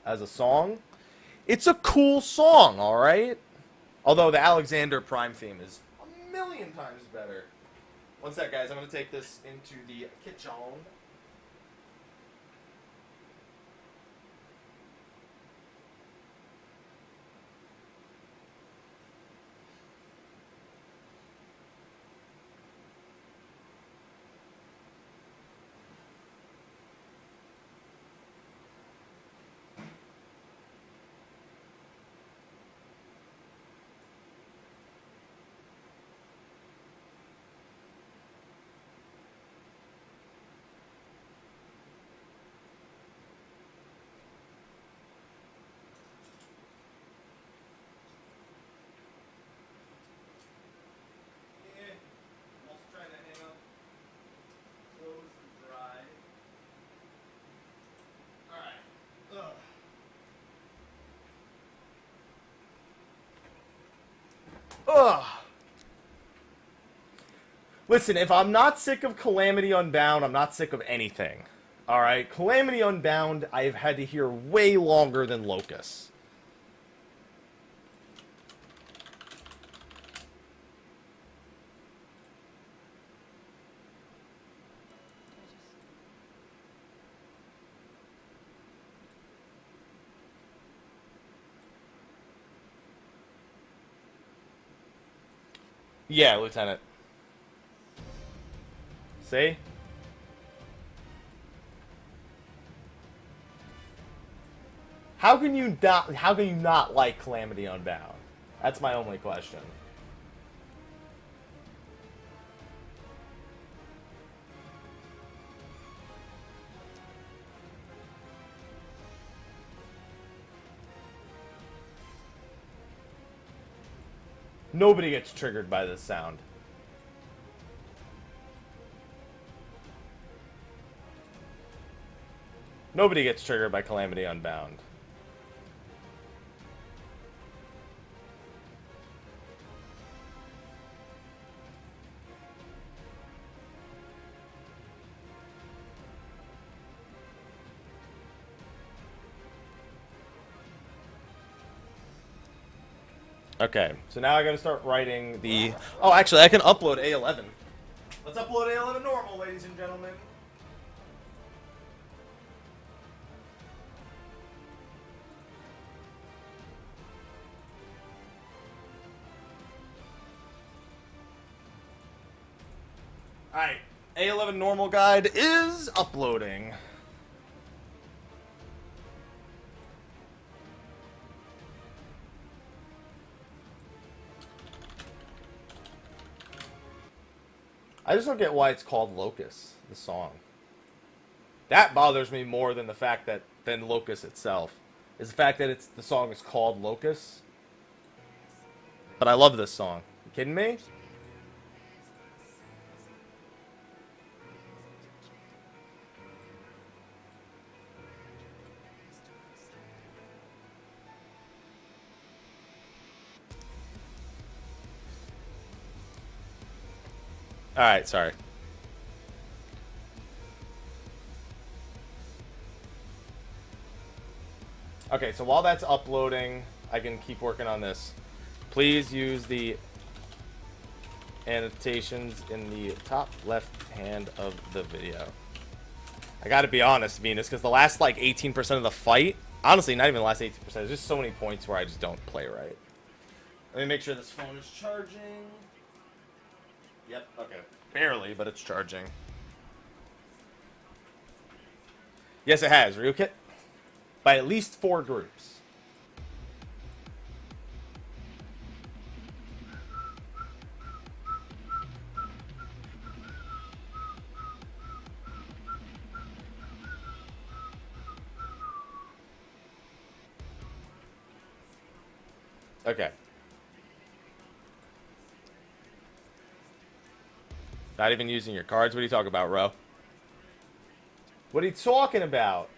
As a song. It's a cool song, alright? Although the Alexander Prime theme is a million times better. One sec, guys. I'm going to take this into the kitchen. Ugh. Listen, if I'm not sick of Calamity Unbound, I'm not sick of anything. Alright? Calamity Unbound, I've had to hear way longer than Locust. Yeah, Lieutenant. See? How can you not like Calamity Unbound? That's my only question. Nobody gets triggered by this sound. Nobody gets triggered by Calamity Unbound. Okay, so now I gotta start writing the... Oh, actually, I can upload A11. Let's upload A11 normal, ladies and gentlemen. Alright, A11 normal guide is uploading. I just don't get why it's called Locust, the song. That bothers me more than the fact that Locust itself. Is the fact that the song is called Locust. But I love this song. You kidding me? Alright, sorry. Okay, so while that's uploading, I can keep working on this. Please use the annotations in the top left hand of the video. I gotta be honest, Venus, because the last, like, 18% of the fight, honestly, not even the last 18%, there's just so many points where I just don't play right. Let me make sure this phone is charging. Yep, okay. Barely, but it's charging. Yes, it has, Ryukit. By at least 4 groups. Okay. Not even using your cards? What are you talking about, Ro? What are you talking about?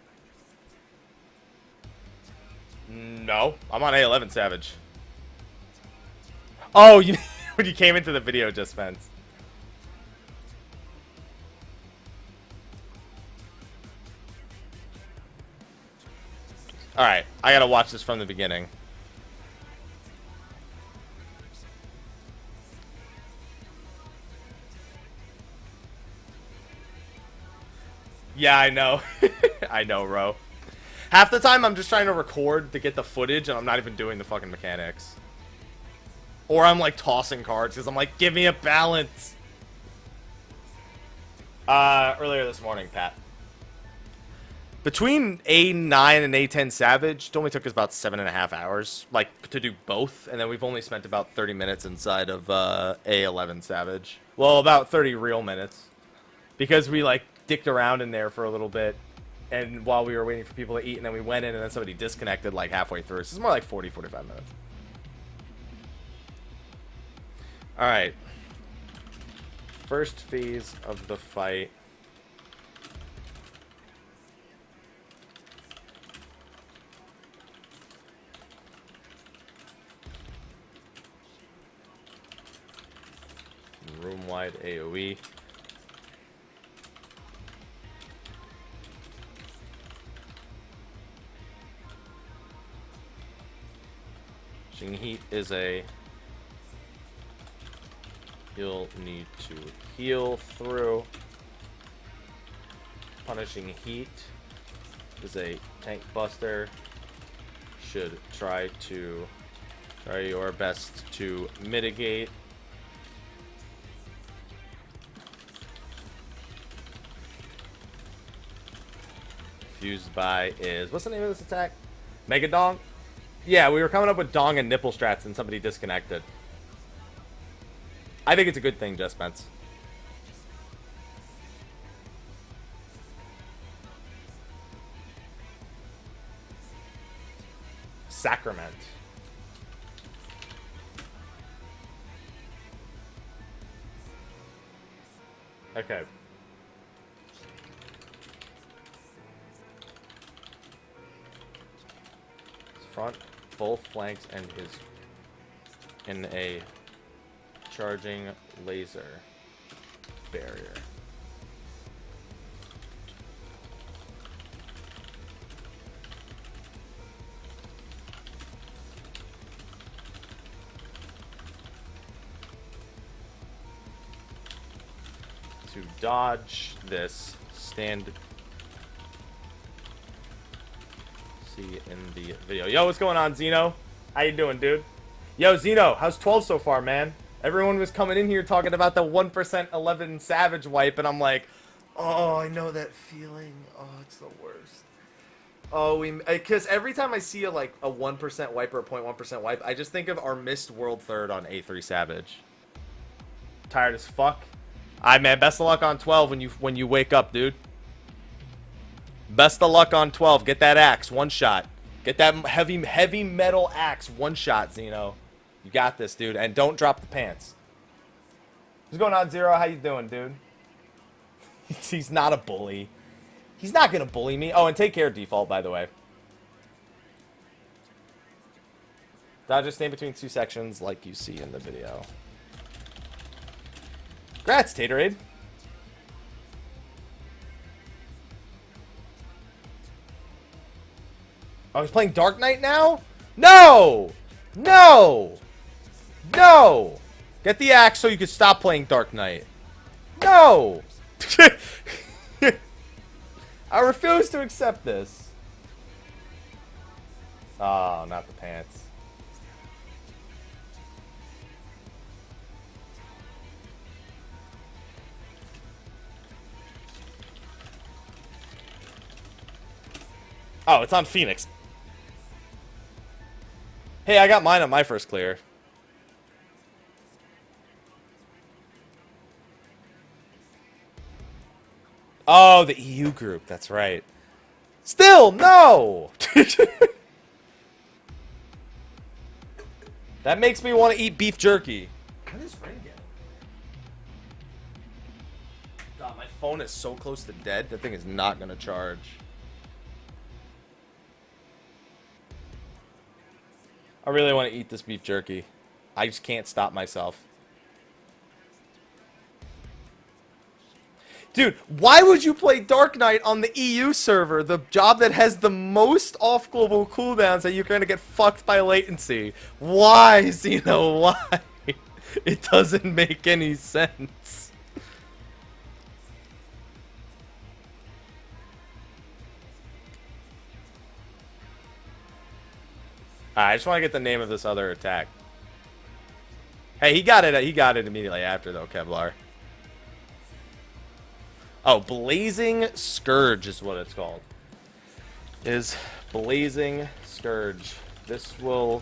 No, I'm on A11 Savage. Oh, you when you came into the video just, Spence. Alright, I gotta watch this from the beginning. Yeah, I know. I know, Ro. Half the time I'm just trying to record to get the footage and I'm not even doing the fucking mechanics. Or I'm like tossing cards because I'm like, give me a balance. Earlier this morning, Pat. Between A9 and A10 Savage, it only took us about 7.5 hours, like, to do both, and then we've only spent about 30 minutes inside of A11 Savage. Well, about 30 real minutes. Because we, like, dicked around in there for a little bit, and while we were waiting for people to eat, and then we went in, and then somebody disconnected, like, halfway through. So it's more like 40, 45 minutes. Alright. First phase of the fight. Room-wide AoE. Punishing Heat is a... You'll need to heal through. Punishing Heat is a tank buster. Should try your best to mitigate. Fused by is... What's the name of this attack? Mega Dong? Yeah, we were coming up with Dong and nipple strats and somebody disconnected. I think it's a good thing, Just Spence. Sacrament. Okay. Front, both flanks, and his in a charging laser barrier. To dodge this, stand. See in the video. Yo, what's going on, Zeno? How you doing, dude? Yo, Zeno, how's 12 so far, man? Everyone was coming in here talking about the 1% 11 Savage wipe, and I'm like, oh, I know that feeling. Oh, it's the worst. Oh, because every time I see a 1% wipe or a 0.1% wipe, I just think of our missed world third on A3 Savage. Tired as fuck. Alright, man, best of luck on 12 when you wake up, dude. Best of luck on 12. Get that axe, one shot. Get that heavy metal axe, one shot, Zeno. You got this, dude. And don't drop the pants. What's going on, Zero? How you doing, dude? He's not a bully. He's not going to bully me. Oh, and take care, Default, by the way. Dodgers stay between two sections like you see in the video. Congrats, Taterade. Oh, he's playing Dark Knight now? No! No! No! Get the axe so you can stop playing Dark Knight. No! I refuse to accept this. Oh, not the pants. Oh, it's on Phoenix. Hey, I got mine on my first clear. Oh, the EU group. That's right. Still, no! That makes me want to eat beef jerky. What is Ring getting? God, my phone is so close to dead. That thing is not going to charge. I really want to eat this beef jerky. I just can't stop myself. Dude, why would you play Dark Knight on the EU server, the job that has the most off-global cooldowns that you're going to get fucked by latency? Why, Xeno? Why? It doesn't make any sense. Alright, I just want to get the name of this other attack. Hey, he got it immediately after, though, Kevlar. Oh, Blazing Scourge is what it's called. Blazing Scourge. This will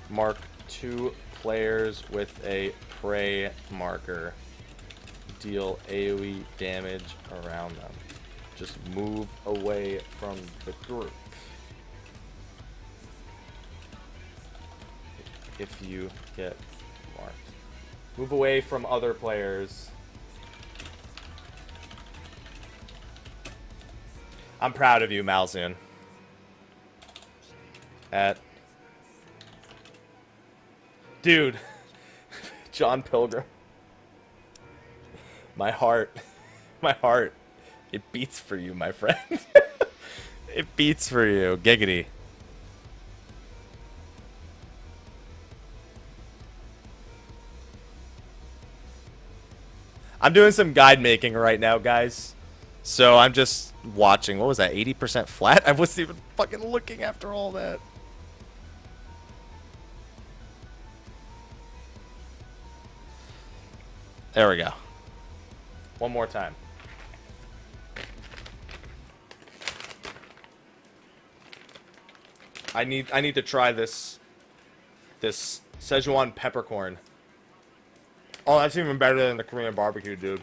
mark 2 players with a prey marker. Deal AoE damage around them. Just move away from the group. If you get marked. Move away from other players. I'm proud of you, Malzun. Dude. John Pilgrim. My heart. My heart. It beats for you, my friend. It beats for you. Giggity. I'm doing some guide making right now, guys. So I'm just watching. What was that? 80% flat? I wasn't even fucking looking after all that. There we go. One more time. I need to try this Szechuan peppercorn. Oh, that's even better than the Korean barbecue, dude.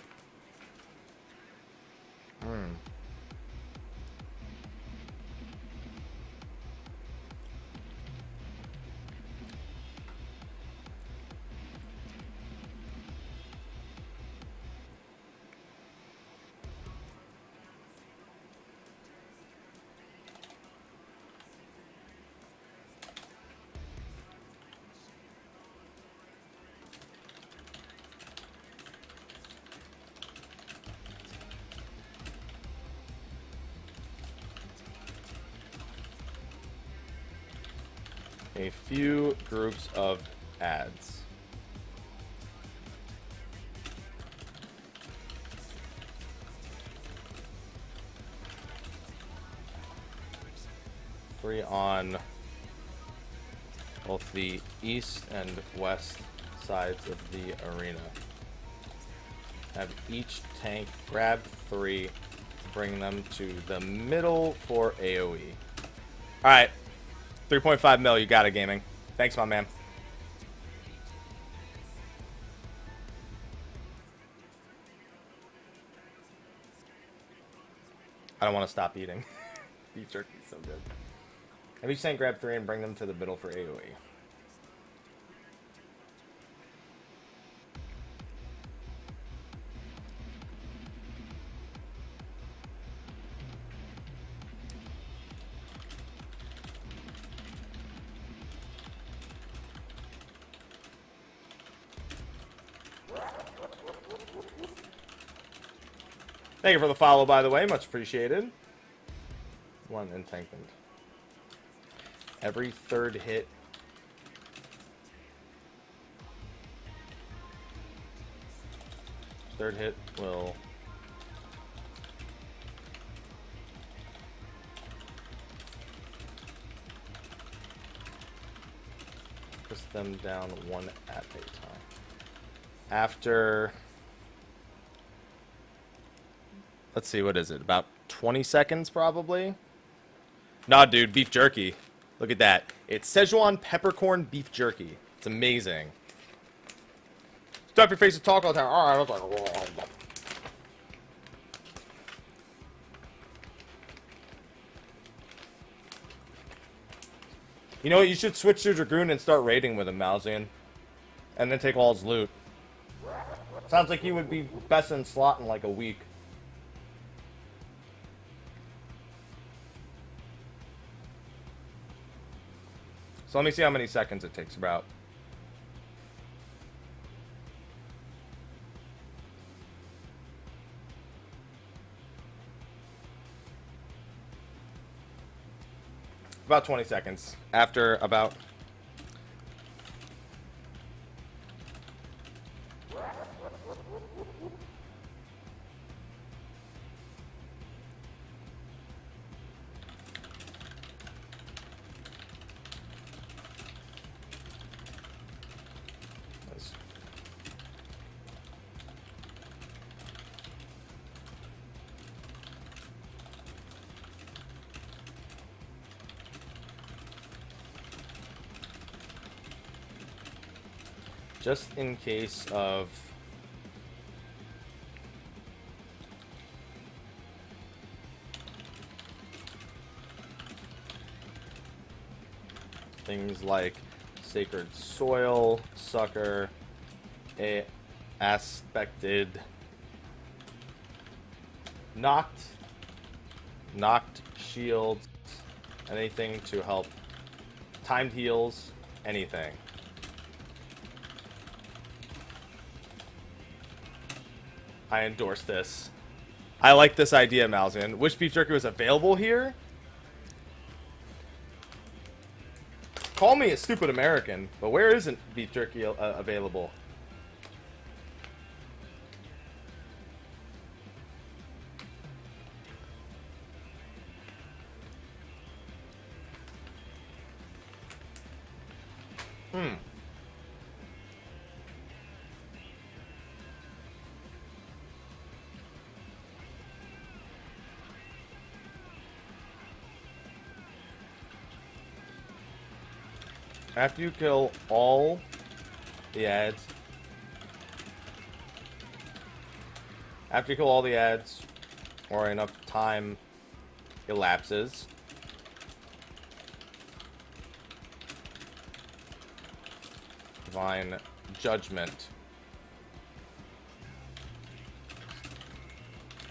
A few groups of ads. Three on both the east and west sides of the arena. Have each tank grab 3, bring them to the middle for AoE. Alright. 3.5 mil, you got it, gaming. Thanks, my man. I don't want to stop eating. Beef jerky is so good. Have each tank grab 3 and bring them to the middle for AoE. Thank you for the follow, by the way. Much appreciated. 1 entankment. Every 3rd hit. Third hit will push them down 1 at a time. After, let's see, what is it? About 20 seconds, probably. Nah, dude, beef jerky. Look at that. It's Szechuan peppercorn beef jerky. It's amazing. Stuff your face and talk all the time. All right, I was like... You know what? You should switch to Dragoon and start raiding with him, Malzian. And then take all his loot. Sounds like he would be best in slot in like a week. So let me see how many seconds it takes about. About 20 seconds. After about... just in case of things like sacred soil, sucker, aspected, knocked shields, anything to help, timed heals, anything. I endorse this. I like this idea, Malzian. Wish beef jerky was available here? Call me a stupid American, but where isn't beef jerky available? After you kill all the ads, or enough time elapses, Divine Judgment.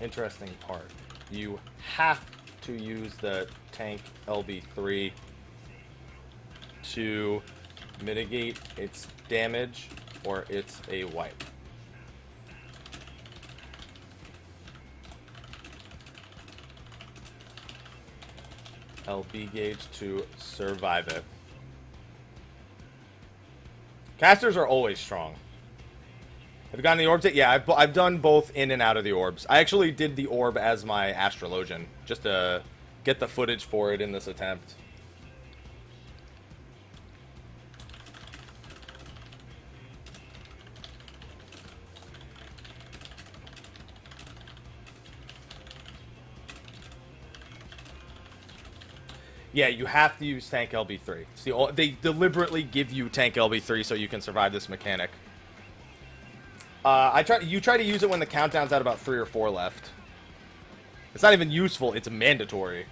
Interesting part. You have to use the tank LB3 to mitigate its damage, or it's a wipe. LB gauge to survive it. Casters are always strong. Have you gotten the orbs yet? Yeah, I've done both in and out of the orbs. I actually did the orb as my Astrologian, just to get the footage for it in this attempt. Yeah, you have to use tank LB3. They deliberately give you tank LB3 so you can survive this mechanic. You try to use it when the countdown's at about 3 or 4 left. It's not even useful, it's mandatory.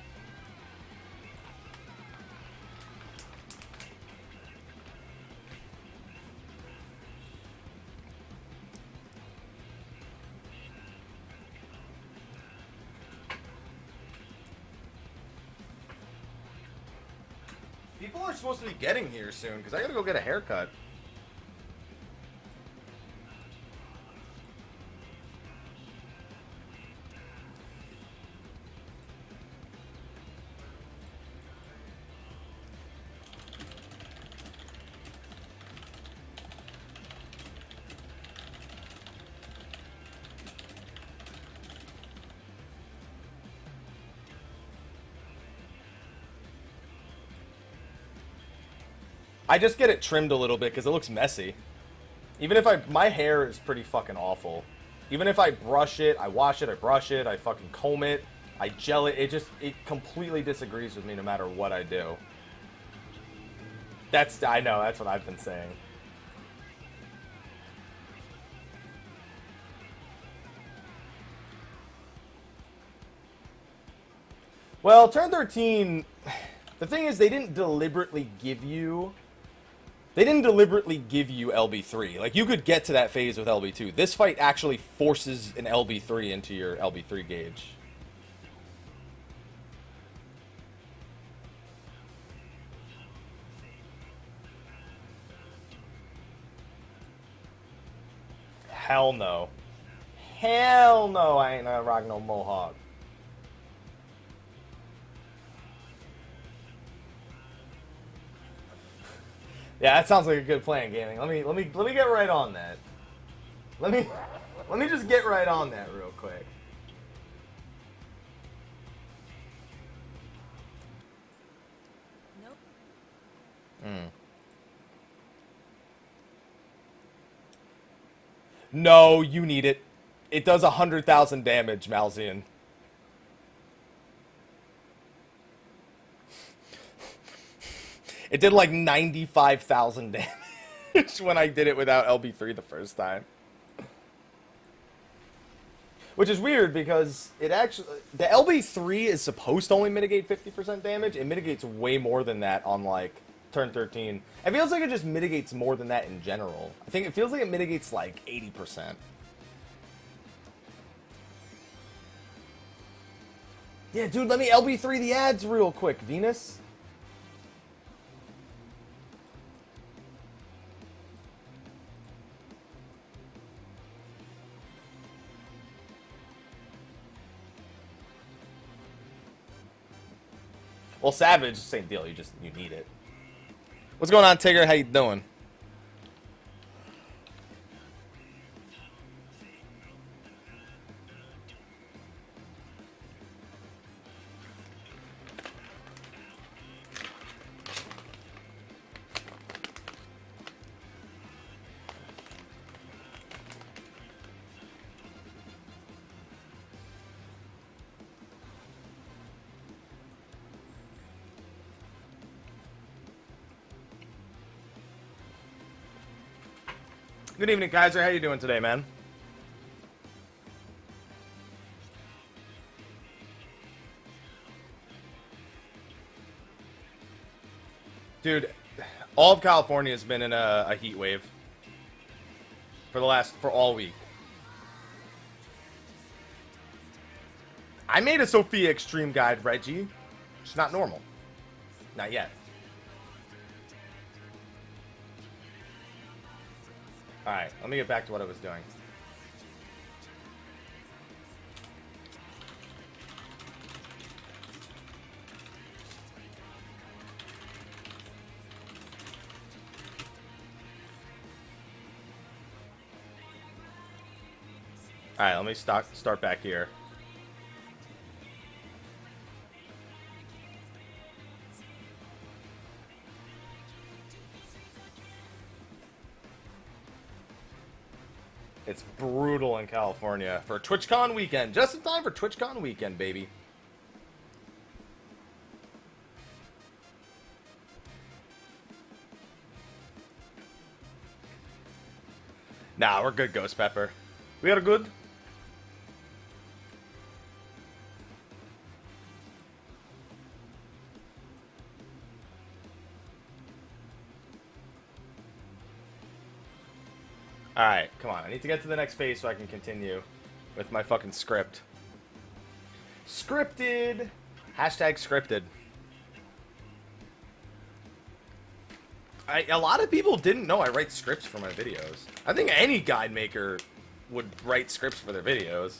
People are supposed to be getting here soon, because I gotta go get a haircut. I just get it trimmed a little bit because it looks messy. Even if my hair is pretty fucking awful. Even if I brush it, I wash it, I brush it, I fucking comb it, I gel it. It completely disagrees with me no matter what I do. I know, that's what I've been saying. Well, turn 13, the thing is they didn't deliberately give you LB3. Like, you could get to that phase with LB2. This fight actually forces an LB3 into your LB3 gauge. Hell no. Hell no, I ain't not rocking no mohawk. Yeah, that sounds like a good plan, gaming. Let me get right on that. Let me just get right on that real quick. Nope. No, you need it. It does 100,000 damage, Malzian. It did like 95,000 damage when I did it without LB3 the first time. Which is weird because it actually... The LB3 is supposed to only mitigate 50% damage. It mitigates way more than that on, like, turn 13. It feels like it just mitigates more than that in general. I think it feels like it mitigates, like, 80%. Yeah, dude, let me LB3 the ads real quick, Venus. Well, Savage, same deal. You need it. What's going on, Tigger? How you doing? Good evening, Kaiser. How you doing today, man? Dude, all of California has been in a heat wave for all week. I made a Sophia Extreme guide, Reggie. It's not normal. Not yet. Alright, let me get back to what I was doing. Alright, let me start back here. It's brutal in California for TwitchCon weekend. Just in time for TwitchCon weekend, baby. Nah, we're good, Ghost Pepper. We are good. Alright, come on. I need to get to the next phase so I can continue with my fucking script. Scripted! Hashtag scripted. A lot of people didn't know I write scripts for my videos. I think any guide maker would write scripts for their videos.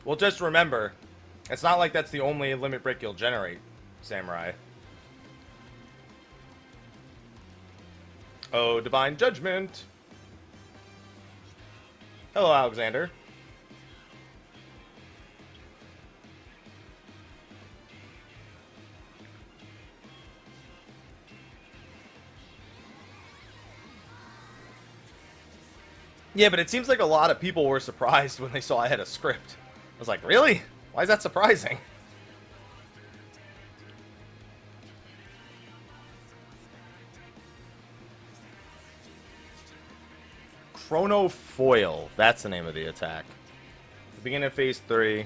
Well, just remember, it's not like that's the only limit break you'll generate, Samurai. Oh, Divine Judgment. Hello, Alexander. Yeah, but it seems like a lot of people were surprised when they saw I had a script. I was like, really? Why is that surprising? Chronofoil. That's the name of the attack. Beginning of phase 3.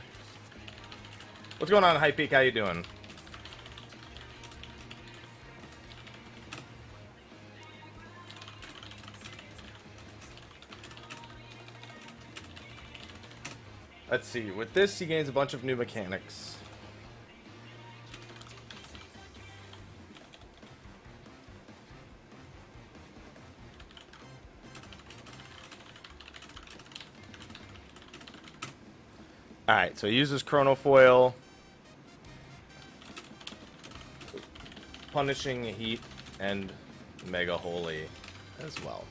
What's going on, High Peak? How you doing? Let's see. With this, he gains a bunch of new mechanics. Alright, so he uses Chronofoil. Punishing Heat and Mega Holy as well.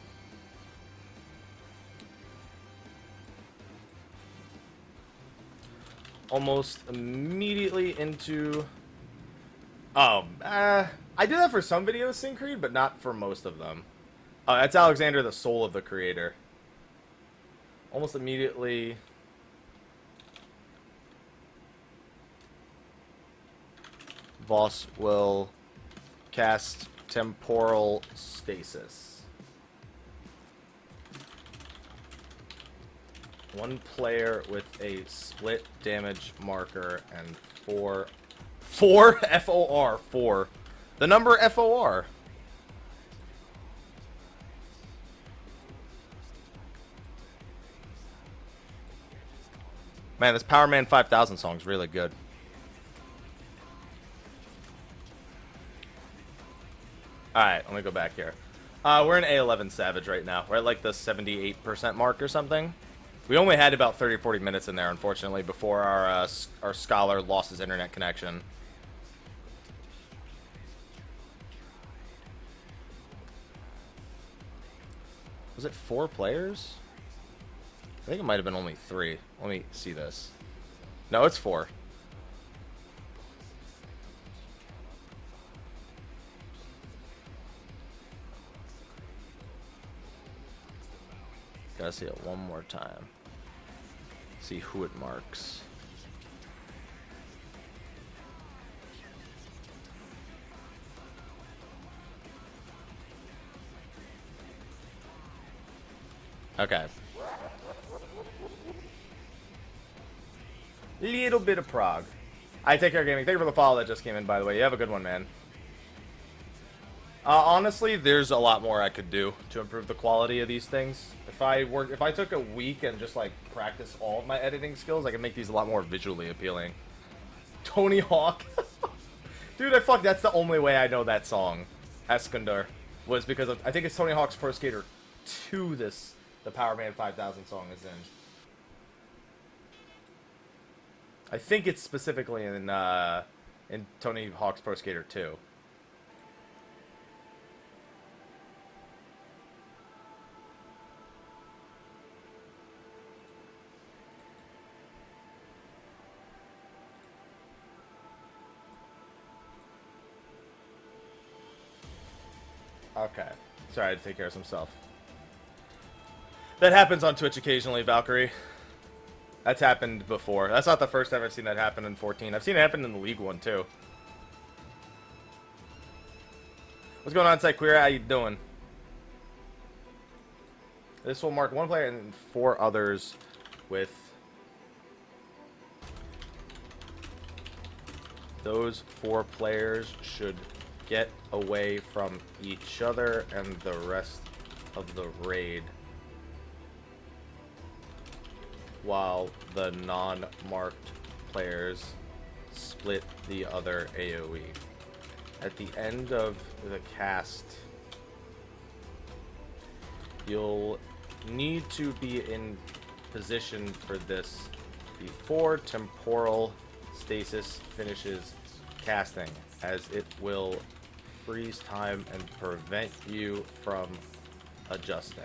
Almost immediately into... Oh, I do that for some videos, Syncreed, but not for most of them. That's Alexander, the soul of the creator. Almost immediately... Voss will cast Temporal Stasis. One player with a split damage marker and four FOR, 4. The number FOR. Man, this Power Man 5000 song is really good. Alright, let me go back here. We're in A11 Savage right now. We're at like the 78% mark or something. We only had about 30 or 40 minutes in there, unfortunately, before our scholar lost his internet connection. Was it 4 players? I think it might have been only 3. Let me see this. No, it's 4. Gotta see it one more time. See who it marks. Okay. Little bit of Prague. I take care, gaming. Thank you for the follow that just came in, by the way. You have a good one, man. Honestly, there's a lot more I could do to improve the quality of these things. If I took a week and just like practice all of my editing skills, I could make these a lot more visually appealing. Tony Hawk, dude, that's the only way I know that song, Eskandar, was because of, I think it's Tony Hawk's Pro Skater 2. The Power Man 5000 song is in. I think it's specifically in Tony Hawk's Pro Skater 2. Okay. Sorry, I had to take care of some stuff. That happens on Twitch occasionally, Valkyrie. That's happened before. That's not the first time I've seen that happen in 14. I've seen it happen in the League one, too. What's going on, Psyqueer? How you doing? This will mark 1 player and 4 others with... Those 4 players should get away from each other and the rest of the raid, while the non-marked players split the other AoE. At the end of the cast, you'll need to be in position for this before Temporal Stasis finishes casting, as it will freeze time and prevent you from adjusting.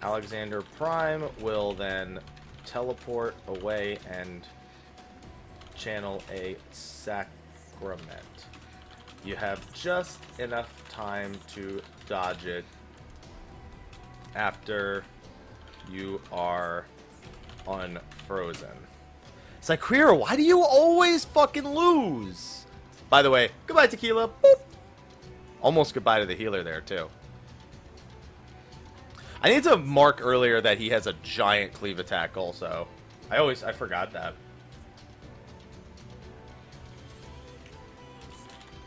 Alexander Prime will then teleport away and channel a sacrament. You have just enough time to dodge it after you are unfrozen. Syquira, why do you always fucking lose? By the way, goodbye, Tequila. Boop. Almost goodbye to the healer there, too. I need to mark earlier that he has a giant cleave attack also. I forgot that.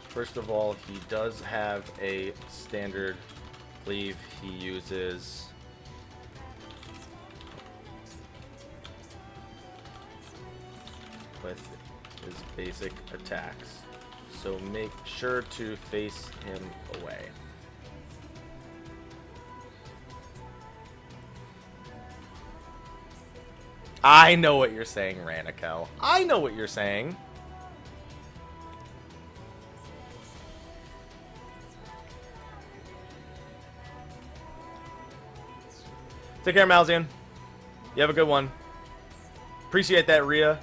First of all, he does have a standard cleave he uses. With his basic attacks. So make sure to face him away. I know what you're saying, Ranikel. I know what you're saying. Take care, Malzian. You have a good one. Appreciate that, Rhea.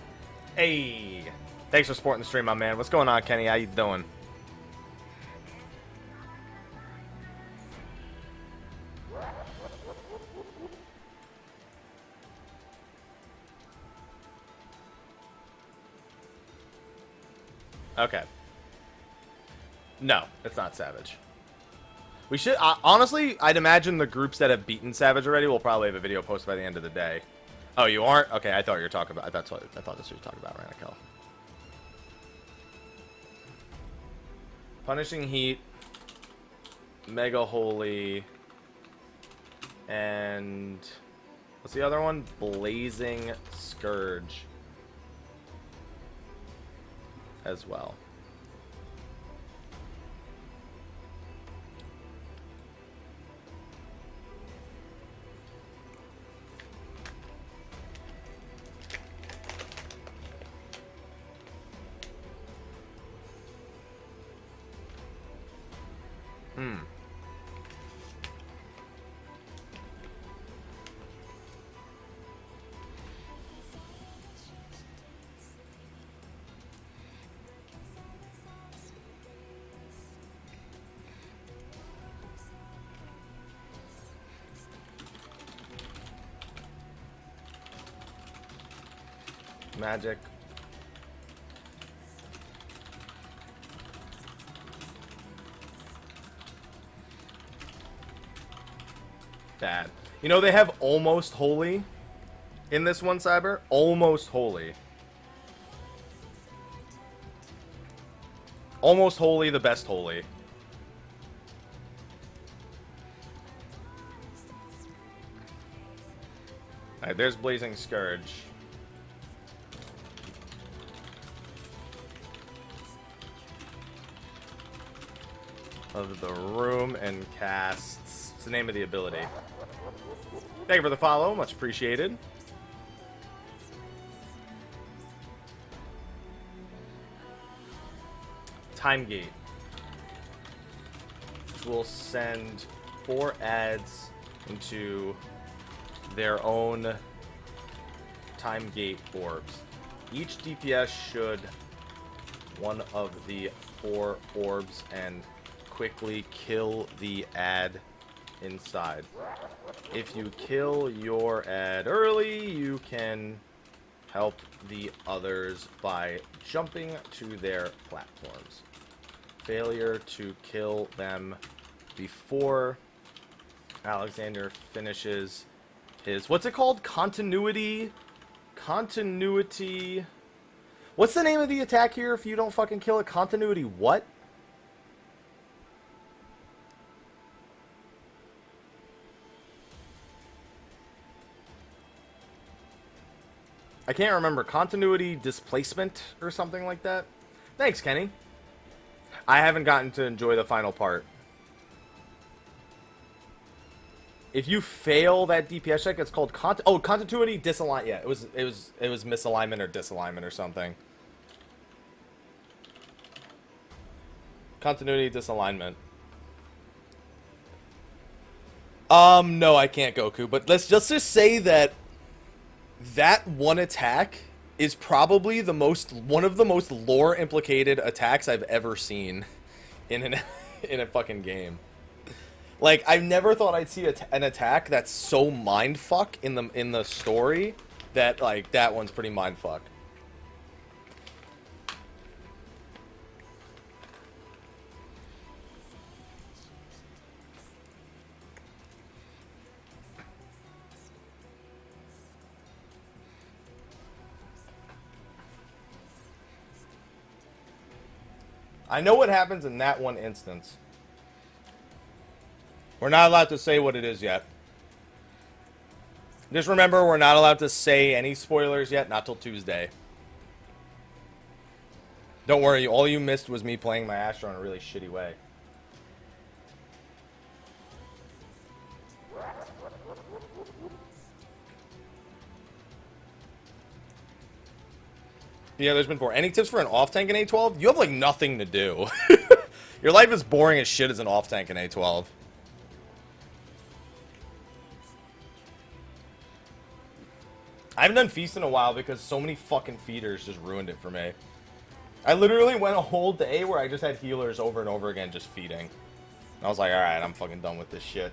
Hey. Thanks for supporting the stream, my man. What's going on, Kenny? How you doing? Okay. No, it's not Savage. We should honestly, I'd imagine the groups that have beaten Savage already will probably have a video posted by the end of the day. Oh, you aren't? Okay, I thought you were talking about. I thought this was you were talking about, Ranikel. Punishing Heat, Mega Holy, and what's the other one? Blazing Scourge as well. Magic. Bad. You know, they have Almost Holy in this one, Cyber. Almost Holy. Almost Holy, the best holy. Alright, there's Blazing Scourge. Of the room and casts. It's the name of the ability. Thank you for the follow, much appreciated. Time Gate, which will send 4 ads into their own Time Gate orbs. Each DPS should one of the 4 orbs and quickly kill the ad inside. If you kill your ad early, you can help the others by jumping to their platforms. Failure to kill them before Alexander finishes his, what's it called? Continuity. What's the name of the attack here if you don't fucking kill it? Continuity what? I can't remember. Continuity displacement or something like that. Thanks, Kenny. I haven't gotten to enjoy the final part. If you fail that DPS check, it's called continuity disalignment. Yeah, it was misalignment or disalignment or something. Continuity disalignment. No, I can't, Goku. But let's just say that that one attack is probably one of the most lore implicated attacks I've ever seen in a fucking game. Like, I never thought I'd see an attack that's so mindfuck in the story that, like, that one's pretty mindfuck. I know what happens in that one instance. We're not allowed to say what it is yet. Just remember, we're not allowed to say any spoilers yet, not till Tuesday. Don't worry, all you missed was me playing my Astro in a really shitty way. Yeah, there's been 4. Any tips for an off-tank in A12? You have, like, nothing to do. Your life is boring as shit as an off-tank in A12. I haven't done Feast in a while because so many fucking feeders just ruined it for me. I literally went a whole day where I just had healers over and over again just feeding. And I was like, alright, I'm fucking done with this shit.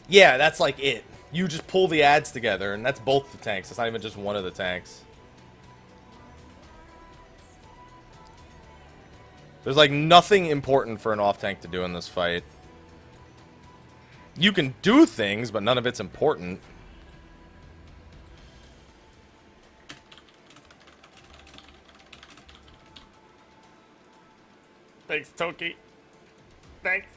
Yeah, that's like it. You just pull the ads together, and that's both the tanks. It's not even just one of the tanks. There's like nothing important for an off-tank to do in this fight. You can do things, but none of it's important. Thanks, Toki. Thanks.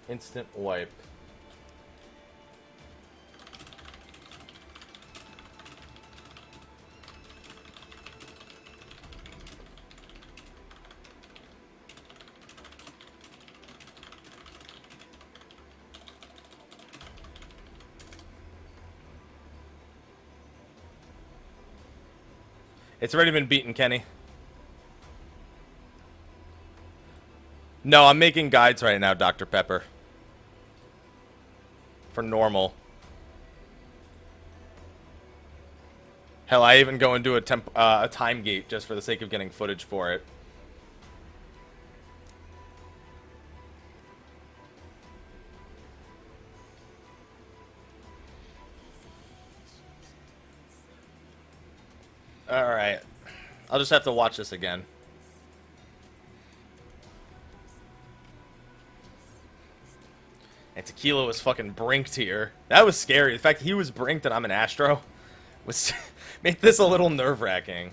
Instant wipe. It's already been beaten, Kenny. No, I'm making guides right now, Dr. Pepper. For normal. Hell, I even go and do a time gate just for the sake of getting footage for it. Alright. I'll just have to watch this again. And Tequila was fucking brinked here. That was scary. The fact that he was brinked and I'm an Astro was made this a little nerve-wracking.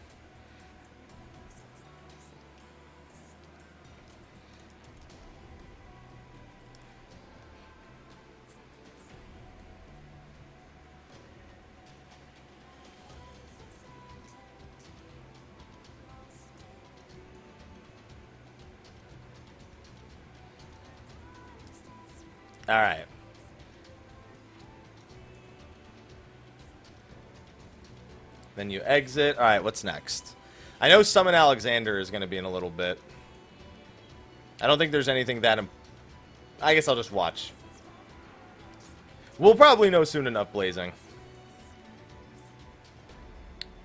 Alright. Then you exit. Alright, what's next? I know Summon Alexander is going to be in a little bit. I don't think there's anything that... I guess I'll just watch. We'll probably know soon enough, Blazing.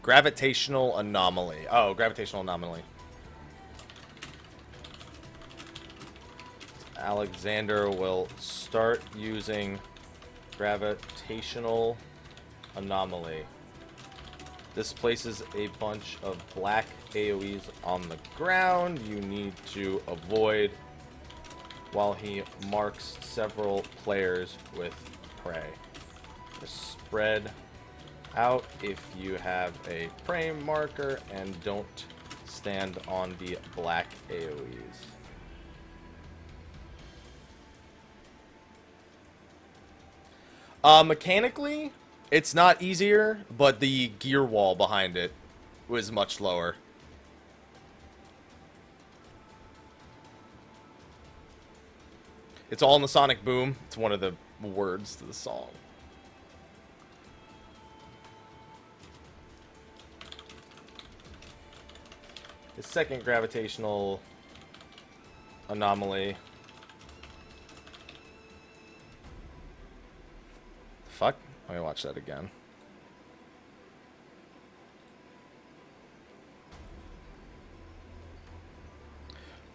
Gravitational Anomaly. Oh, Gravitational Anomaly. Alexander will start using Gravitational Anomaly. This places a bunch of black AoEs on the ground you need to avoid while he marks several players with prey. Just spread out if you have a prey marker and don't stand on the black AoEs. Mechanically, it's not easier, but the gear wall behind it was much lower. It's all in the sonic boom. It's one of the words to the song. The second gravitational anomaly. Fuck? Let me watch that again.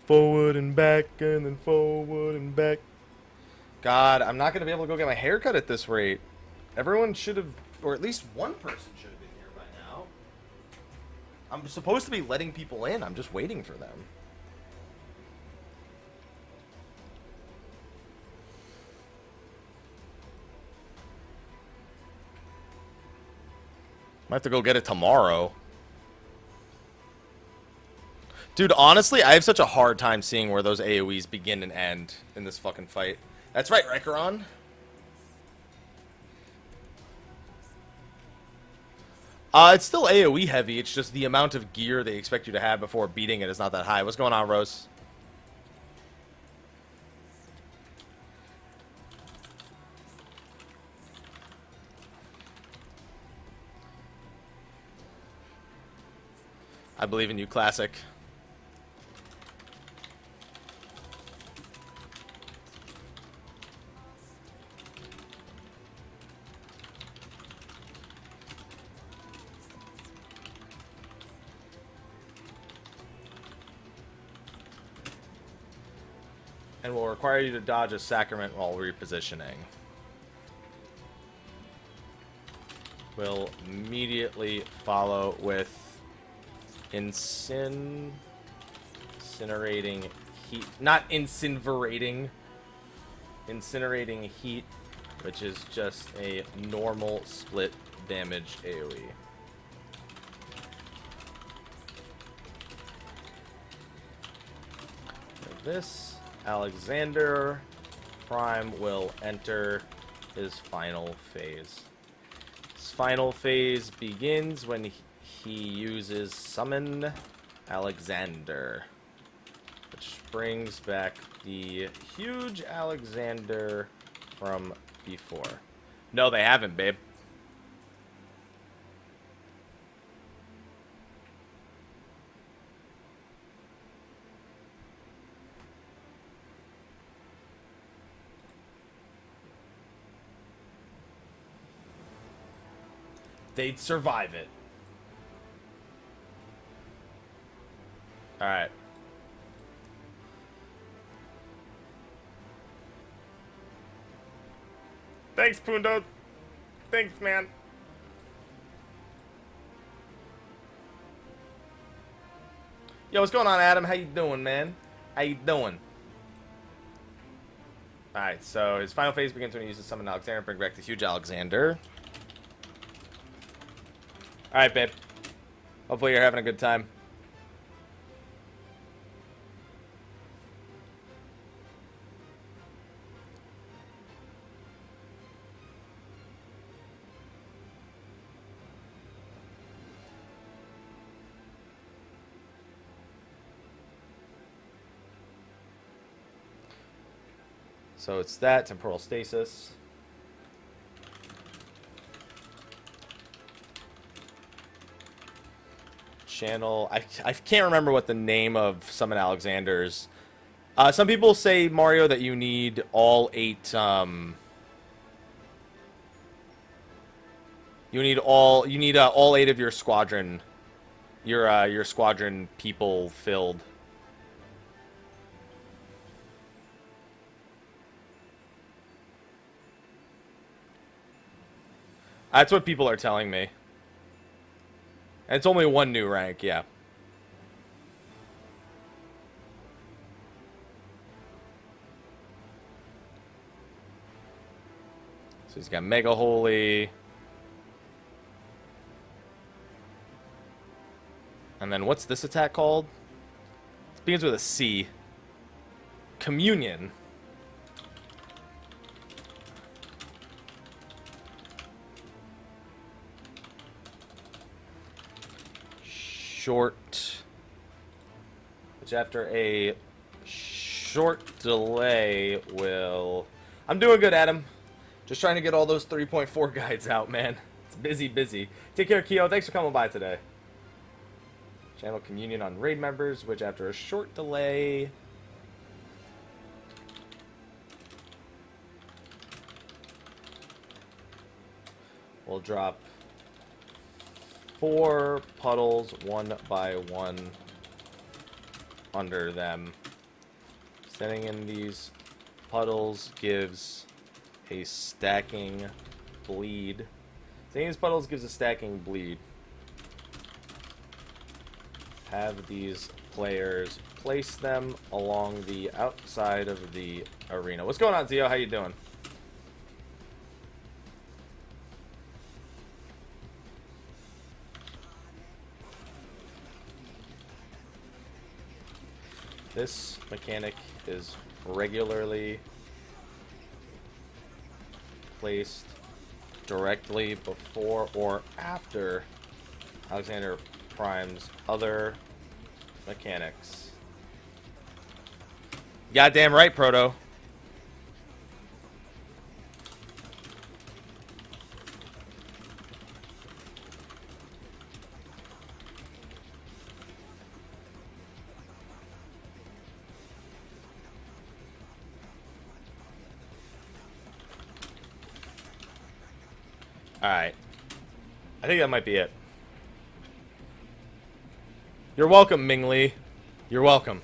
Forward and back, and then forward and back. God, I'm not going to be able to go get my hair cut at this rate. Everyone should have, or at least one person should have been here by now. I'm supposed to be letting people in. I'm just waiting for them. Might have to go get it tomorrow. Dude, honestly, I have such a hard time seeing where those AoEs begin and end in this fucking fight. That's right, Rikaron. It's still AoE heavy. It's just the amount of gear they expect you to have before beating it is not that high. What's going on, Rose? I believe in you, Classic. And will require you to dodge a sacrament while repositioning. Will immediately follow with incinerating heat. Not incinerating. Incinerating heat, which is just a normal split damage AoE. This Alexander Prime will enter his final phase. His final phase begins when he uses Summon Alexander, which brings back the huge Alexander from before. No, they haven't, babe. They'd survive it. Alright. Thanks, Pundo. Thanks, man. Yo, what's going on, Adam? How you doing, man? How you doing? Alright, so his final phase begins when he uses Summon Alexander and bring back the huge Alexander. Alright, babe. Hopefully you're having a good time. So it's that, temporal stasis. Channel. I can't remember what the name of Summon Alexander's. Some people say, Mario, that you need all 8. You need all 8 of your squadron. Your squadron people filled. That's what people are telling me. And it's only one new rank, yeah. So he's got Mega Holy. And then what's this attack called? It begins with a C. Communion. Short, which after a short delay will... I'm doing good, Adam. Just trying to get all those 3.4 guides out, man. It's busy. Take care, Keo. Thanks for coming by today. Channel communion on raid members, which after a short delay... we'll drop 4 puddles, 1 by 1, under them. Setting in these puddles gives a stacking bleed. Setting these puddles gives a stacking bleed. Have these players place them along the outside of the arena. What's going on, Zio? How you doing? This mechanic is regularly placed directly before or after Alexander Prime's other mechanics. Goddamn right, Proto. Alright. I think that might be it. You're welcome, Ming Lee. You're welcome.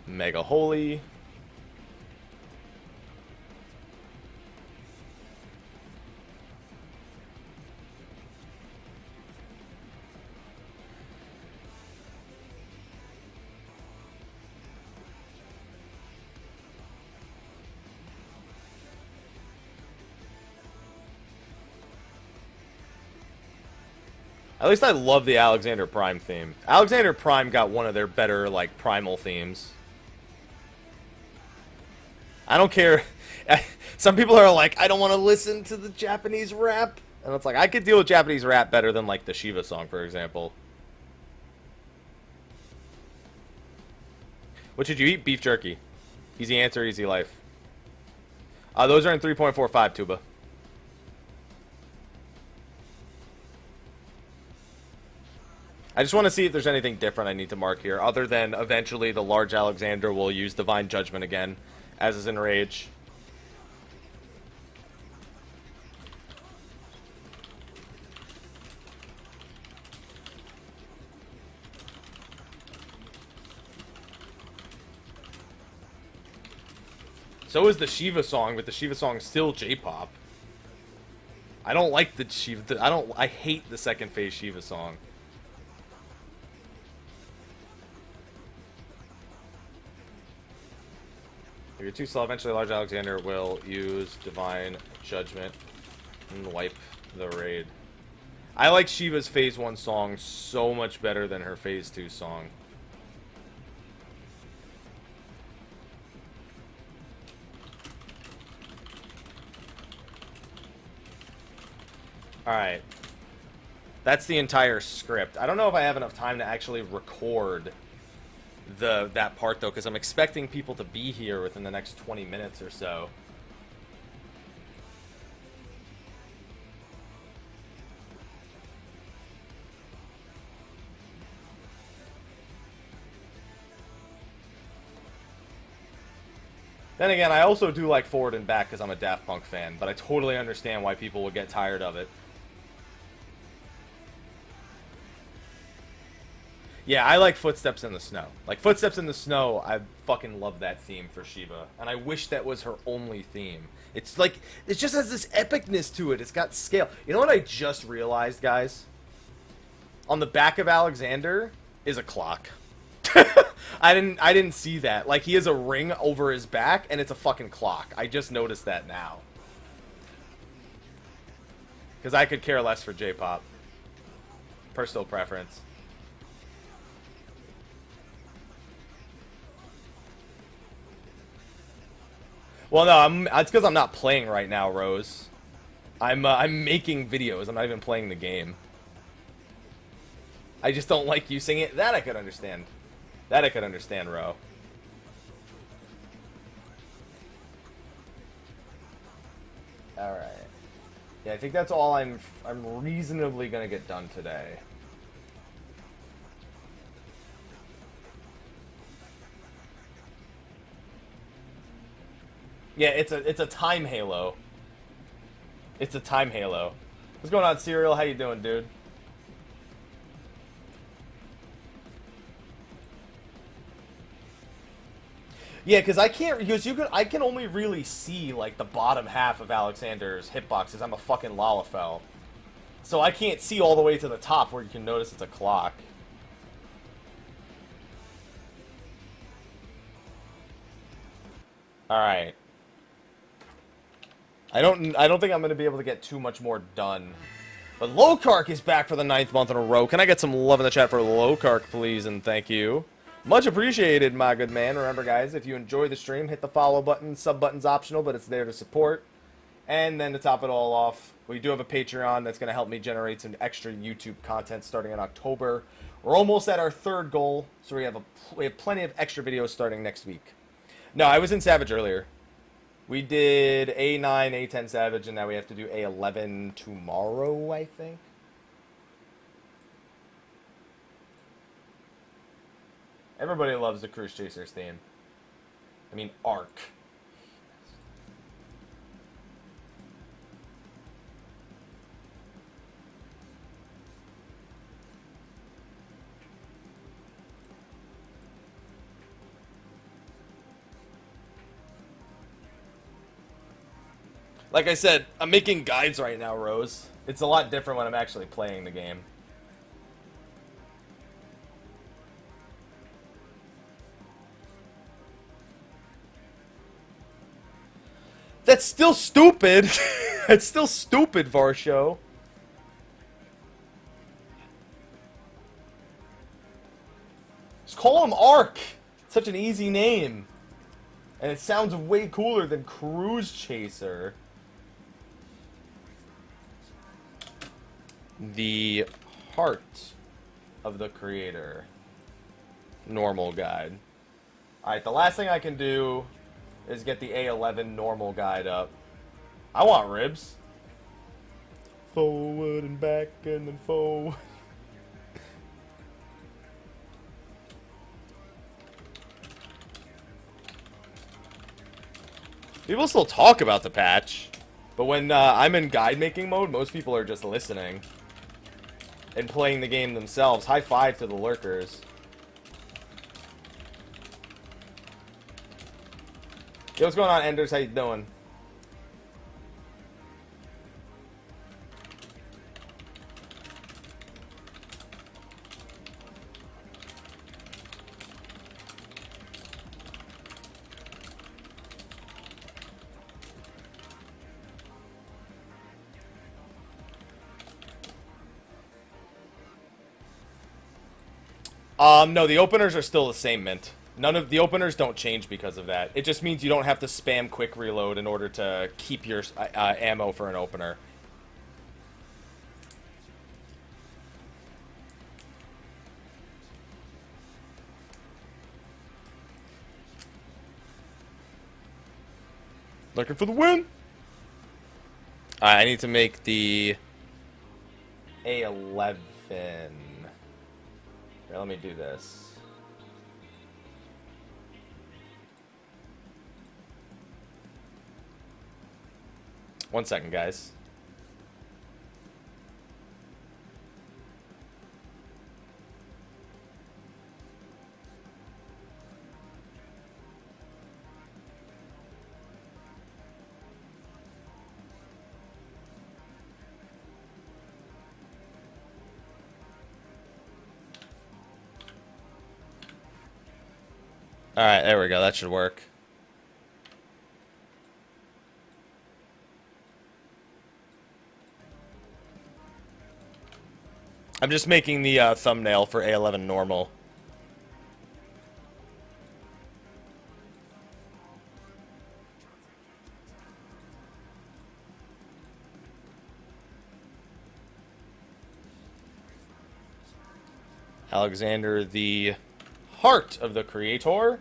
Mega Holy. At least I love the Alexander Prime theme. Alexander Prime got one of their better, like, primal themes. I don't care. Some people are like, I don't want to listen to the Japanese rap. And it's like, I could deal with Japanese rap better than, like, the Shiva song, for example. What should you eat? Beef jerky. Easy answer, easy life. Those are in 3.45, Tuba. I just want to see if there's anything different I need to mark here, other than eventually the large Alexander will use Divine Judgment again, as is in Rage. So is the Shiva song, but the Shiva song is still J-pop. I don't like the Shiva. I hate the second phase Shiva song. If you're too slow, eventually Large Alexander will use Divine Judgment and wipe the raid. I like Shiva's Phase 1 song so much better than her Phase 2 song. Alright. That's the entire script. I don't know if I have enough time to actually record that part though, because I'm expecting people to be here within the next 20 minutes or so. Then again, I also do like Forward and Back because I'm a Daft Punk fan, but I totally understand why people would get tired of it. Yeah, I like Footsteps in the Snow. Like, Footsteps in the Snow, I fucking love that theme for Shiva. And I wish that was her only theme. It's like, it just has this epicness to it. It's got scale. You know what I just realized, guys? On the back of Alexander is a clock. I didn't see that. Like, he has a ring over his back, and it's a fucking clock. I just noticed that now. Because I could care less for J-pop. Personal preference. Well, no, it's because I'm not playing right now, Rose. I'm making videos. I'm not even playing the game. I just don't like using it. That I could understand. That I could understand, Ro. All right. Yeah, I think that's all I'm reasonably gonna get done today. Yeah, it's a time halo. It's a time halo. What's going on, Serial? How you doing, dude? Yeah, because I can't, because I can only really see like the bottom half of Alexander's hitboxes. I'm a fucking Lalafell, so I can't see all the way to the top where you can notice it's a clock. All right. I don't think I'm gonna be able to get too much more done. But Lokark is back for the 9th month in a row. Can I get some love in the chat for Lokark, please, and thank you. Much appreciated, my good man. Remember, guys, if you enjoy the stream, hit the follow button. Sub button's optional, but it's there to support. And then to top it all off, we do have a Patreon that's going to help me generate some extra YouTube content starting in October. We're almost at our 3rd goal, so we have plenty of extra videos starting next week. No, I was in Savage earlier. We did A9, A10 Savage, and now we have to do A11 tomorrow, I think. Everybody loves the Cruise Chasers theme. I mean, Ark. Like I said, I'm making guides right now, Rose. It's a lot different when I'm actually playing the game. That's still stupid. That's still stupid, Varsho. Just call him Ark. It's such an easy name. And it sounds way cooler than Cruise Chaser. The heart of the creator. Normal guide. Alright, the last thing I can do is get the A11 normal guide up. I want ribs. Forward and back and then forward. People still talk about the patch, but when I'm in guide making mode, most people are just listening and playing the game themselves. High five to the lurkers. Yo, what's going on, Enders? How you doing? No, the openers are still the same mint. None of the openers don't change because of that. It just means you don't have to spam quick reload in order to keep your ammo for an opener. Looking for the win. I need to make the A11. Here, let me do this. One second, guys. Alright, there we go. That should work. I'm just making the thumbnail for A11 normal. Alexander, the heart of the creator.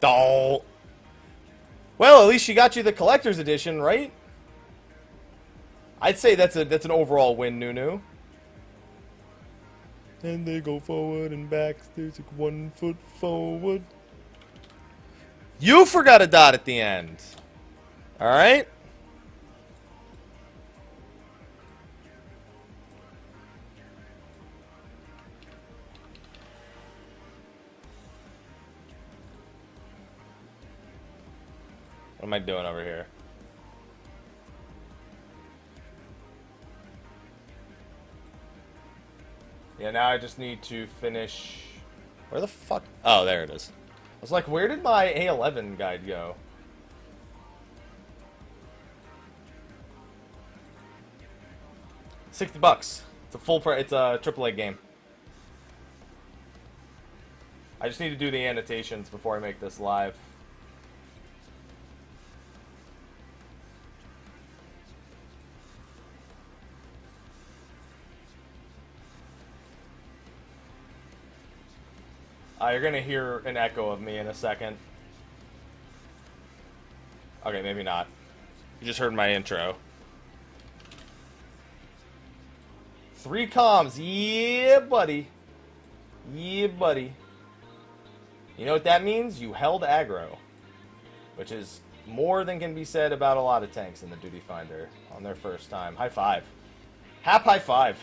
Oh. Well, at least she got you the collector's edition, right? I'd say that's an overall win, Nunu. And they go forward and back. There's like 1 foot forward. You forgot a dot at the end. All right. What am I doing over here? Yeah, now I just need to finish... Where the fuck... Oh, there it is. I was like, where did my A11 guide go? $60. It's a full price. It's a AAA game. I just need to do the annotations before I make this live. You're gonna hear an echo of me in a second. Okay, maybe not. You just heard my intro. 3 comms. Yeah, buddy. Yeah, buddy. You know what that means? You held aggro. Which is more than can be said about a lot of tanks in the Duty Finder on their first time. High five. High five.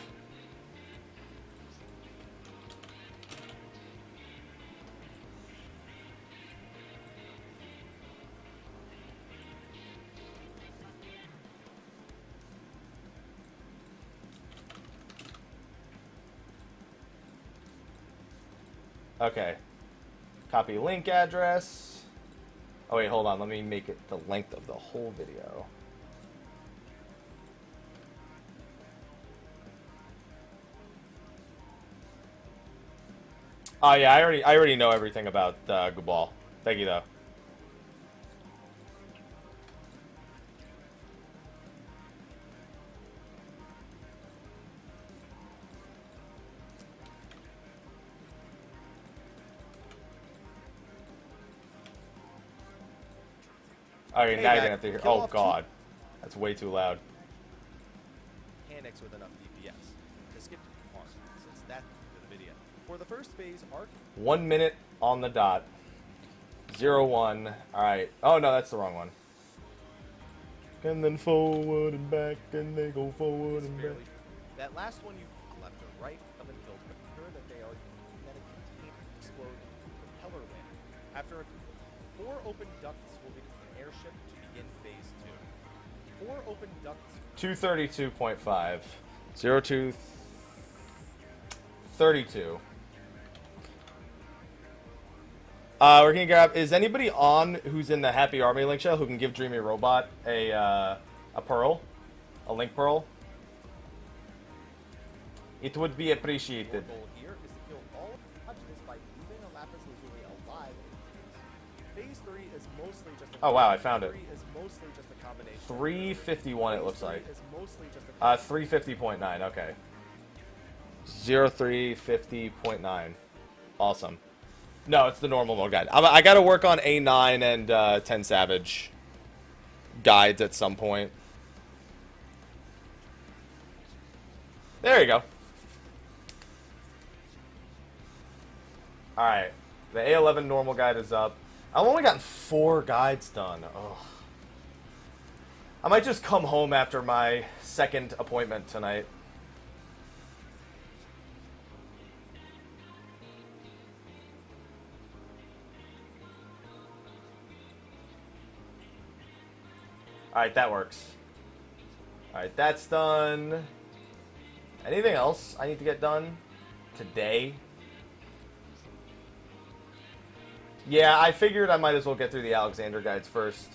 Okay. Copy link address. Oh wait, hold on. Let me make it the length of the whole video. Oh yeah, I already know everything about Gubal. Thank you though. Okay, now you're gonna have to hear. Oh god, that's way too loud. Mechanics with enough DPS to skip to Mark, since that's the video. For the first phase arc, 1 minute on the dot. 0-1. All right. Oh no, that's the wrong one. And then forward and back, and they go forward and back. That last one you left or right of an filter that they are kinetic contained explode propeller wing. After 4 open ducts will become an airship to begin phase 2. 4 open ducts. 232.5. 02 32. We're gonna grab. Is anybody on who's in the Happy Army link shell who can give Dreamy Robot a pearl, a link pearl? It would be appreciated. Your goal here is to kill all touches by leaving a Lapis Lazuli alive. Phase 3 is mostly just. Oh wow, I found it. 351 it looks like. 350.9. Okay. 0350.9. Awesome. No, it's the normal mode guide. I got to work on A9 and 10 Savage guides at some point. There you go. Alright. The A11 normal guide is up. I've only gotten 4 guides done. Ugh. I might just come home after my second appointment tonight. Alright, that works. Alright, that's done. Anything else I need to get done today? Yeah, I figured I might as well get through the Alexander guides first.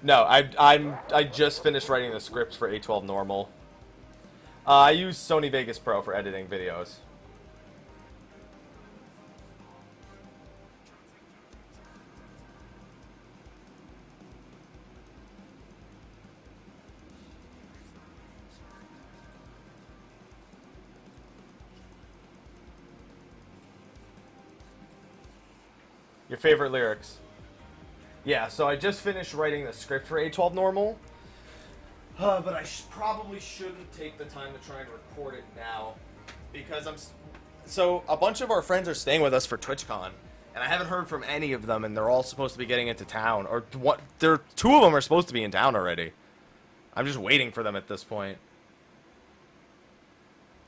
No, I just finished writing the script for A12 Normal. I use Sony Vegas Pro for editing videos. Your favorite lyrics? Yeah, so I just finished writing the script for A12 Normal. But I probably shouldn't take the time to try and record it now. Because so a bunch of our friends are staying with us for TwitchCon. And I haven't heard from any of them, and they're all supposed to be getting into town. Or what? Two of them are supposed to be in town already. I'm just waiting for them at this point.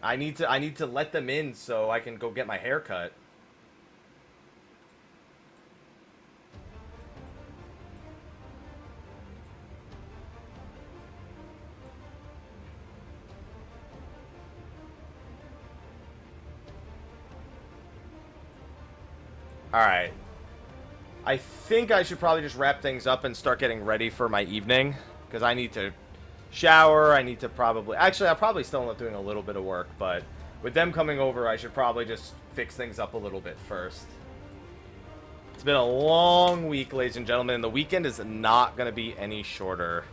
I need to let them in so I can go get my hair cut. Alright. I think I should probably just wrap things up and start getting ready for my evening. Because I need to shower, I need to probably... Actually, I'll probably still end up doing a little bit of work, but with them coming over, I should probably just fix things up a little bit first. It's been a long week, ladies and gentlemen, and the weekend is not going to be any shorter.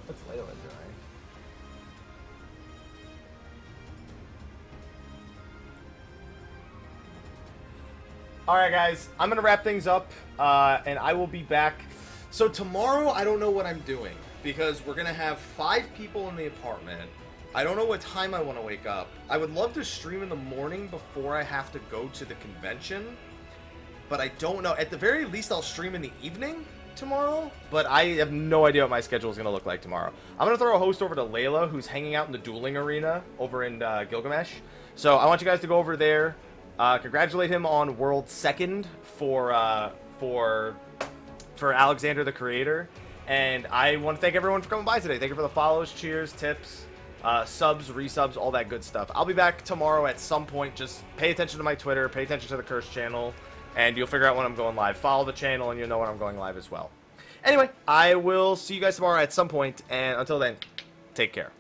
What's Layla doing? Alright guys, I'm gonna wrap things up, and I will be back. So tomorrow, I don't know what I'm doing, because we're gonna have 5 people in the apartment. I don't know what time I want to wake up. I would love to stream in the morning before I have to go to the convention, but I don't know. At the very least, I'll stream in the evening tomorrow, but I have no idea what my schedule is going to look like tomorrow. I'm going to throw a host over to Layla, who's hanging out in the dueling arena over in Gilgamesh. So I want you guys to go over there, congratulate him on World 2nd for Alexander the Creator, and I want to thank everyone for coming by today. Thank you for the follows, cheers, tips, subs, resubs, all that good stuff. I'll be back tomorrow at some point. Just pay attention to my Twitter, pay attention to the Curse channel, and you'll figure out when I'm going live. Follow the channel, and you'll know when I'm going live as well. Anyway, I will see you guys tomorrow at some point, and until then, take care.